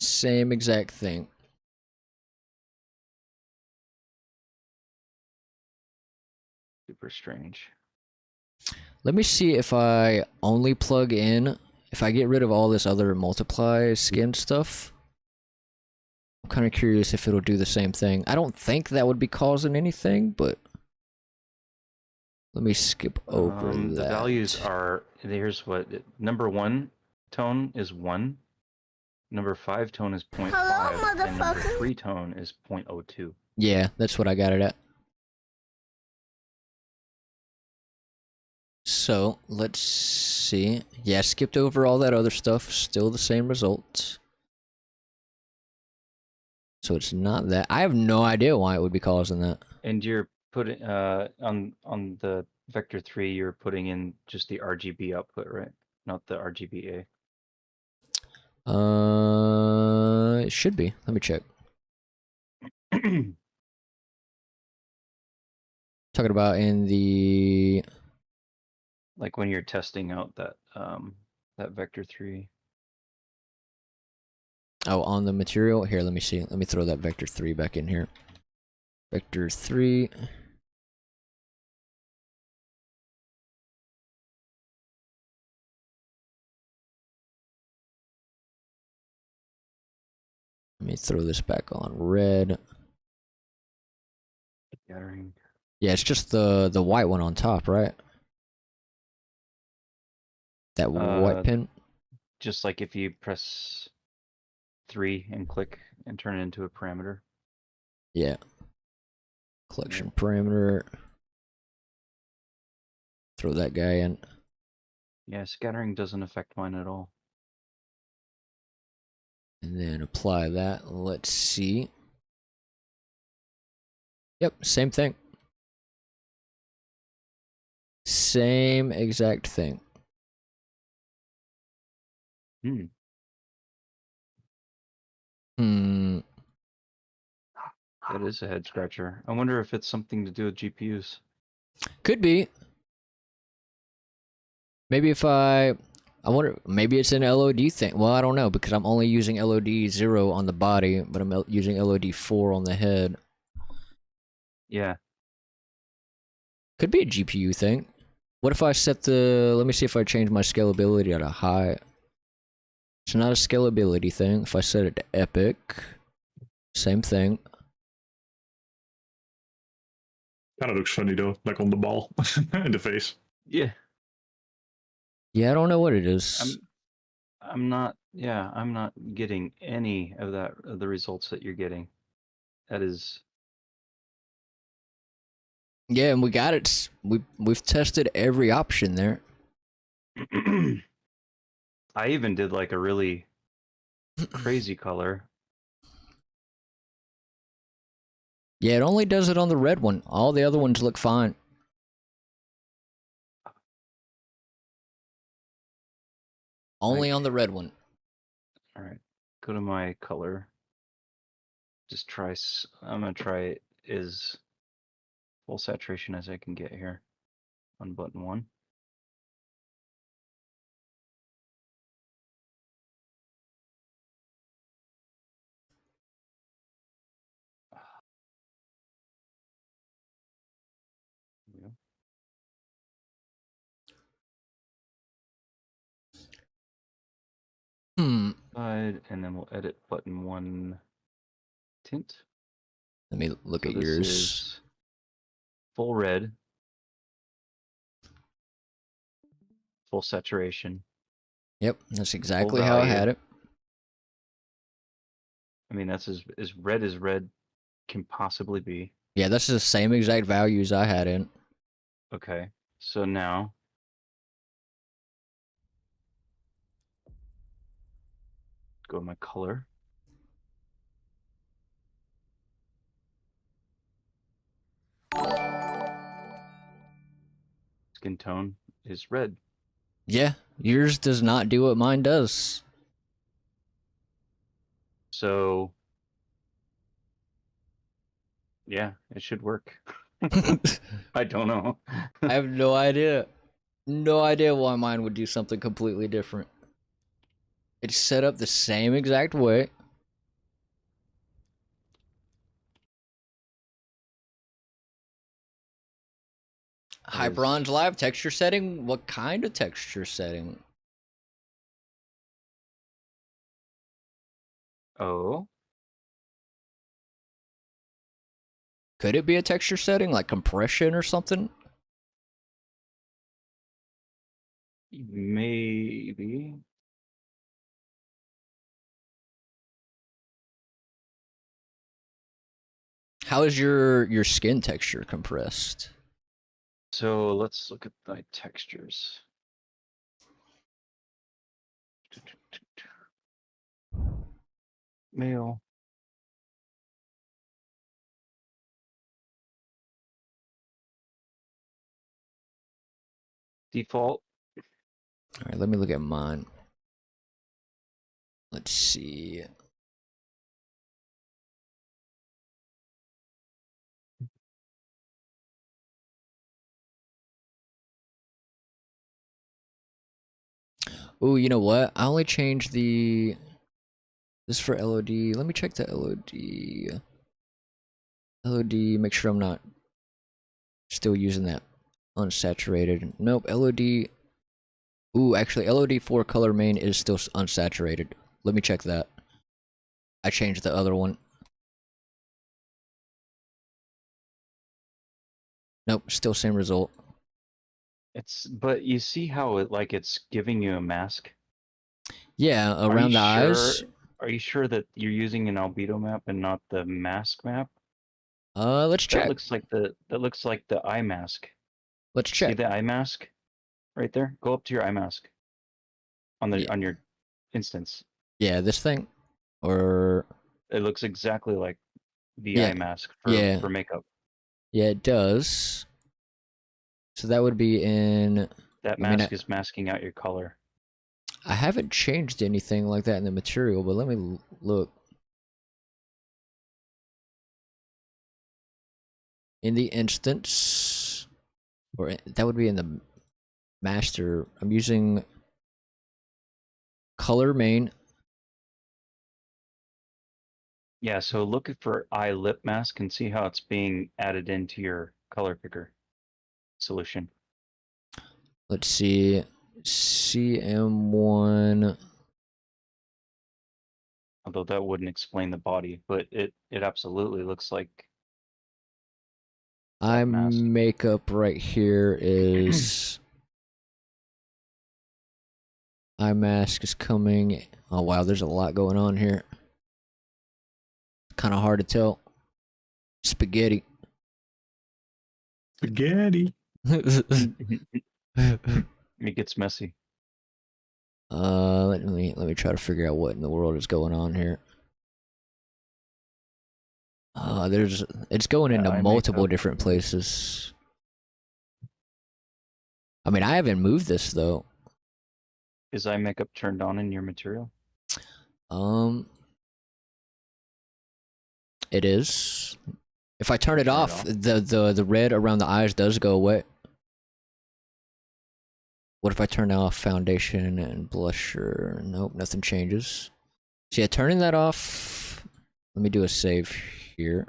Same exact thing. Super strange. Let me see if I only plug in, if I get rid of all this other multiply skin stuff. I'm kind of curious if it'll do the same thing. I don't think that would be causing anything, but let me skip over that. The values are, here's what, number 1 tone is 1, number 5 tone is 0.5, and number 3 tone is 0.02. Yeah, that's what I got it at. So, let's see. Yeah, skipped over all that other stuff. Still the same results. So it's not that. I have no idea why it would be causing that. And you're putting, on the vector 3, you're putting in just the RGB output, right? Not the RGBA. It should be. Let me check. Talking about in the... Like when you're testing out that that vector 3. Oh, on the material? Here, let me see. Let me throw that vector 3 back in here. Vector 3. Let me throw this back on red. Scattering. Yeah, it's just the white one on top, right? That white pin? Just like if you press 3 and click and turn it into a parameter. Yeah. Collection parameter. Throw that guy in. Yeah, scattering doesn't affect mine at all. And then apply that. Let's see. Yep, same thing. Same exact thing. Hmm. That is a head scratcher. I wonder if it's something to do with GPUs. Could be. Maybe if I wonder, maybe it's an LOD thing. Well, I don't know because I'm only using LOD 0 on the body, but I'm using LOD 4 on the head. Yeah. Could be a GPU thing. What if I set the, let me see if I change my scalability to high. It's not a scalability thing. If I set it to epic, same thing. Kind of looks funny though, like on the ball in the face. Yeah. Yeah, I don't know what it is. I'm not getting any of that of the results that you're getting. That is Yeah, and we got it. We've tested every option there. I even did like a really crazy color. Yeah, it only does it on the red one. All the other ones look fine. Only Like, on the red one. all right, go to my color. Just try. I'm gonna try as full saturation as I can get here on button 1. There we go. And then we'll edit button 1 tint. Let me look at this yours. is full red. full saturation. Yep, that's exactly how I value. had it. I mean, that's as red as red can possibly be. Yeah, that's the same exact values I had in. Okay, so now go to my color. Skin tone is red. Yeah, yours does not do what mine does. So yeah, it should work. I don't know. I have no idea. No idea why mine would do something completely different. It's set up the same exact way. Hyperon's live texture setting? What kind of texture setting? Oh, Could it be a texture setting like compression or something? maybe. How is your skin texture compressed? So let's look at my textures. Male. Default. All right, let me look at mine. Let's see. Oh, you know what? I only changed the. This is for LOD. Let me check the LOD. LOD. Make sure I'm not still using that unsaturated. Nope. LOD. Ooh, actually, LOD4 color main is still unsaturated. Let me check that. I changed the other one. Nope, still same result. But you see how it's giving you a mask? Yeah, Are around you the sure? eyes. Are you sure that you're using an albedo map and not the mask map? Let's That check. looks like the eye mask. Let's See check. the eye mask right there? Go up to your eye mask on Yeah, your instance. yeah, this thing, or It looks exactly like the yeah, eye mask yeah, for makeup. yeah, it does. So that would be in. That I mean, mask is masking out your color. I haven't changed anything like that in the material, but let me look. In the instance, or that would be in the master. I'm using color main. Yeah, so look for eye lip mask and see how it's being added into your color picker solution. Let's see, CM1. Although that wouldn't explain the body, but it absolutely looks like Eye that mask. makeup right here is eye mask is coming. Oh wow, there's a lot going on here. Kind of hard to tell. Spaghetti. Spaghetti. It gets messy. Let me try to figure out what in the world is going on here. It's going Yeah, into eye multiple makeup. different places. I mean, I haven't moved this though. Is eye makeup turned on in your material? Um, it is. If I turn it Turn it off, the red around the eyes does go away. What if I turn off foundation and blusher? Nope, nothing changes. So yeah, turning that off. Let me do a save here.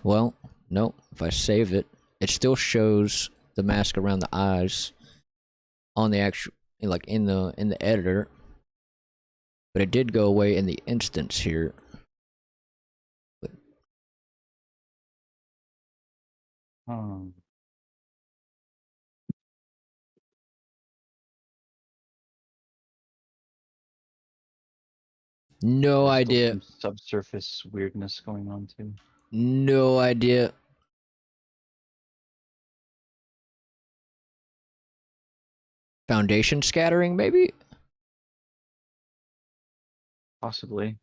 Well, nope. If I save it, it still shows the mask around the eyes on the actual, like in the editor, but it did go away in the instance here. Hmm. No There's still idea. some subsurface weirdness going on too. No idea. Foundation scattering, maybe? Possibly.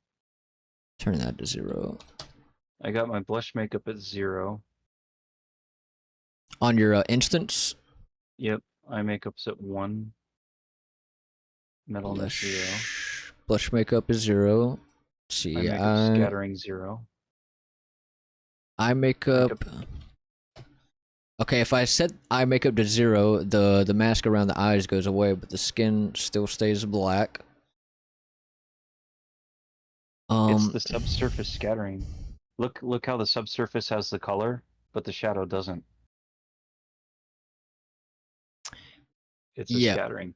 Turn that to 0. I got my blush makeup at 0. On your instance? Yep. Eye makeup's at 1. Metal at 0. Blush makeup is 0. Let's Eye see, makeup scattering 0. eye makeup. Okay, if I set eye makeup to 0, the mask around the eyes goes away, but the skin still stays black. It's the subsurface scattering. Look how the subsurface has the color, but the shadow doesn't. It's a scattering.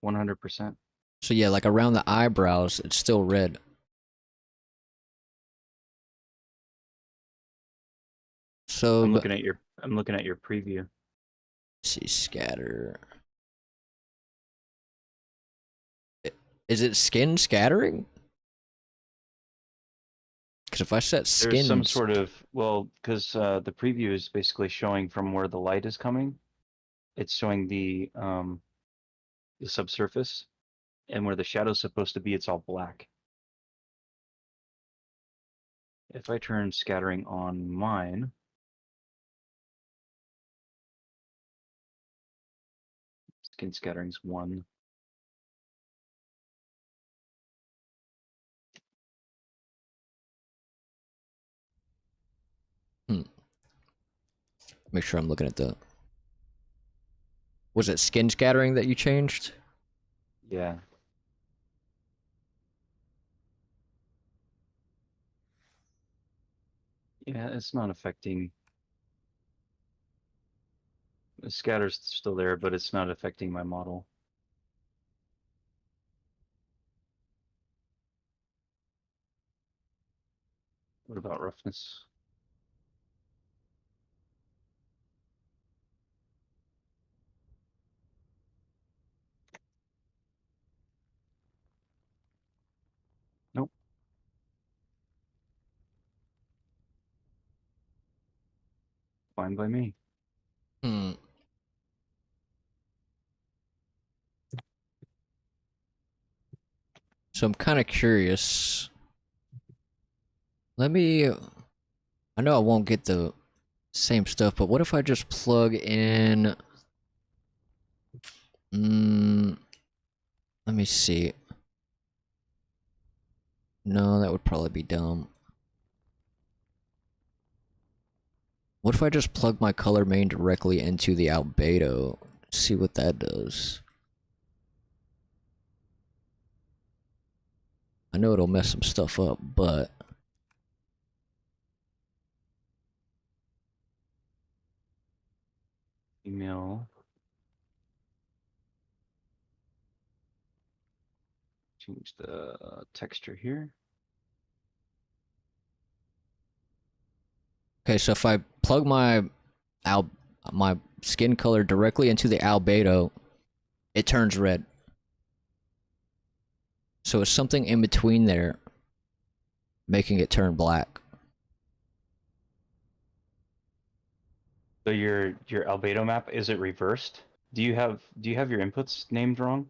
100%. So yeah, like around the eyebrows, it's still red. So I'm looking at your preview. Let's see, scatter. Is it skin scattering? Because if I set skin, There's some sort of, well, because the preview is basically showing from where the light is coming. It's showing the subsurface, and where the shadow's supposed to be, it's all black. If I turn scattering on mine, skin scattering's 1. make sure I'm looking at the. Was it skin scattering that you changed? Yeah. Yeah, it's not affecting. The scatter's still there, but it's not affecting my model. What about roughness? Nope. Fine by me. So I'm kind of curious. Let me. I know I won't get the same stuff, but what if I just plug in? Let me see. No, that would probably be dumb. What if I just plug my color main directly into the albedo? See what that does. I know it'll mess some stuff up, but Email. Change the texture here. okay, so if I plug my skin color directly into the albedo, it turns red. So it's something in between there making it turn black. So your albedo map, is it reversed? Do you have your inputs named wrong?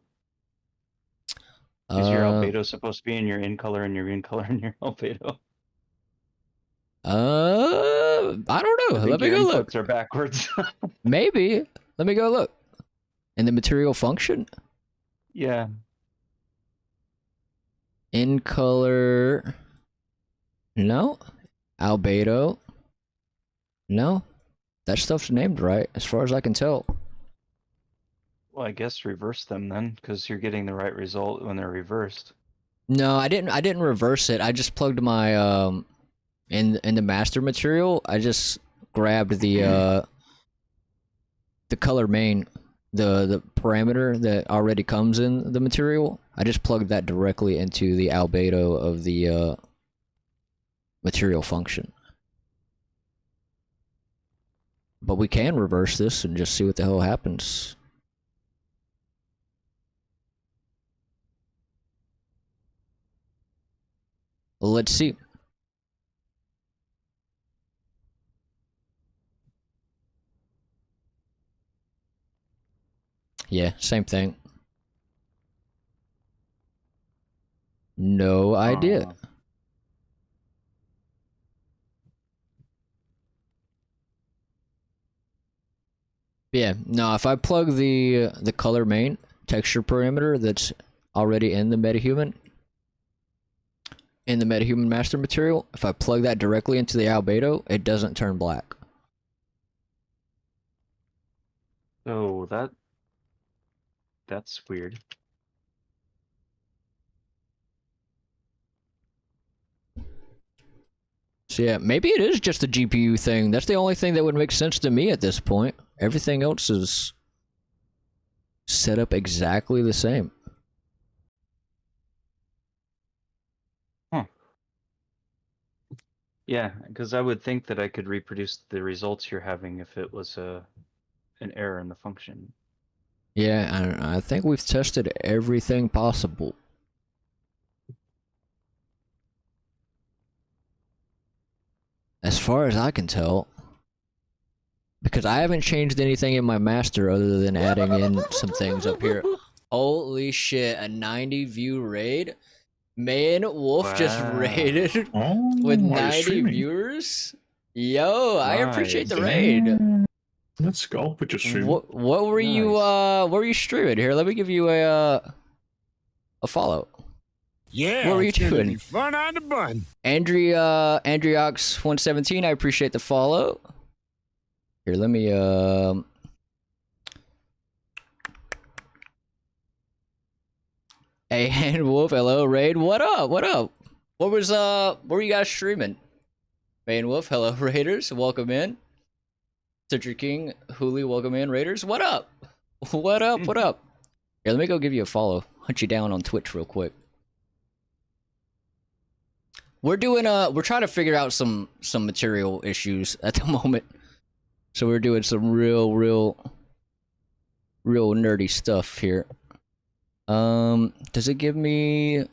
Is your albedo supposed to be in your in color and your in color in your albedo? I don't know. Let me go look. Inputs are backwards. Maybe. Let me go look. In the material function? Yeah. In color. No. Albedo. No. That stuff's named right, as far as I can tell. Well, I guess reverse them then, because you're getting the right result when they're reversed. No, I didn't reverse it. I just plugged my in the master material. I just grabbed the color main, the parameter that already comes in the material. I just plugged that directly into the albedo of the material function. But we can reverse this and just see what the hell happens. Let's see. Yeah, same thing. No idea. Aw. Yeah, no, if I plug the color main texture parameter that's already in the MetaHuman master material, if I plug that directly into the albedo, it doesn't turn black. Oh, that's weird. So yeah, maybe it is just a GPU thing. That's the only thing that would make sense to me at this point. Everything else is set up exactly the same. Yeah, because I would think that I could reproduce the results you're having if it was an error in the function. Yeah, and I think we've tested everything possible. As far as I can tell. Because I haven't changed anything in my master other than adding in some things up here. Holy shit, a 90 view raid? Man, Wolf just Wow. raided Oh, with are you 90 streaming? viewers? Yo, I appreciate the Nice. raid. Let's go. Put your stream. What were you Nice. what were you streaming? Here, let me give you a follow. Yeah, What were you it's gonna doing? be fun on the bun. Andriox117, I appreciate the follow. Here, let me Hey, and Wolf, hello, Raid. What up? What up? What were you guys streaming? Bane Wolf, hello, Raiders. Welcome in. Citric King, Huli, welcome in, Raiders. What up? What up? What up? Here, let me go give you a follow. Hunt you down on Twitch real quick. We're trying to figure out some material issues at the moment. So we're doing some real nerdy stuff here. Does it give me...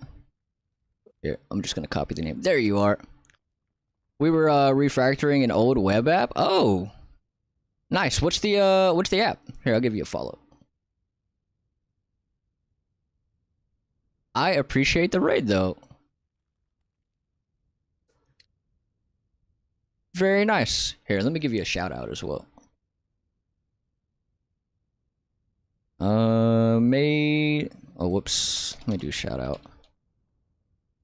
Here, I'm just gonna copy the name. There you are. We were refactoring an old web app. Oh, nice. What's the app? Here, I'll give you a follow. I appreciate the raid though. Very nice. Here, let me give you a shout out as well. Oh, whoops. Let me do a shout out.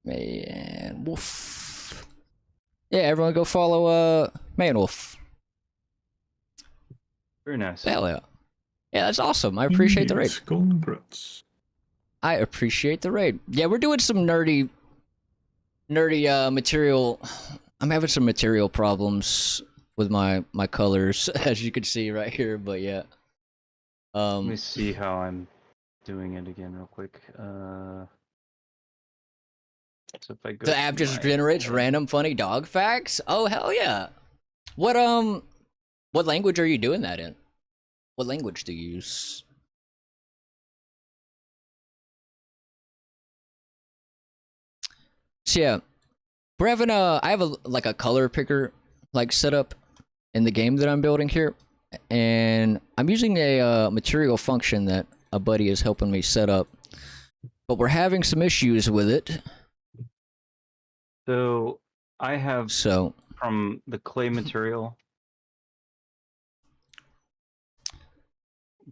Man Wolf. Yeah, everyone go follow Man Wolf. Very nice. Hell yeah. Yeah, that's awesome. I appreciate the raid. Yes, congrats. I appreciate the raid. Yeah, we're doing some nerdy material. I'm having some material problems with my colors, as you can see right here, but yeah. Let me see how I'm doing it again real quick. So if I go the to app just my- generates random funny dog facts? Oh hell yeah. What language are you doing that in? What language do you use? So yeah, we're having I have a color picker set up in the game that I'm building here, and I'm using a material function that a buddy is helping me set up, but we're having some issues with it. So I have So from the clay material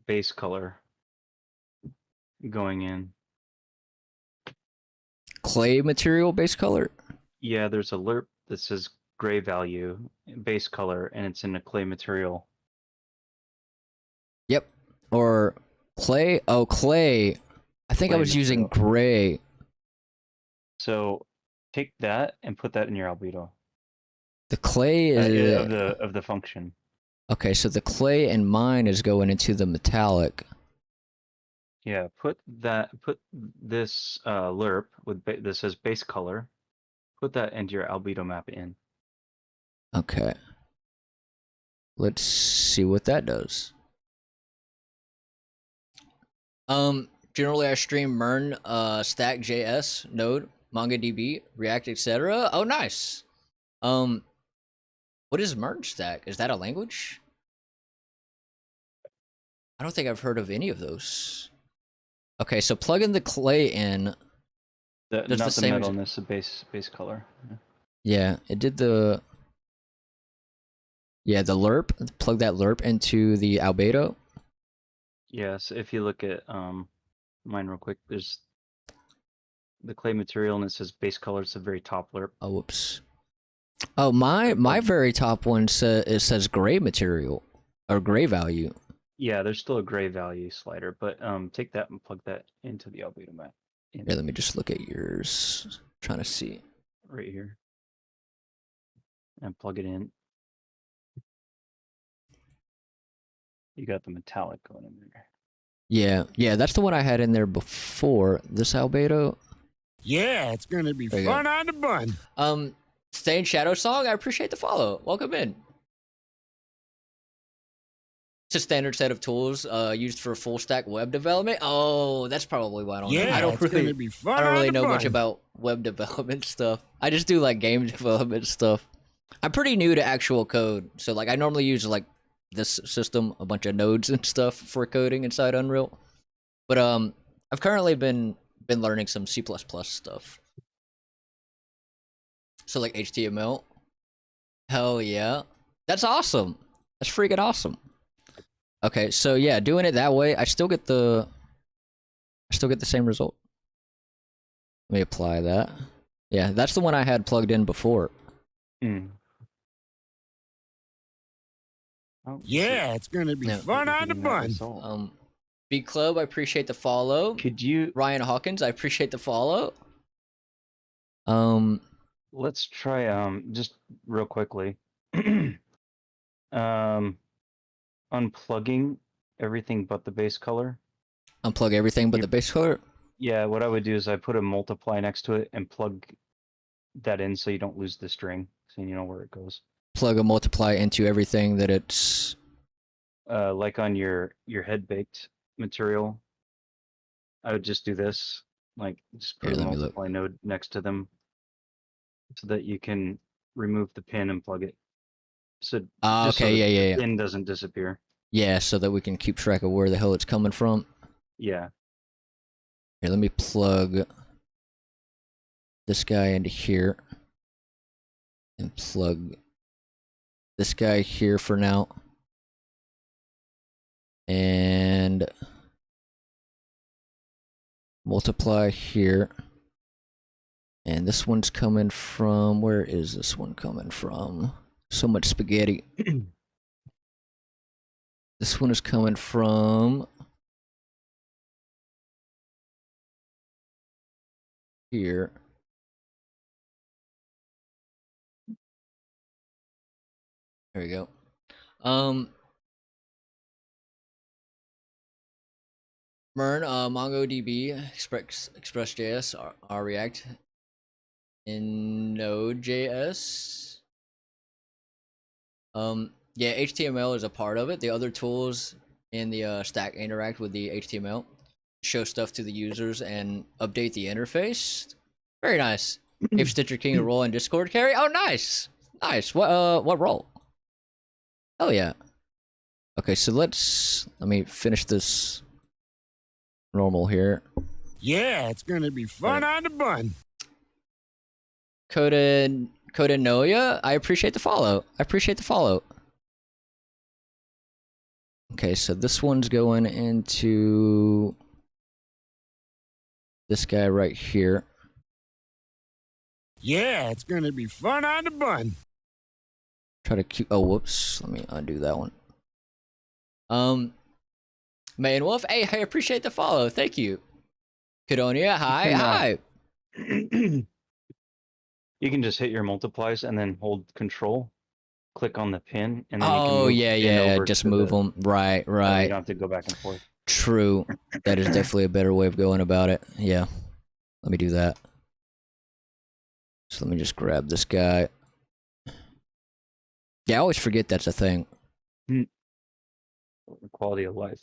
base color going in. clay material base color. Yeah, there's a lerp that says gray value base color, and it's in a clay material. Yep. Or clay. Oh, clay. I think I Clay was using material. gray. So take that and put that in your albedo The clay is of the function. okay. So the clay in mine is going into the metallic. Yeah, put this lerp with that says base color. Put that into your albedo map in. Okay. Let's see what that does. Generally I stream Mern Stack.js node MongoDB, React, etc. Oh, nice. What is merge stack? Is that a language? I don't think I've heard of any of those. Okay, so plug in the clay in. Not the the same metalness, the base color. Yeah. Yeah, it did the. Yeah, the lerp. Plug that lerp into the albedo. Yes, if you look at mine real quick, there's the clay material and it says base color. It's the very top lerp. Oh, whoops. Oh, my very top one says gray material or gray value. Yeah, there's still a gray value slider, but take that and plug that into the albedo map. Yeah, let me just look at yours. Trying to see. Right here. And plug it in. You got the metallic going in there. Yeah, that's the one I had in there before this albedo. Yeah, it's gonna be There you fun on the bun. Stay in Shadow Song, I appreciate the follow. Welcome in. It's a standard set of tools used for full stack web development. Oh, that's probably why I don't know. Yeah, I don't it's really gonna be fun I don't on really the know much bun. about web development stuff. I just do like game development stuff. I'm pretty new to actual code. So like I normally use like this system, a bunch of nodes and stuff for coding inside Unreal. But I've currently been learning some C++ stuff. So like HTML. Hell yeah. That's awesome. That's freaking awesome. Okay, so yeah, doing it that way, I still get the same result. Let me apply that. Yeah, that's the one I had plugged in before. Mm. Oh, Yeah, it's gonna be Yeah. fun on the bun. B Club, I appreciate the follow. Could you Ryan Hawkins, I appreciate the follow. let's try just real quickly. Unplugging everything but the base color. Unplug everything but the base color. Yeah, what I would do is I put a multiply next to it and plug that in so you don't lose the string, so you know where it goes. Plug a multiply into everything that it's. Like on your head baked material, I would just do this, like just put Here, a let me look. multiply node next to them, so that you can remove the pin and plug it. So just so Okay, that yeah. the pin doesn't disappear. Yeah, so that we can keep track of where the hell it's coming from. Yeah. Here, let me plug this guy into here. And plug this guy here for now. And multiply here. And this one's coming from, where is this one coming from? So much spaghetti. This one is coming from here. There we go. Mern, MongoDB, Express.js, React, in Node.js. Yeah, HTML is a part of it. The other tools in the stack interact with the HTML, show stuff to the users, and update the interface. Very nice. Gave Stitcher King a role in Discord carry. Oh, nice, nice. What role? Hell yeah. Okay, so let me finish this normal here. Yeah, it's gonna be fun on the bun. Noya, I appreciate the follow. Okay, so this one's going into this guy right here. Yeah, it's gonna be fun on the bun. Try to keep. Oh, whoops. Let me undo that one. Man Wolf, hey, I appreciate the follow. Thank you. Kudonia, hi. You can just hit your multiplies and then hold control, click on the pin, and then you can Oh, move yeah, the pin over just to move the- them. Right. You don't have to go back and forth. True. That is definitely a better way of going about it. Yeah. Let me do that. So let me just grab this guy. Yeah, I always forget that's a thing. Quality of life.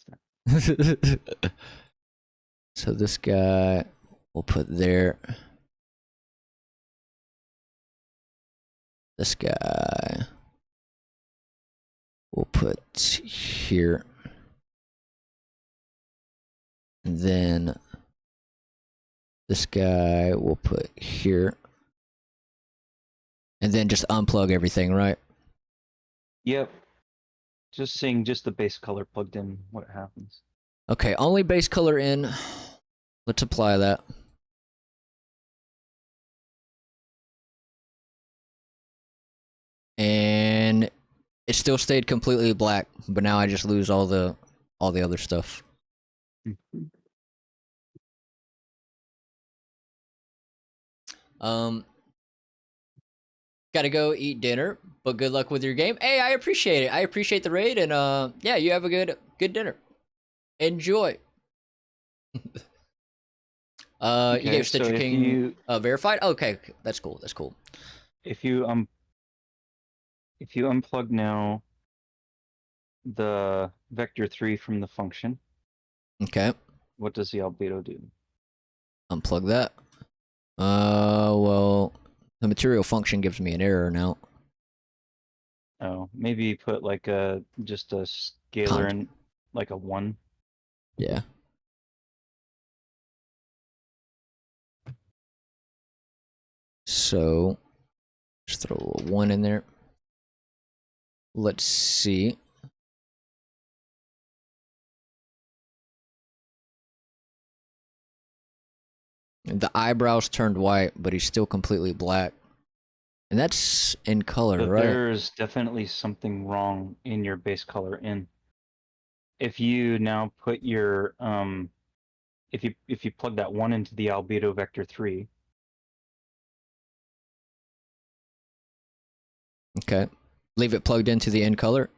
So this guy we'll put there. This guy we'll put here. And then this guy we'll put here. And then just unplug everything, right? Yep. Just seeing just the base color plugged in, what happens. Okay, only base color in. Let's apply that. And it still stayed completely black, but now I just lose all the other stuff. Gotta go eat dinner, but good luck with your game. Hey, I appreciate it. I appreciate the raid, and yeah, you have a good dinner. Enjoy. You gave Stitcher King verified. Okay, that's cool. That's cool. If you unplug now the vector 3 from the function, Okay, what does the albedo do? unplug that. Well, the material function gives me an error now. Oh, maybe put like just a scalar in, like a 1. Yeah. So, just throw a 1 in there. Let's see. The eyebrows turned white, but he's still completely black. And that's in color, But right? there's definitely something wrong in your base color in. If you now put your if you plug that 1 into the albedo vector 3. Okay. Leave it plugged into the in color.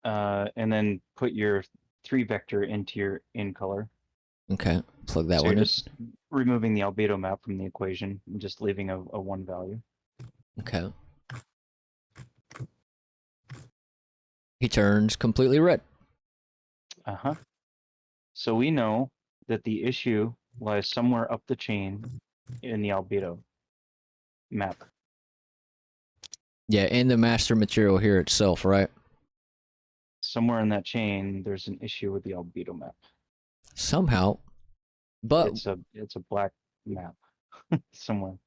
And then put your 3 vector into your in color. Okay. Plug that So one you're in. just removing the albedo map from the equation and just leaving a 1 value. Okay. He turns completely red. Uh-huh. So we know that the issue lies somewhere up the chain in the albedo map. Yeah, in the master material here itself, right? Somewhere in that chain, there's an issue with the albedo map. Somehow. But It's a black map somewhere.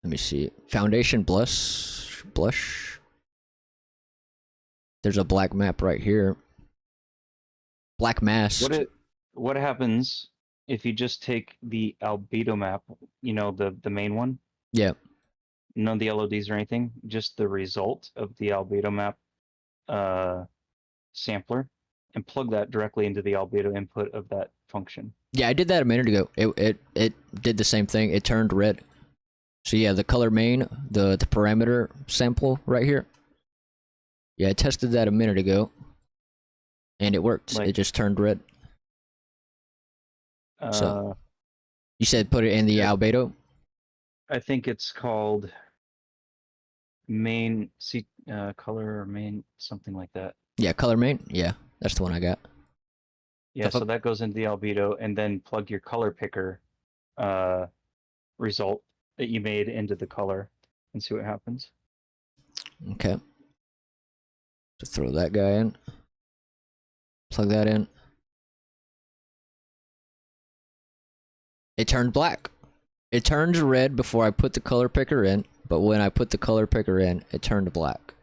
let me see. Foundation blush. There's a black map right here. Black mask. What happens if you just take the albedo map, you know, the main one? Yeah. None of the LODs or anything, just the result of the albedo map sampler, and plug that directly into the albedo input of that function. Yeah, I did that a minute ago. It did the same thing. It turned red. So yeah, the color main, the parameter sample right here. Yeah, I tested that a minute ago. And it worked. Like- it just turned red. So- You said put it in the Yeah. albedo? I think it's called main color or main something like that. Yeah, color main? Yeah, that's the one I got. Yeah, fu- so that goes into the albedo, and then plug your color picker result that you made into the color and see what happens. Okay. So throw that guy in. Plug that in. It turned black. It turns red before I put the color picker in, but when I put the color picker in, it turned black.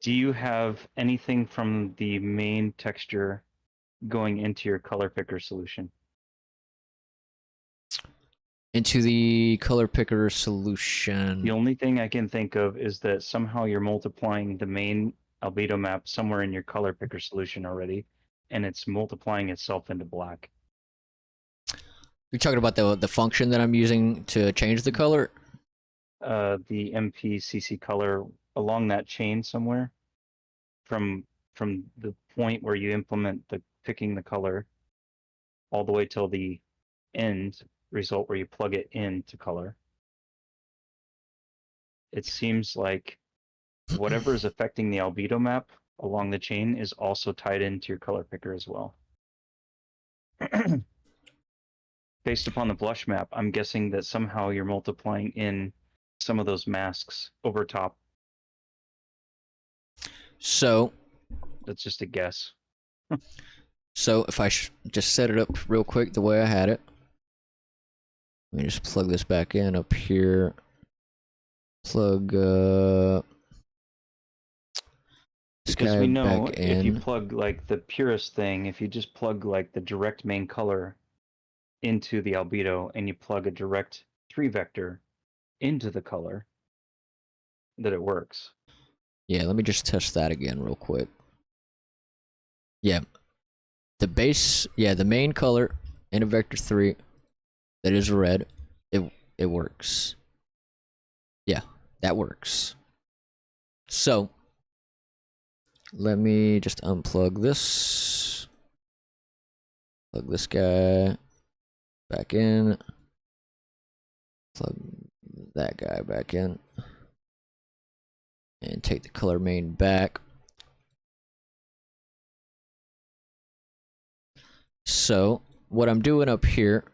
Do you have anything from the main texture going into your color picker solution? Into the color picker solution. The only thing I can think of is that somehow you're multiplying the main albedo map somewhere in your color picker solution already, and it's multiplying itself into black. You're talking about the function that I'm using to change the color? The MPCC color along that chain somewhere, from the point where you implement the picking the color all the way till the end result where you plug it into color. It seems like whatever is affecting the albedo map along the chain is also tied into your color picker as well. based upon the blush map, I'm guessing that somehow you're multiplying in some of those masks over top. So, That's just a guess. if I just set it up real quick the way I had it. Let me just plug this back in up here. Plug this Because guy we know back if you in. plug like the purest thing, if you just plug like the direct main color into the albedo and you plug a direct 3 vector into the color, that it works. Yeah, let me just test that again real quick. Yeah. The base, yeah, the main color in a vector 3 that is red, it works. Yeah, that works. So, let me just unplug this. Plug this guy back in. Plug that guy back in. And take the color main back. So, what I'm doing up here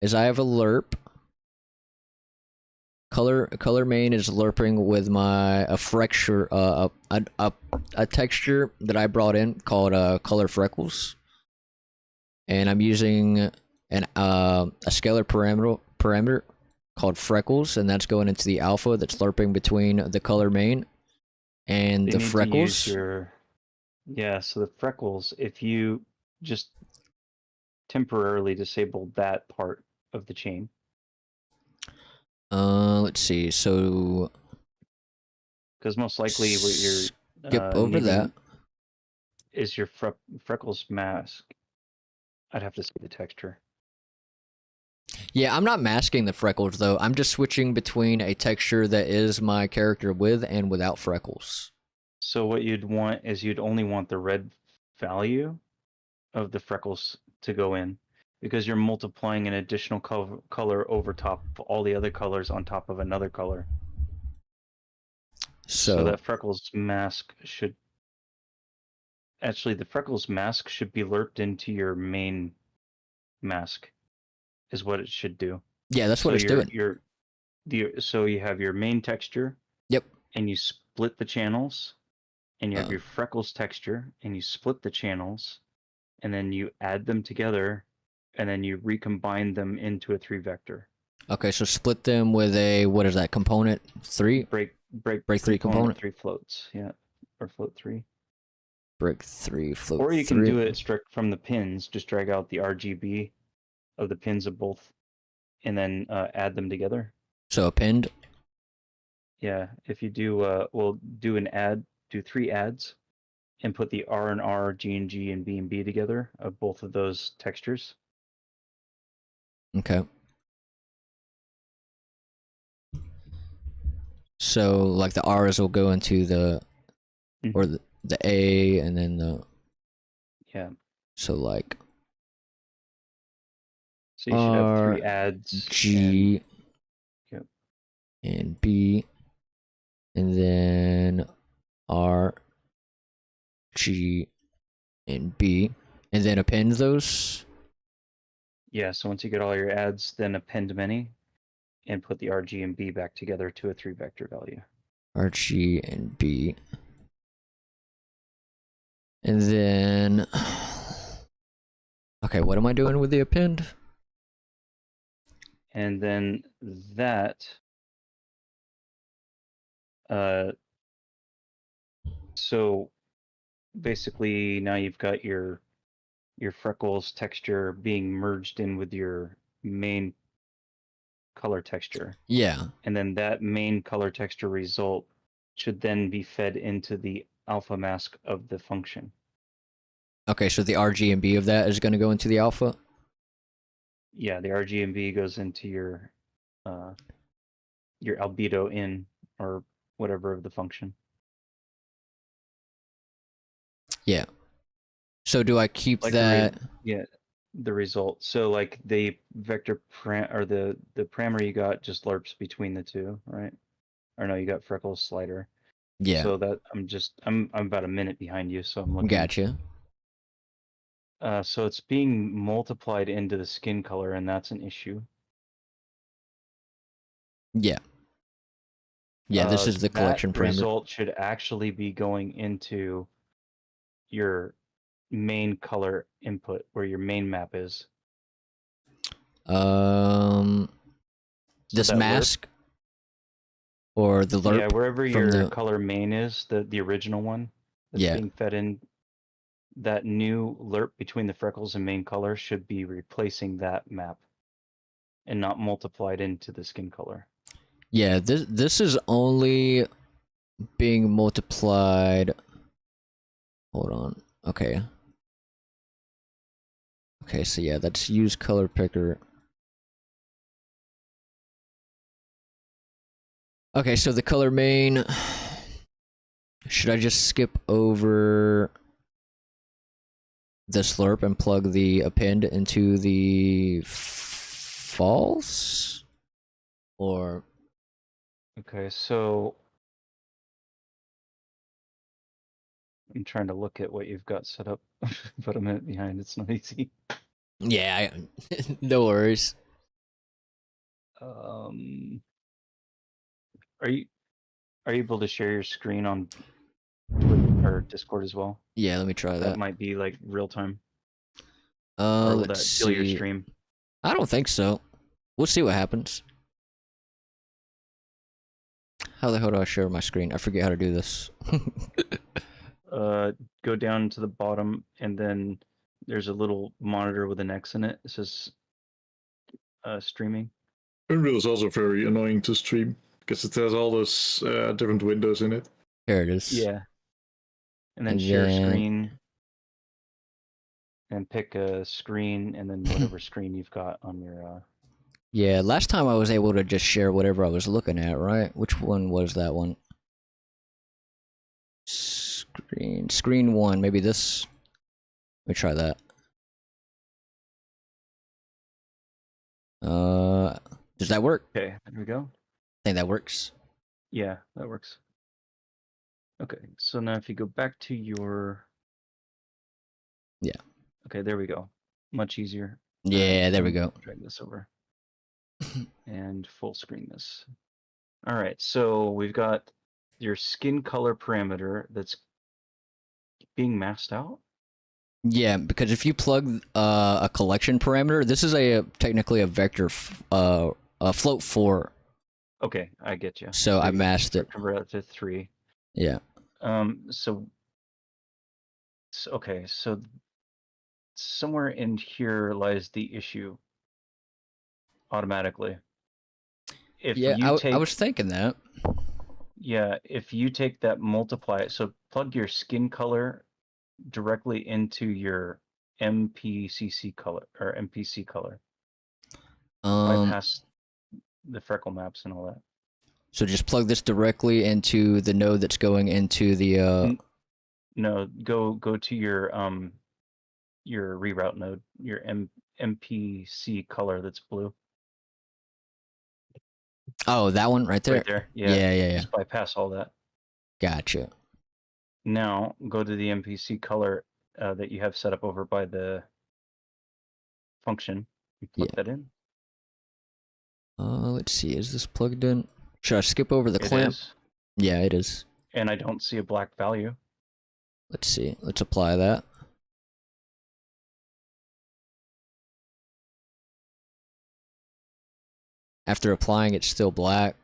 is I have a lerp. Color main is lerping with a fracture, a texture that I brought in called color freckles, and I'm using a scalar parameter called freckles, and that's going into the alpha that's lerping between the color main and the freckles. Yeah, so the freckles, if you just temporarily disable that part of the chain. Let's see. So, because most likely what you're skip over that. Is your freckles mask. I'd have to see the texture. Yeah, I'm not masking the freckles though. I'm just switching between a texture that is my character with and without freckles. So what you'd want is you'd only want the red value of the freckles to go in, because you're multiplying an additional color over top of all the other colors on top of another color. So that freckles mask should... Actually, the freckles mask should be lerped into your main mask, is what it should do. Yeah, that's what it's doing. So you have your main texture. Yep. And you split the channels, and you have your freckles texture, and you split the channels, and then you add them together, and then you recombine them into a 3 vector. Okay, so split them with a, what is that, component 3? Break 3 component. 3 floats, yeah, or float 3. Break 3 float. Or you can do it strict from the pins. Just drag out the RGB of the pins of both, and then add them together. So append. Yeah, if you do, we'll do an add. Do 3 adds, and put the R and R, G and G, and B together of both of those textures. Okay. So like the R's will go into the, or the A, and then the. Yeah. So like. So you should have 3 adds. G. And B. And then R, G, and B, and then append those. Yeah, so once you get all your adds, then append many, and put the RG and B back together to a 3 vector value. RG and B. And then... Okay, what am I doing with the append? And then that... So basically now you've got your freckles texture being merged in with your main color texture. Yeah. And then that main color texture result should then be fed into the alpha mask of the function. Okay, so the RG and B of that is going to go into the alpha? Yeah, the RG and B goes into your albedo in, or whatever of the function. Yeah. So do I keep like that? The result. So like the vector or the parameter you got just lerps between the two, right? Or no, you got freckles slider. Yeah. So that I'm about a minute behind you, so I'm looking. Gotcha. So it's being multiplied into the skin color, and that's an issue. Yeah. Yeah, this is the collection that parameter. result should actually be going into your main color input, where your main map is. So This that mask or the lerp. Yeah, wherever from your the- color main is, the original one that's Yeah. being fed in, that new lerp between the freckles and main color should be replacing that map and not multiplied into the skin color. Yeah, this is only being multiplied. Hold on. Okay. Okay, so yeah, that's use color picker. Okay, so the color main. Should I just skip over the slurp and plug the append into the false? Or Okay, so I'm trying to look at what you've got set up, but a minute behind. It's not easy. yeah, no worries. Are you able to share your screen on Twitter or Discord as well? Yeah, let me try That that. might be like real time. Or will that Let's kill your see. stream? I don't think so. We'll see what happens. How the hell do I share my screen? I forget how to do this. Go down to the bottom, and then there's a little monitor with an X in it. It says streaming. Unreal is also very annoying to stream because it has all those different windows in it. Here it is. Yeah. And then And share then- screen. And pick a screen, and then whatever screen you've got on your. Yeah, last time I was able to just share whatever I was looking at, right? Which one was that one? Screen 1, maybe this. Let me try that. Does that work? Okay, there we go. I think that works. Yeah, that works. Okay, so now if you go back to your. Yeah. Okay, there we go. Much easier. Yeah, there we go. Drag this over. And full screen this. All right, so we've got your skin color parameter that's being masked out. Yeah, because if you plug a collection parameter, this is technically a vector a float 4. Okay, I get you. So I masked it. Convert that to 3. Yeah. So okay, so somewhere in here lies the issue. Automatically. If Yeah, you take, I was thinking that. Yeah, if you take that multiply, so plug your skin color directly into your MPCC color or MPC color. Bypass the freckle maps and all that. So just plug this directly into the node that's going into the No, go to your reroute node, your MPC color that's blue. Oh, that one right there. Right there. Yeah. Just bypass all that. Gotcha. Now go to the MPC color that you have set up over by the function. You plug that in. Let's see. Is this plugged in? Should I skip over the It clamp? is. Yeah, it is. And I don't see a black value. Let's see. Let's apply that. After applying, it's still black.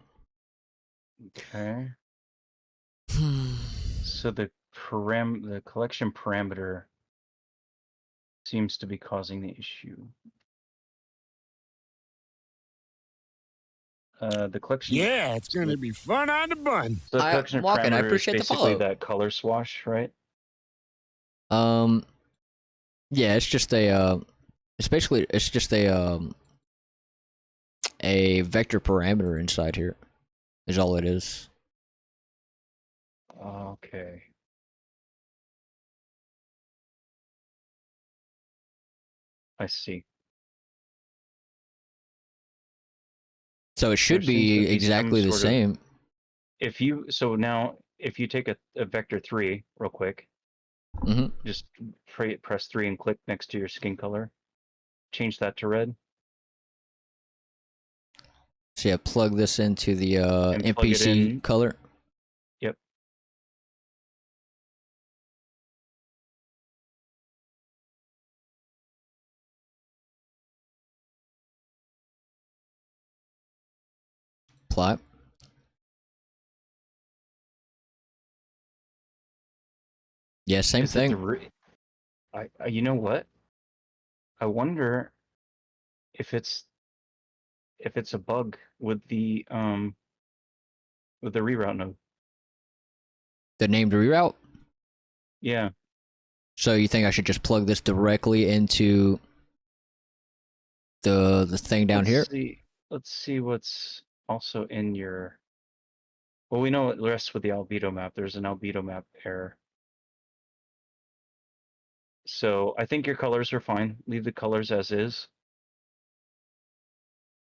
Okay. So the collection parameter seems to be causing the issue. The collection. Yeah, it's gonna be fun on the bun. So the I- collection Walken, I parameter appreciate the is basically follow. that color swash, right? Yeah, it's just it's just a vector parameter inside here. Is all it is. Okay. I see. So it should There seems to be be some exactly the sort of- same. If you take a vector 3 real quick Mm-hmm. Just press 3 and click next to your skin color. Change that to red. So yeah, plug this into the And plug it NPC in. color. Yep. Apply. Yeah, same Is it thing. you know what? I wonder if it's a bug with the reroute node. The named reroute. Yeah. So you think I should just plug this directly into the thing down here? Let's see what's also in your. Well, we know it rests with the albedo map. There's an albedo map error. So I think your colors are fine. Leave the colors as is.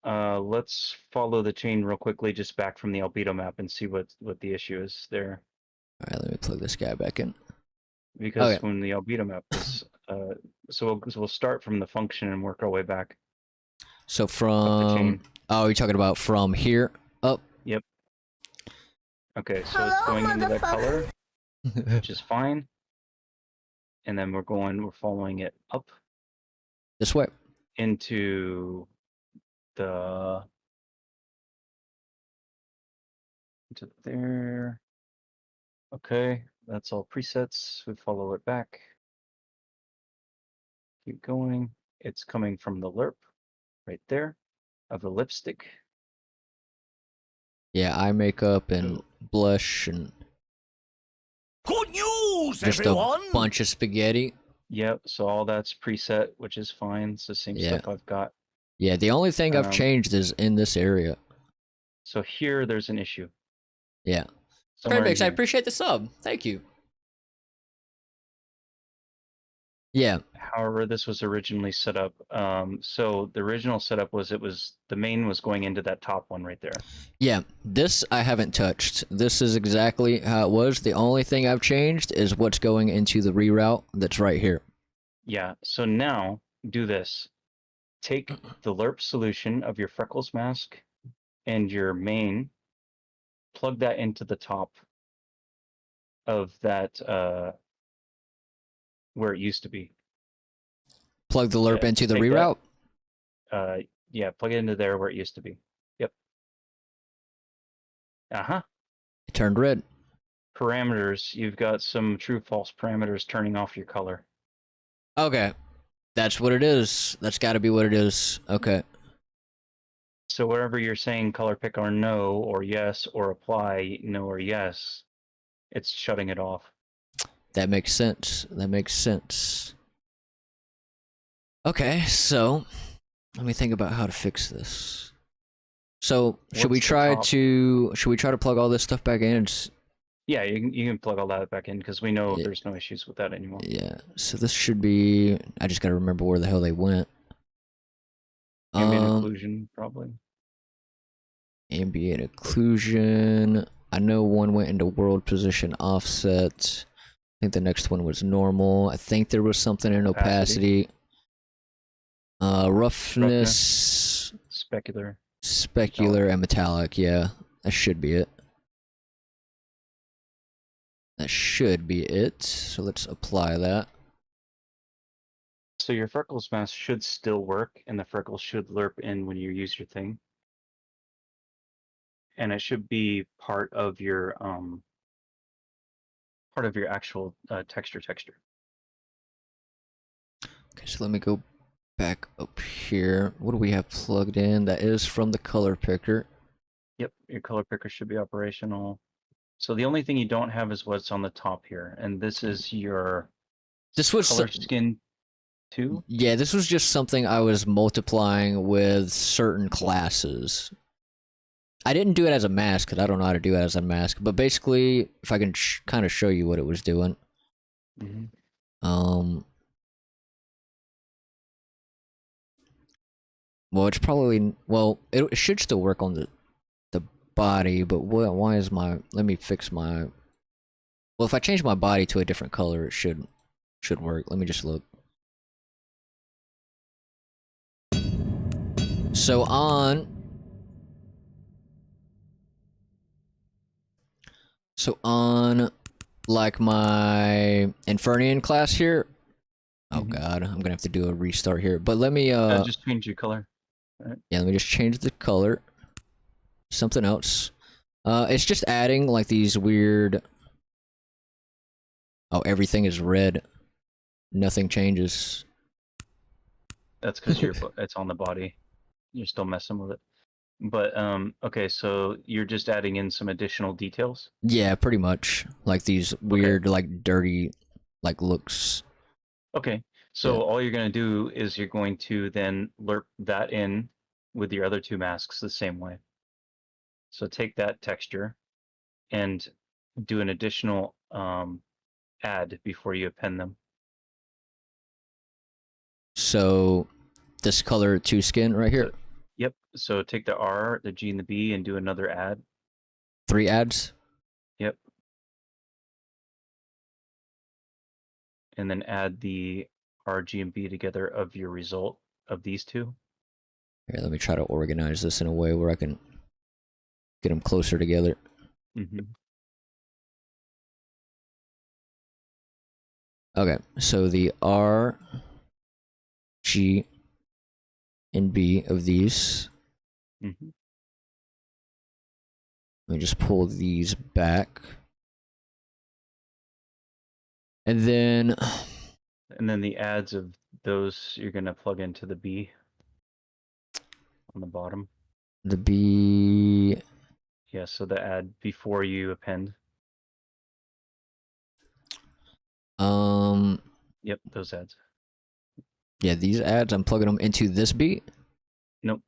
Let's follow the chain real quickly, just back from the albedo map, and see what the issue is there. All right, let me plug this guy back in. Because Okay. when the albedo map is, so we'll start from the function and work our way back So up the from chain. you're talking about from here up. Yep. Okay, so it's going into that color, which is fine. And then we're following it up This way. into there. Okay, that's all presets. We follow it back. Keep going. It's coming from the lerp right there of the lipstick. Yeah, eye makeup and blush and Good news, just everyone! a bunch of spaghetti. Yep, so all that's preset, which is fine. It's the same Yeah. stuff I've got. Yeah, the only thing I've changed is in this area. So here there's an issue. Yeah. Somewhere in Credmix, I here. appreciate the sub. Thank you. Yeah. However, this was originally set up. So the original setup was the main was going into that top one right there. Yeah, this I haven't touched. This is exactly how it was. The only thing I've changed is what's going into the reroute that's right here. Yeah, so now do this. Take the lerp solution of your freckles mask and your main, plug that into the top of that where it used to be. Plug the lerp Yeah, into the take that. reroute. Yeah, plug it into there where it used to be. Yep. Uh-huh. It turned red. Parameters, you've got some true false parameters turning off your color. Okay. That's what it is. That's got to be what it is. Okay. So wherever you're saying color pick or no or yes or apply no or yes, it's shutting it off. That makes sense. That makes sense. Okay, so let me think about how to fix this. So should we What's the try top? to plug all this stuff back in? And Yeah, you can plug all that back in because we know Yeah. there's no issues with that anymore. yeah. So this should be. I just gotta remember where the hell they went. Ambient occlusion, probably. Ambient occlusion. I know one went into world position offset. I think the next one was normal. I think there was something in opacity. Roughness, Specular. specular, and metallic. Yeah, that should be it. That should be it. So let's apply that. So your freckles mask should still work, and the freckles should lerp in when you use your thing. And it should be part of your actual texture. Okay, so let me go back up here. What do we have plugged in? That is from the color picker. Yep, your color picker should be operational. So the only thing you don't have is what's on the top here, and this is your This was color skin 2. Yeah, this was just something I was multiplying with certain classes. I didn't do it as a mask because I don't know how to do it as a mask. But basically, if I can kind of show you what it was doing. Mm-hmm. Well, it's probably it should still work on the body, but why is my? Let me fix my. Well, if I change my body to a different color, it should should work. Let me just look. So on like my Infernian class here. Oh Mhm. god, I'm gonna have to do a restart here. But let me Just change your color. yeah, let me just change the color. Something else. It's just adding like these weird. Oh, everything is red. Nothing changes. That's because it's on the body. You're still messing with it. But okay, so you're just adding in some additional details. Yeah, pretty much. Like these weird, like dirty, like looks. Okay, so Yeah. all you're going to do is you're going to then lerp that in with your other two masks the same way. So take that texture and do an additional add before you append them. So this color 2 skin right here. Yep. So take the R, the G, and the B and do another add. 3 adds. Yep. And then add the R, G, and B together of your result of these two. Here, let me try to organize this in a way where I can get them closer together. Mm-hmm. Okay, so the R, G, and B of these. Mm-hmm. Let me just pull these back. And then the adds of those you're going to plug into the B on the bottom. the B. Yeah, so the add before you append. Yep, those adds. Yeah, these adds, I'm plugging them into this B. Nope.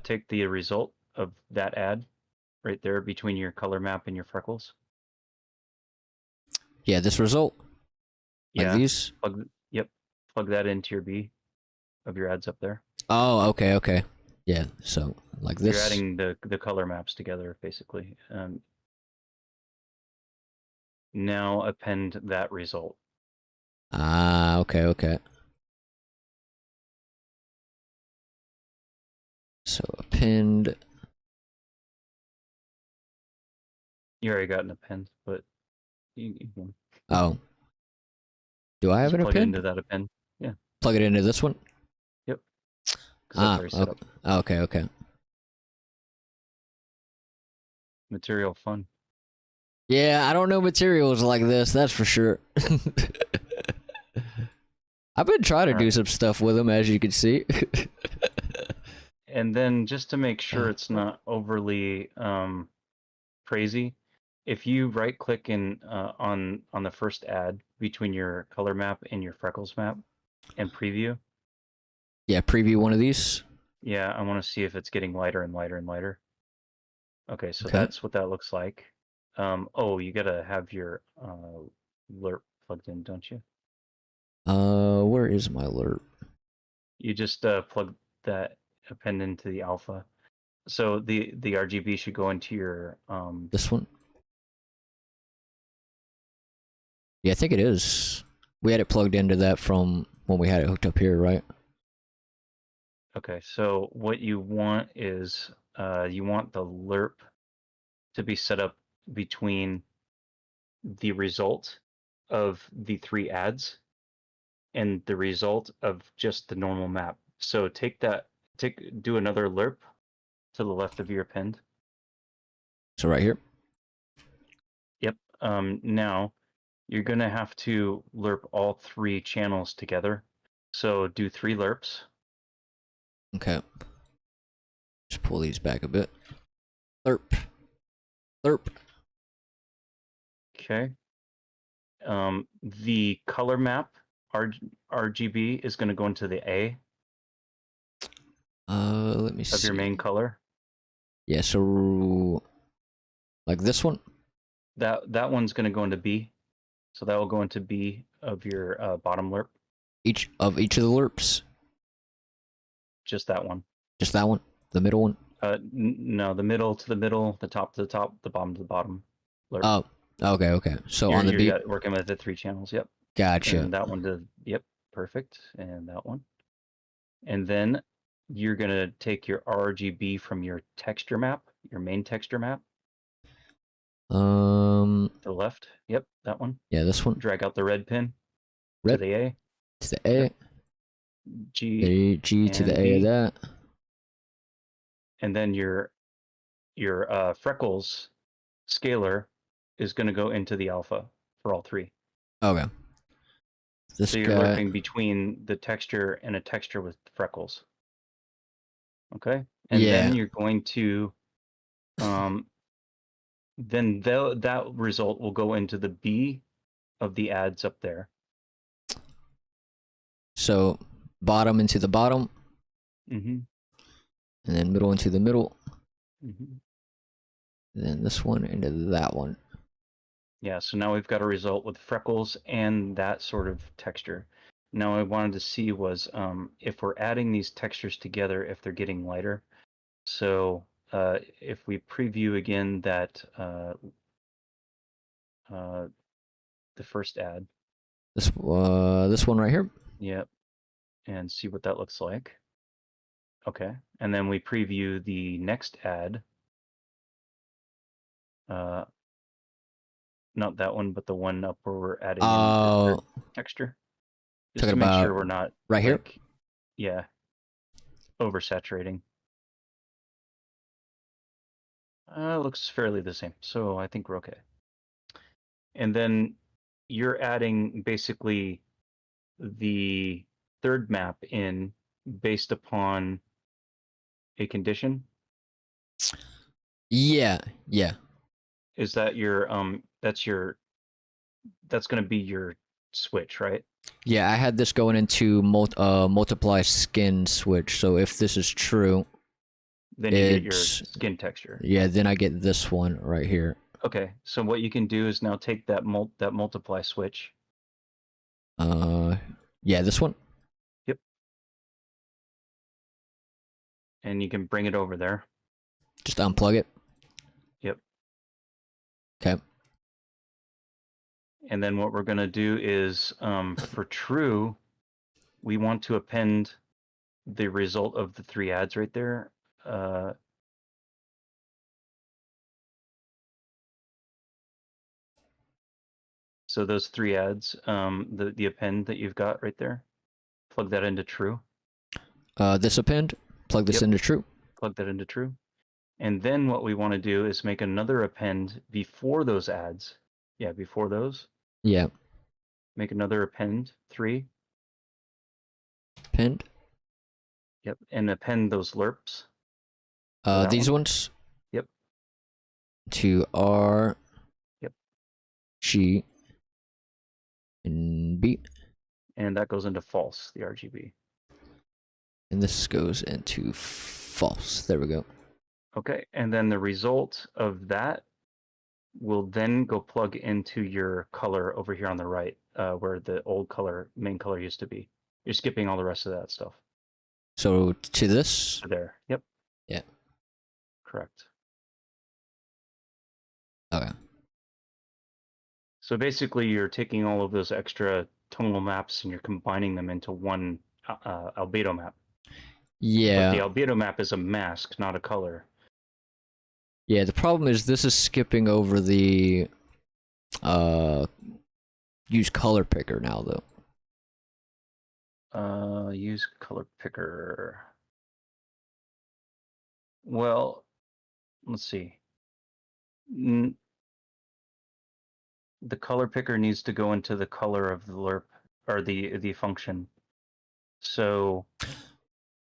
Take the result of that add right there between your color map and your freckles. Yeah, this result. Like Yeah. these. Plug that into your B of your adds up there. Oh, okay. Yeah, so like this. You're adding the color maps together basically. Now append that result. Ah, okay. So append. You already got an append, but you can Oh. Do I have an plug it append? into that append. Yeah. Plug it into this one? Yep. 'Cause that's already set up. Okay. Material fun. Yeah, I don't know materials like this, that's for sure. I've been trying to do some stuff with them, as you can see. And then just to make sure it's not overly crazy, if you right click in on the first add between your color map and your freckles map and preview. Yeah, preview one of these. Yeah, I want to see if it's getting lighter and lighter and lighter. Okay, so Okay. that's what that looks like. Oh, you gotta have your lerp plugged in, don't you? Where is my alert? You just plug that append into the alpha. So the RGB should go into your This one? Yeah, I think it is. We had it plugged into that from when we had it hooked up here, right? Okay, so what you want is you want the lerp to be set up between the result of the 3 adds and the result of just the normal map. So do another lerp to the left of your append. So right here. Yep. Now you're gonna have to lerp all 3 channels together. So do 3 lerps. Okay. Just pull these back a bit. Lerp. Okay. The color map RGB is going to go into the A Let me see. of your main color. Yeah, so like this one? That one's going to go into B. So that will go into B of your bottom lerp. Each of the lerps? Just that one. Just that one? The middle one? No, the middle to the middle, the top to the top, the bottom to the bottom. Lerp. Oh, okay. So on the B. Working with the 3 channels. Yep. Gotcha. And that one to, yep, perfect. And that one. And then you're going to take your RGB from your texture map, your main texture map, Um, to the left. Yep, that one. yeah, this one. Drag out the red pin to Red the A, to the A, Yep. G, the G to the and A of B. that. and then your freckles scalar is going to go into the alpha for all three. Okay. This So you're guy. lerping between the texture and a texture with freckles. Okay, and Yeah. then you're going to, then that result will go into the B of the ads up there. So bottom into the bottom, Mm-hmm. and then middle into the middle, Mm-hmm. and then this one into that one. Yeah, so now we've got a result with freckles and that sort of texture. Now I wanted to see was if we're adding these textures together, if they're getting lighter. So if we preview again that the first ad, This one right here. yep, and see what that looks like. Okay, and then we preview the next ad. Not that one, but the one up where we're adding in the Oh, texture. Just talking to make about sure we're not right here. like, yeah, oversaturating. Looks fairly the same, so I think we're okay. And then you're adding basically the third map in based upon a condition. Yeah, yeah, Is that your that's going to be your switch, right? yeah. I had this going into multiply skin switch. So if this is true, Then you get your it's skin texture. yeah. Then I get this one right here. Okay, so what you can do is now take that multiply switch. Yeah, this one. Yep. And you can bring it over there. Just unplug it. Yep. Okay. And then what we're going to do is, for true, we want to append the result of the three ads right there. So those three ads, the append that you've got right there, plug that into true. This append. Plug this Yep. into true. Plug that into true. And then what we want to do is make another append before those ads. Yeah, before those. Yeah. Make another append 3. Append. Yep, and append those lerps. that These one? ones. Yep. To R. Yep. G. And B. And that goes into false, the RGB. And this goes into false. There we go. Okay, and then the result of that will then go plug into your color over here on the right, where the old color, main color used to be. You're skipping all the rest of that stuff. So to this. There. Yep. Yeah. Correct. Okay. So basically, you're taking all of those extra tonal maps and you're combining them into one albedo map. Yeah. But the albedo map is a mask, not a color. Yeah, the problem is this is skipping over the use color picker now though. Use color picker. Well, let's see. The color picker needs to go into the color of the lerp or the function. So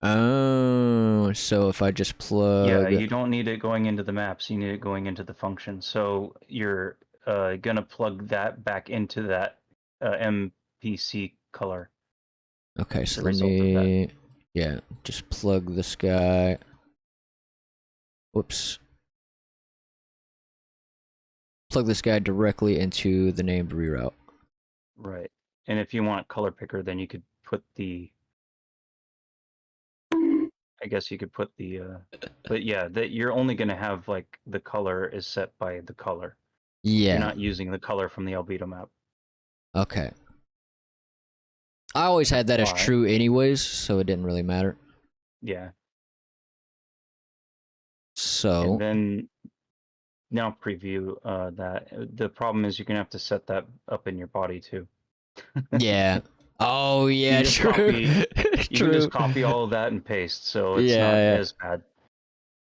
Oh, so if I just plug. yeah, you don't need it going into the maps. You need it going into the function. So you're gonna plug that back into that MPC color. Okay, so the let result of that. me. Yeah, just plug this guy. Whoops. Plug this guy directly into the named reroute. Right. And if you want color picker, then you could put the. I guess you could put the. But yeah, that you're only gonna have like the color is set by the color. Yeah. You're not using the color from the albedo map. Okay. I always had that as Why? true anyways, so it didn't really matter. Yeah. So And then now preview that. The problem is you're gonna have to set that up in your body too. yeah. Oh yeah, just true. copy- You True. can just copy all of that and paste, so it's not Yeah. as bad.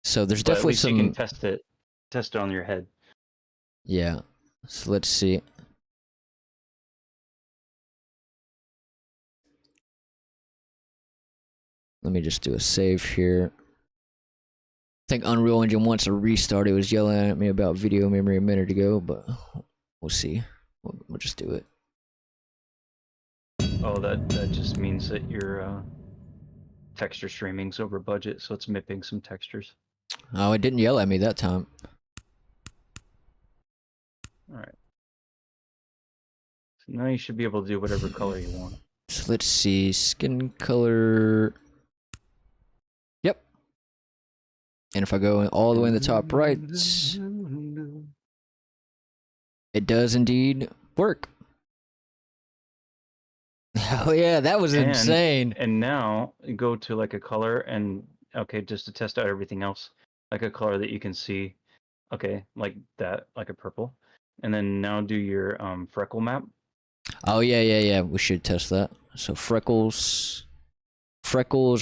So there's But at definitely least you can some. test it on your head. Yeah. So let's see. Let me just do a save here. I think Unreal Engine wants to restart. It was yelling at me about video memory a minute ago, but we'll see. We'll just do it. Oh, that just means that your texture streaming's over budget, so it's mipping some textures. Oh, it didn't yell at me that time. Alright. So now you should be able to do whatever color you want. So let's see. Skin color. Yep. And if I go all the way in the top right, it does indeed work. Oh yeah, that was And- insane. And now go to like a color and okay, just to test out everything else, like a color that you can see. Okay, like that, like a purple. And then now do your freckle map. Oh yeah. We should test that. So freckles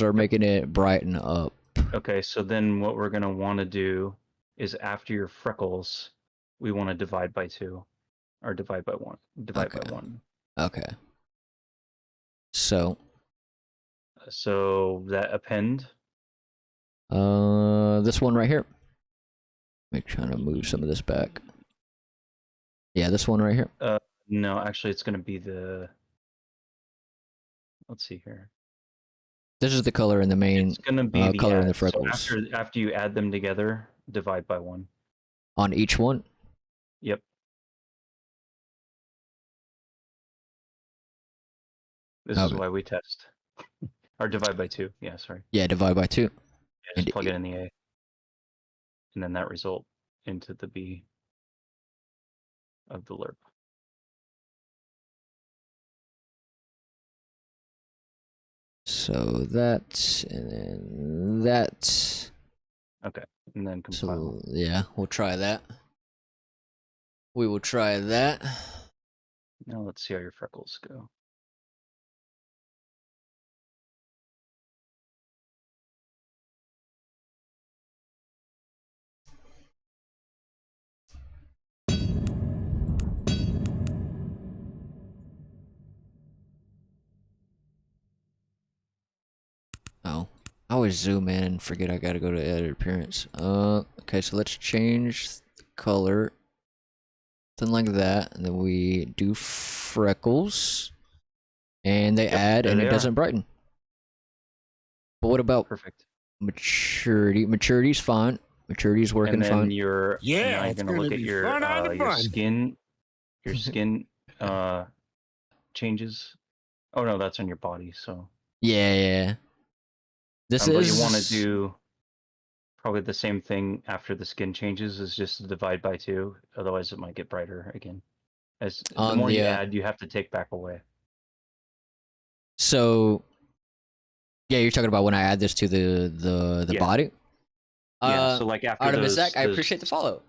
are making it brighten up. Okay, so then what we're gonna want to do is after your freckles, we want to divide by 2, or divide by 1. Divide by Okay. 1. Okay. So So that append. this one right here. Trying to move some of this back. Yeah, this one right here. No, actually, it's gonna be the. Let's see here. This is the color in the main It's gonna be the color in the add. So freckles. after you add them together, divide by 1. On each one. Yep. This is Okay. why we test. Or divide by 2. Yeah, sorry. Yeah, divide by 2. Yeah, just And plug it in the A. And then that result into the B of the lerp. So that and then that. And then compile. So yeah, we'll try that. We will try that. Now let's see how your freckles go. Oh, I always zoom in and forget I gotta go to edit appearance. Okay, so let's change the color. Something like that, and then we do freckles, and they Yep, add, there and they it are. doesn't brighten. But what about Perfect. maturity? Maturity's fine. Maturity's working And then fine. your Yeah, now you're it's gonna gonna look at be your fun on the your bun. skin changes. Oh no, that's on your body. So Yeah. This but is. you want to do probably the same thing after the skin changes is just to divide by 2. Otherwise, it might get brighter again. As the On more you the, add, you have to take back away. So, yeah, you're talking about when I add this to the Yeah. body. Yeah. So like after Artemis those, Zach, I those- appreciate the follow.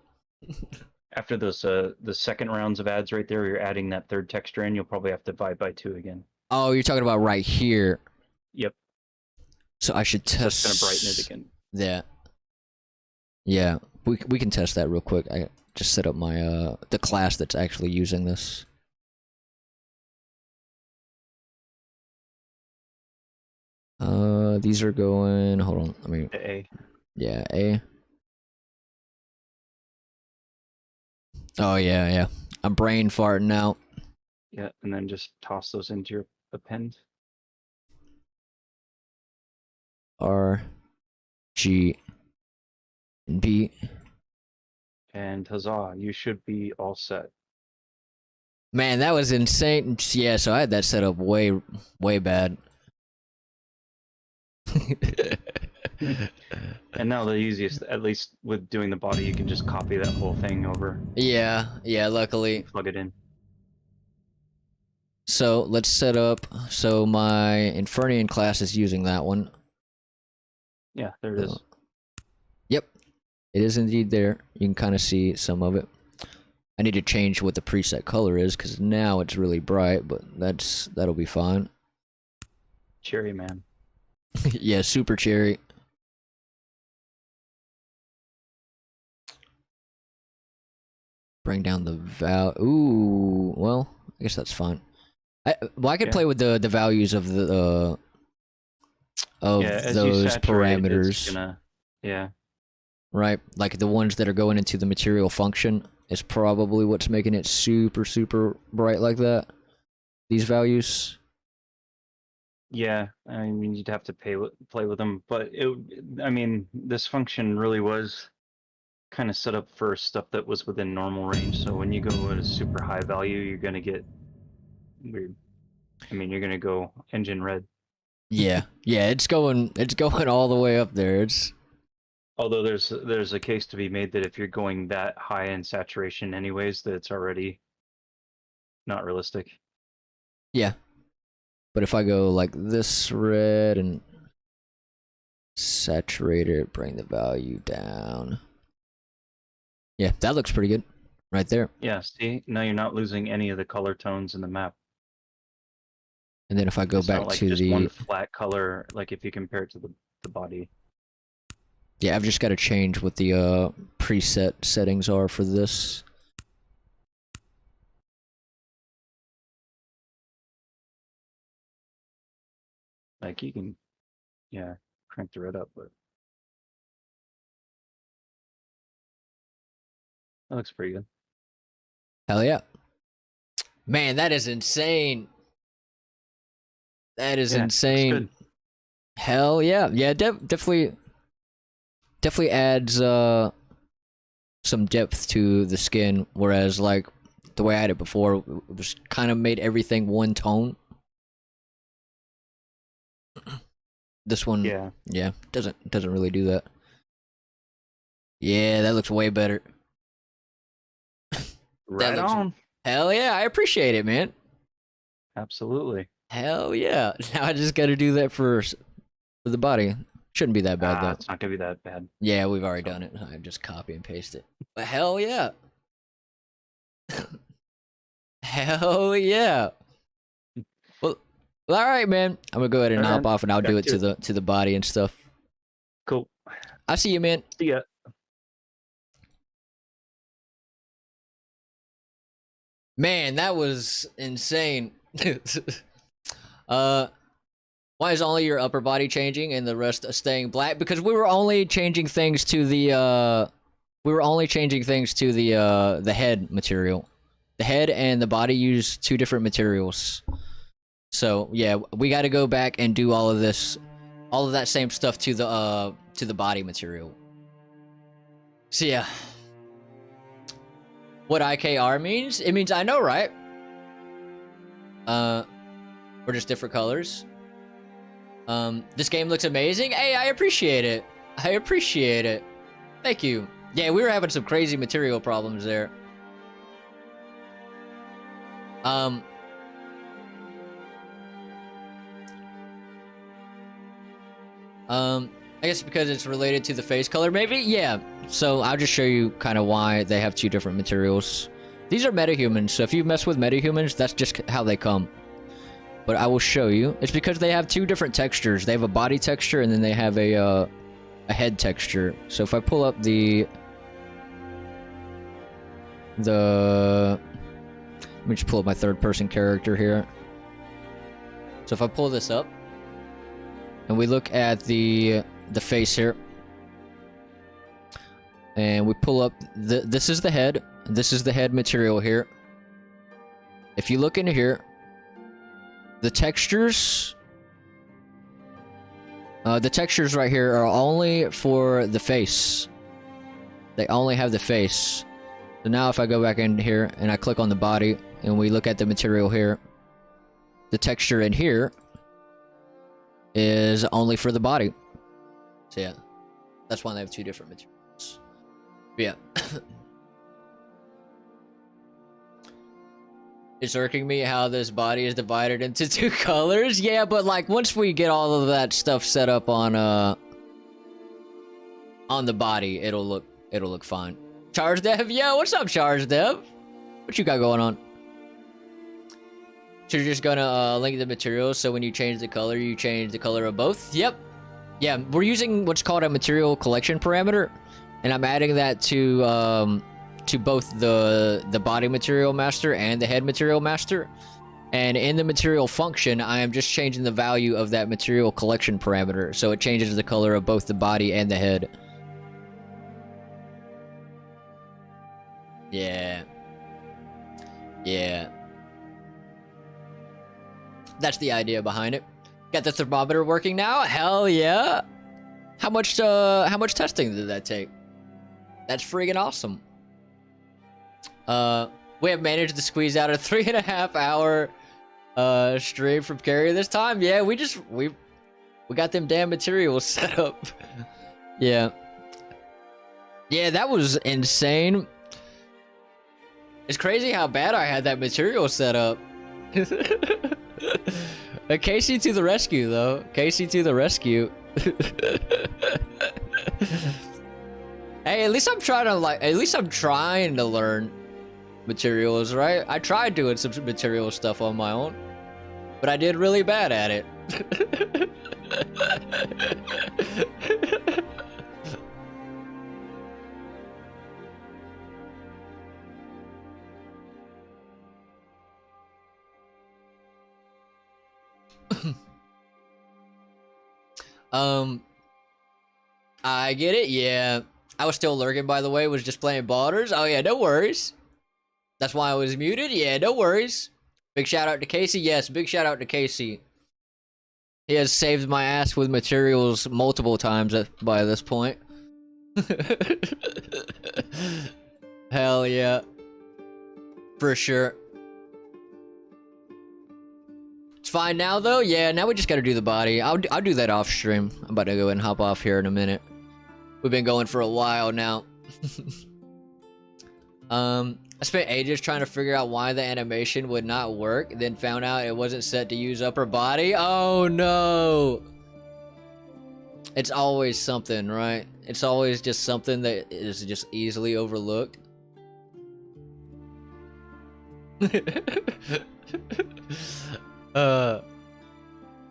after those the second rounds of ads right there, you're adding that third texture in. You'll probably have to divide by 2 again. Oh, you're talking about right here. Yep. So I should So test. it's gonna brighten it again. that. Yeah, we can test that real quick. I just set up my the class that's actually using this. These are going. Hold on, let me. The A. Yeah, A. Oh yeah. I'm brain farting now. Yeah, and then just toss those into your append. R, G, and B. And huzzah, you should be all set. Man, that was insane. Yeah, so I had that set up way bad. And now the easiest, at least with doing the body, you can just copy that whole thing over, Yeah, luckily. plug it in. So let's set up. So my Infernian class is using that one. Yeah, there it is. Yep, it is indeed there. You can kind of see some of it. I need to change what the preset color is because now it's really bright, but that'll be fine. Cherry man. Yeah, super cherry. Bring down the ooh, well, I guess that's fine. I could Yeah. play with the values of the of Yeah, as you those saturate, it's parameters, gonna. Yeah. right? Like the ones that are going into the material function is probably what's making it super bright like that. These values. Yeah, I mean, you'd have to play with them, but I mean, this function really was kind of set up for stuff that was within normal range. So when you go at a super high value, you're gonna get weird. I mean, you're gonna go engine red. Yeah, yeah, it's going all the way up there. It's Although there's a case to be made that if you're going that high in saturation anyways, that it's already not realistic. yeah. But if I go like this red and saturate it, bring the value down. Yeah, that looks pretty good right there. Yeah, see, now you're not losing any of the color tones in the map. And then if I go It's back not like to just the one flat color, like if you compare it to the body. yeah, I've just got to change what the preset settings are for this. Like you can, yeah, crank the red up, but that looks pretty good. Hell yeah. Man, that is insane. That is Yeah, looks insane. good. Hell yeah. Yeah, definitely adds some depth to the skin, whereas like the way I had it before it was kind of made everything one tone. This one yeah, doesn't really do that. Yeah, that looks way better. Right looks- on. Hell yeah, I appreciate it, man. Absolutely. Hell yeah. Now I just got to do that for the body. Shouldn't be that bad though. It's not gonna be that bad. Yeah, we've already done it. I just copy and paste it. But hell yeah. Hell yeah. Well, all right, man. I'm gonna go ahead and All hop right, off, and I'll do back it to to the body and stuff. Cool. I see you, man. See ya. Man, that was insane. Why is only your upper body changing and the rest staying black? Because we were only changing things to the the head material. The head and the body use two different materials. So yeah, we got to go back and do all of that same stuff to the body material. So yeah. What IKR means? It means I know, right? We're just different colors. This game looks amazing. Hey, I appreciate it. I appreciate it. Thank you. Yeah, we were having some crazy material problems there. I guess because it's related to the face color, maybe? Yeah. So I'll just show you kind of why they have two different materials. These are metahumans, so if you mess with metahumans, that's just how they come. But I will show you. It's because they have two different textures. They have a body texture, and then they have a head texture. So if I pull up let me just pull up my third-person character here. So if I pull this up, and we look at the face here, and we pull up this is the head. This is the head material here. If you look into here, the textures right here are only for the face. They only have the face. So now if I go back in here and I click on the body and we look at the material here, the texture in here is only for the body. So yeah, that's why they have two different materials. But yeah. It's irking me how this body is divided into 2 colors. Yeah, but like once we get all of that stuff set up on the body, it'll look fine. Charge Dev, yo, what's up, Charge Dev? What you got going on? So you're just gonna link the materials, so when you change the color, you change the color of both? Yep. Yeah, we're using what's called a material collection parameter, and I'm adding that to both the body material master and the head material master. And in the material function, I am just changing the value of that material collection parameter, so it changes the color of both the body and the head. Yeah. Yeah. That's the idea behind it. Got the thermometer working now? Hell yeah! How much testing did that take? That's freaking awesome. We have managed to squeeze out a 3.5 hour stream from Carrie this time. Yeah, we got them damn materials set up. Yeah. Yeah, that was insane. It's crazy how bad I had that material set up. Casey to the rescue, though. Casey to the rescue. Hey, at least I'm trying to learn materials, right? I tried doing some material stuff on my own, but I did really bad at it. I get it, yeah. I was still lurking, by the way, was just playing Baldur's. Oh yeah, no worries. That's why I was muted, yeah, no worries. Big shout out to Casey, yes, big shout out to Casey. He has saved my ass with materials multiple times by this point. Hell yeah. For sure. It's fine now, though? Yeah, now we just gotta do the body. I'll do that off stream. I'm about to go and hop off here in a minute. We've been going for a while now. I spent ages trying to figure out why the animation would not work, then found out it wasn't set to use upper body. Oh no! It's always something, right? It's always just something that is just easily overlooked.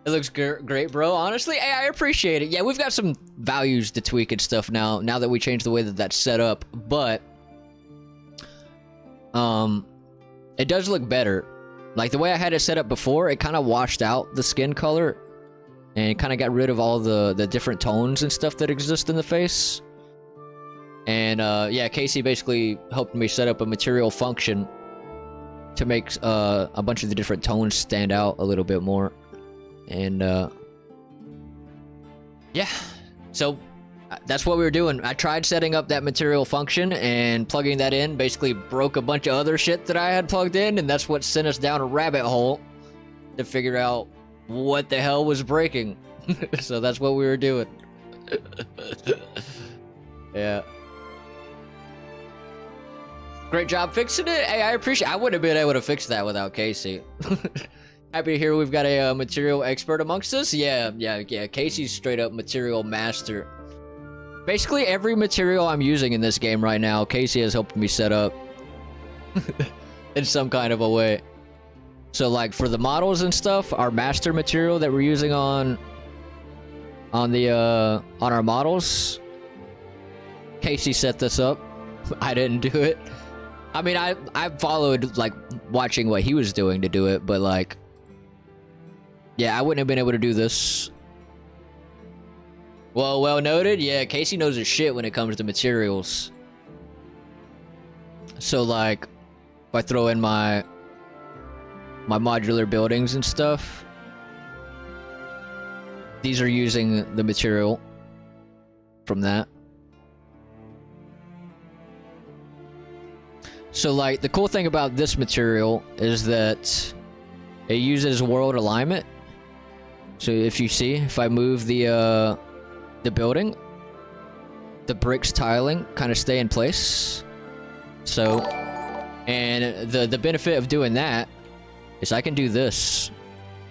It looks great, bro. Honestly, hey, I appreciate it. Yeah, we've got some values to tweak and stuff now that we changed the way that that's set up, but it does look better. Like the way I had it set up before, it kind of washed out the skin color and kind of got rid of all the different tones and stuff that exist in the face. And yeah, Casey basically helped me set up a material function to make a bunch of the different tones stand out a little bit more. And yeah, so that's what we were doing. I tried setting up that material function and plugging that in, basically broke a bunch of other shit that I had plugged in, and that's what sent us down a rabbit hole to figure out what the hell was breaking. So that's what we were doing. Yeah. Great job fixing it. Hey, I appreciate it. I wouldn't have been able to fix that without Casey. Happy to hear we've got a material expert amongst us. Yeah. Casey's straight up material master. Basically, every material I'm using in this game right now, Casey has helped me set up in some kind of a way. So, like, for the models and stuff, our master material that we're using on our models, Casey set this up. I didn't do it. I mean, I followed, like, watching what he was doing to do it, but, like, yeah, I wouldn't have been able to do this. Well noted. Yeah, Casey knows his shit when it comes to materials. So, like, if I throw in my modular buildings and stuff, these are using the material from that. So, like, the cool thing about this material is that it uses world alignment. So if you see, if I move the building, the bricks tiling kind of stay in place. So, and the benefit of doing that is I can do this.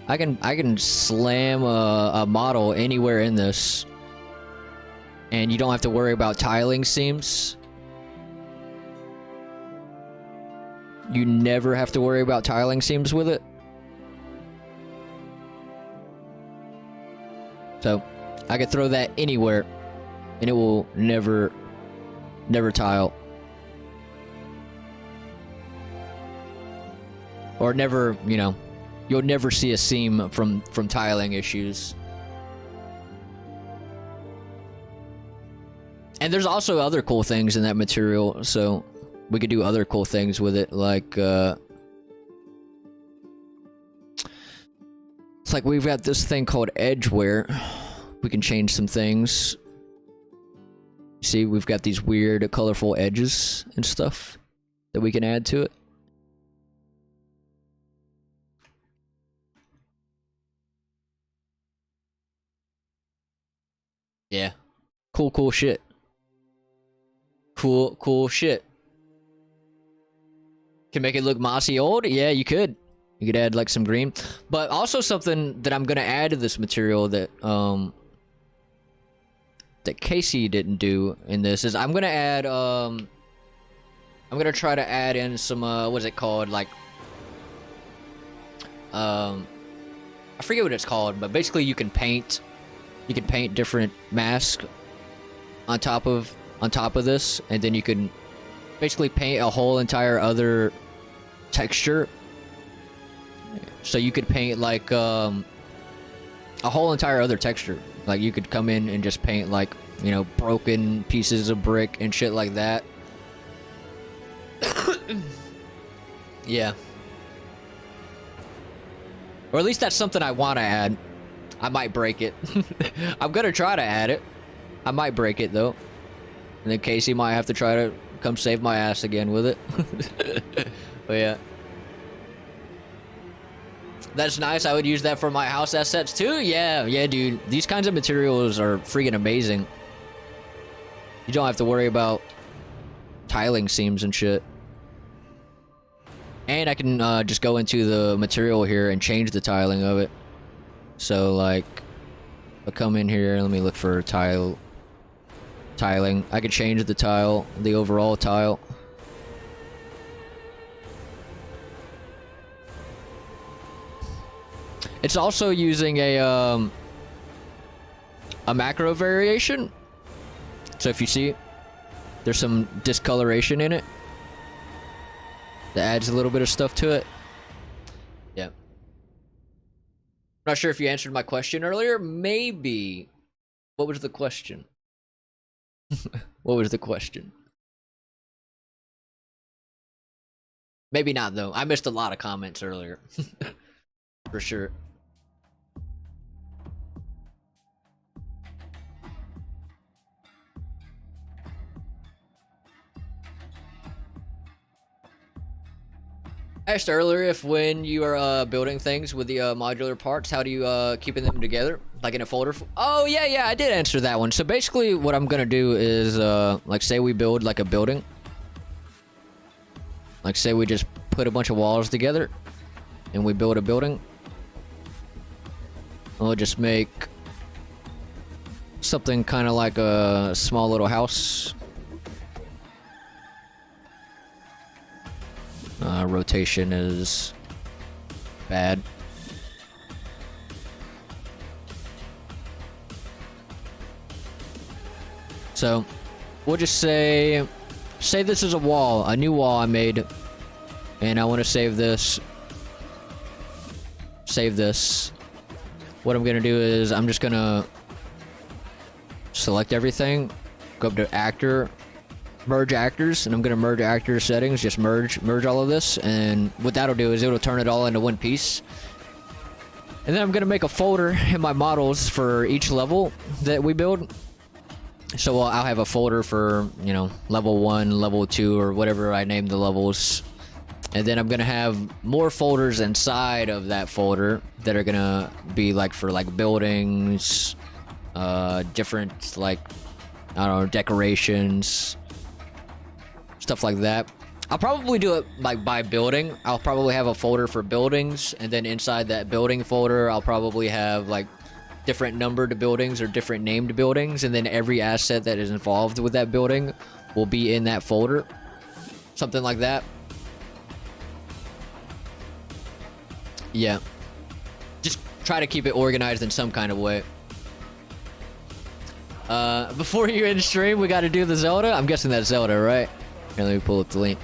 I can slam a model anywhere in this, and you don't have to worry about tiling seams. You never have to worry about tiling seams with it. So I could throw that anywhere, and it will never tile. Or never, you know, you'll never see a seam from tiling issues. And there's also other cool things in that material, so we could do other cool things with it, like it's like we've got this thing called edge wear. We can change some things. See, we've got these weird colorful edges and stuff that we can add to it. Yeah. Cool shit. Cool shit. Can make it look mossy old? Yeah, you could. You could add like some green. But also something that I'm gonna add to this material that that Casey didn't do in this is I'm gonna add I'm gonna try to add in some what's it called, like I forget what it's called, but basically you can paint different masks on top of this, and then you can basically paint a whole entire other texture. So you could paint like a whole entire other texture. Like you could come in and just paint like, you know, broken pieces of brick and shit like that. Yeah. Or at least that's something I want to add. I might break it. I'm gonna try to add it. I might break it though. And then Casey might have to try to come save my ass again with it. But yeah. That's nice. I would use that for my house assets too. Yeah, dude. These kinds of materials are freaking amazing. You don't have to worry about tiling seams and shit. And I can just go into the material here and change the tiling of it. So like, I'll come in here. Let me look for tiling. I can change the tile, the overall tile. It's also using a macro variation. So if you see, there's some discoloration in it that adds a little bit of stuff to it. Yeah. Not sure if you answered my question earlier. Maybe. What was the question? What was the question? Maybe not though. I missed a lot of comments earlier. For sure. I asked earlier if when you are building things with the modular parts, how do you keeping them together, like in a folder? Oh yeah, I did answer that one. So basically, what I'm gonna do is like say we build like a building. Like say we just put a bunch of walls together, and we build a building. We'll just make something kind of like a small little house. Rotation is bad. So we'll just say this is a wall, a new wall I made, and I want to save this. Save this. What I'm gonna do is I'm just gonna select everything, go up to actor, merge actors, and I'm gonna merge actor settings, just merge all of this, and what that'll do is it'll turn it all into one piece. And then I'm gonna make a folder in my models for each level that we build. So I'll have a folder for, you know, level 1, level 2, or whatever I name the levels. And then I'm gonna have more folders inside of that folder that are gonna be like for like buildings, different like, I don't know, decorations, stuff like that. I'll probably do it like by building. I'll probably have a folder for buildings, and then inside that building folder, I'll probably have like different numbered buildings or different named buildings, and then every asset that is involved with that building will be in that folder. Something like that. Yeah. Just try to keep it organized in some kind of way. Before you end stream, we gotta do the Zelda. I'm guessing that's Zelda, right? Here, let me pull up the link.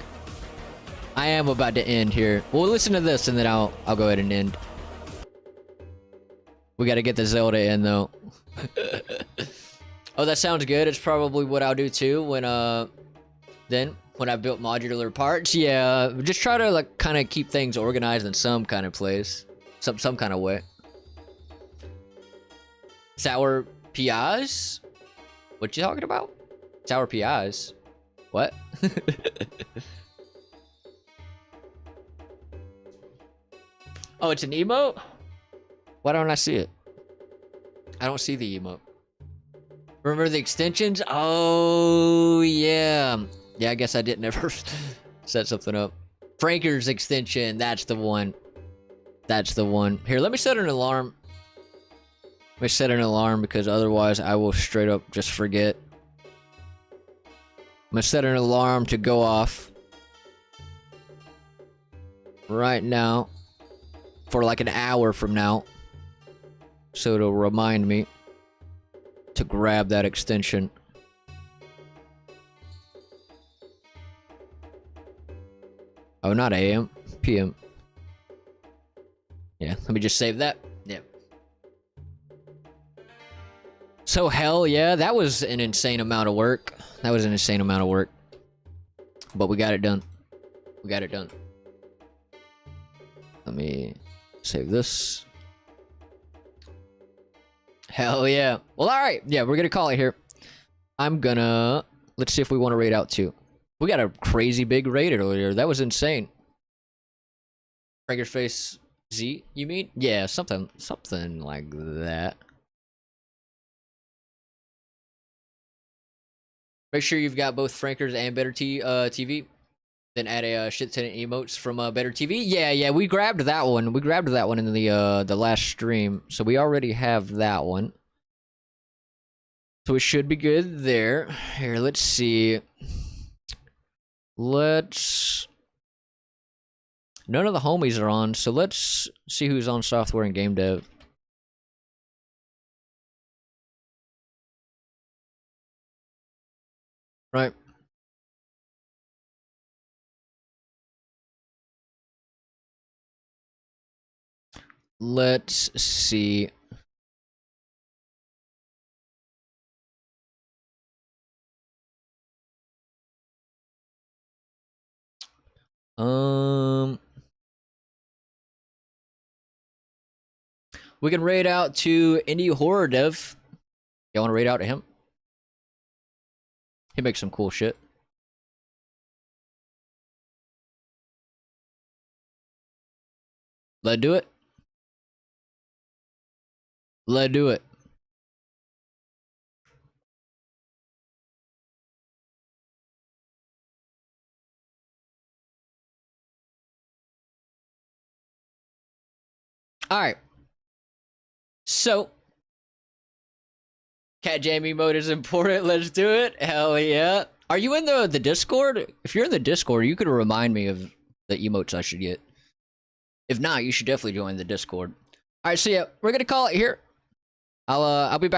I am about to end here. We'll listen to this and then I'll go ahead and end. We gotta get the Zelda in though. Oh, that sounds good. It's probably what I'll do too when when I built modular parts. Yeah, just try to like kind of keep things organized in some kind of place, some kind of way. Sour PIs? What you talking about? Sour PIs? What? Oh, it's an emote? Why don't I see it? I don't see the emote. Remember the extensions? Oh, yeah. Yeah, I guess I didn't ever set something up. Franker's extension. That's the one. That's the one. Here, let me set an alarm. Let me set an alarm because otherwise I will straight up just forget. I'm gonna set an alarm to go off right now for like an hour from now. So it'll remind me to grab that extension. Oh, not AM, PM. Yeah, let me just save that. Yeah. So hell yeah, that was an insane amount of work. That was an insane amount of work. But we got it done. We got it done. Let me save this. Hell yeah. Well, alright. Yeah, we're gonna call it here. I'm gonna... Let's see if we want to raid out too. We got a crazy big raid earlier. That was insane. Franker's Face Z, you mean? Yeah, something like that. Make sure you've got both Frankers and Better TV. Then add a shit ton of emotes from Better TV. Yeah, we grabbed that one. We grabbed that one in the last stream, so we already have that one. So we should be good there. Here, let's see. None of the homies are on, so let's see who's on software and game dev. Right. Let's see. We can raid out to Indie Horror Dev. Y'all want to raid out to him? He makes some cool shit. Let's do it. Let's do it. All right. So, Cat Jam emote is important. Let's do it. Hell yeah. Are you in the Discord? If you're in the Discord, you could remind me of the emotes I should get. If not, you should definitely join the Discord. All right, so yeah, we're gonna call it here. I'll be back.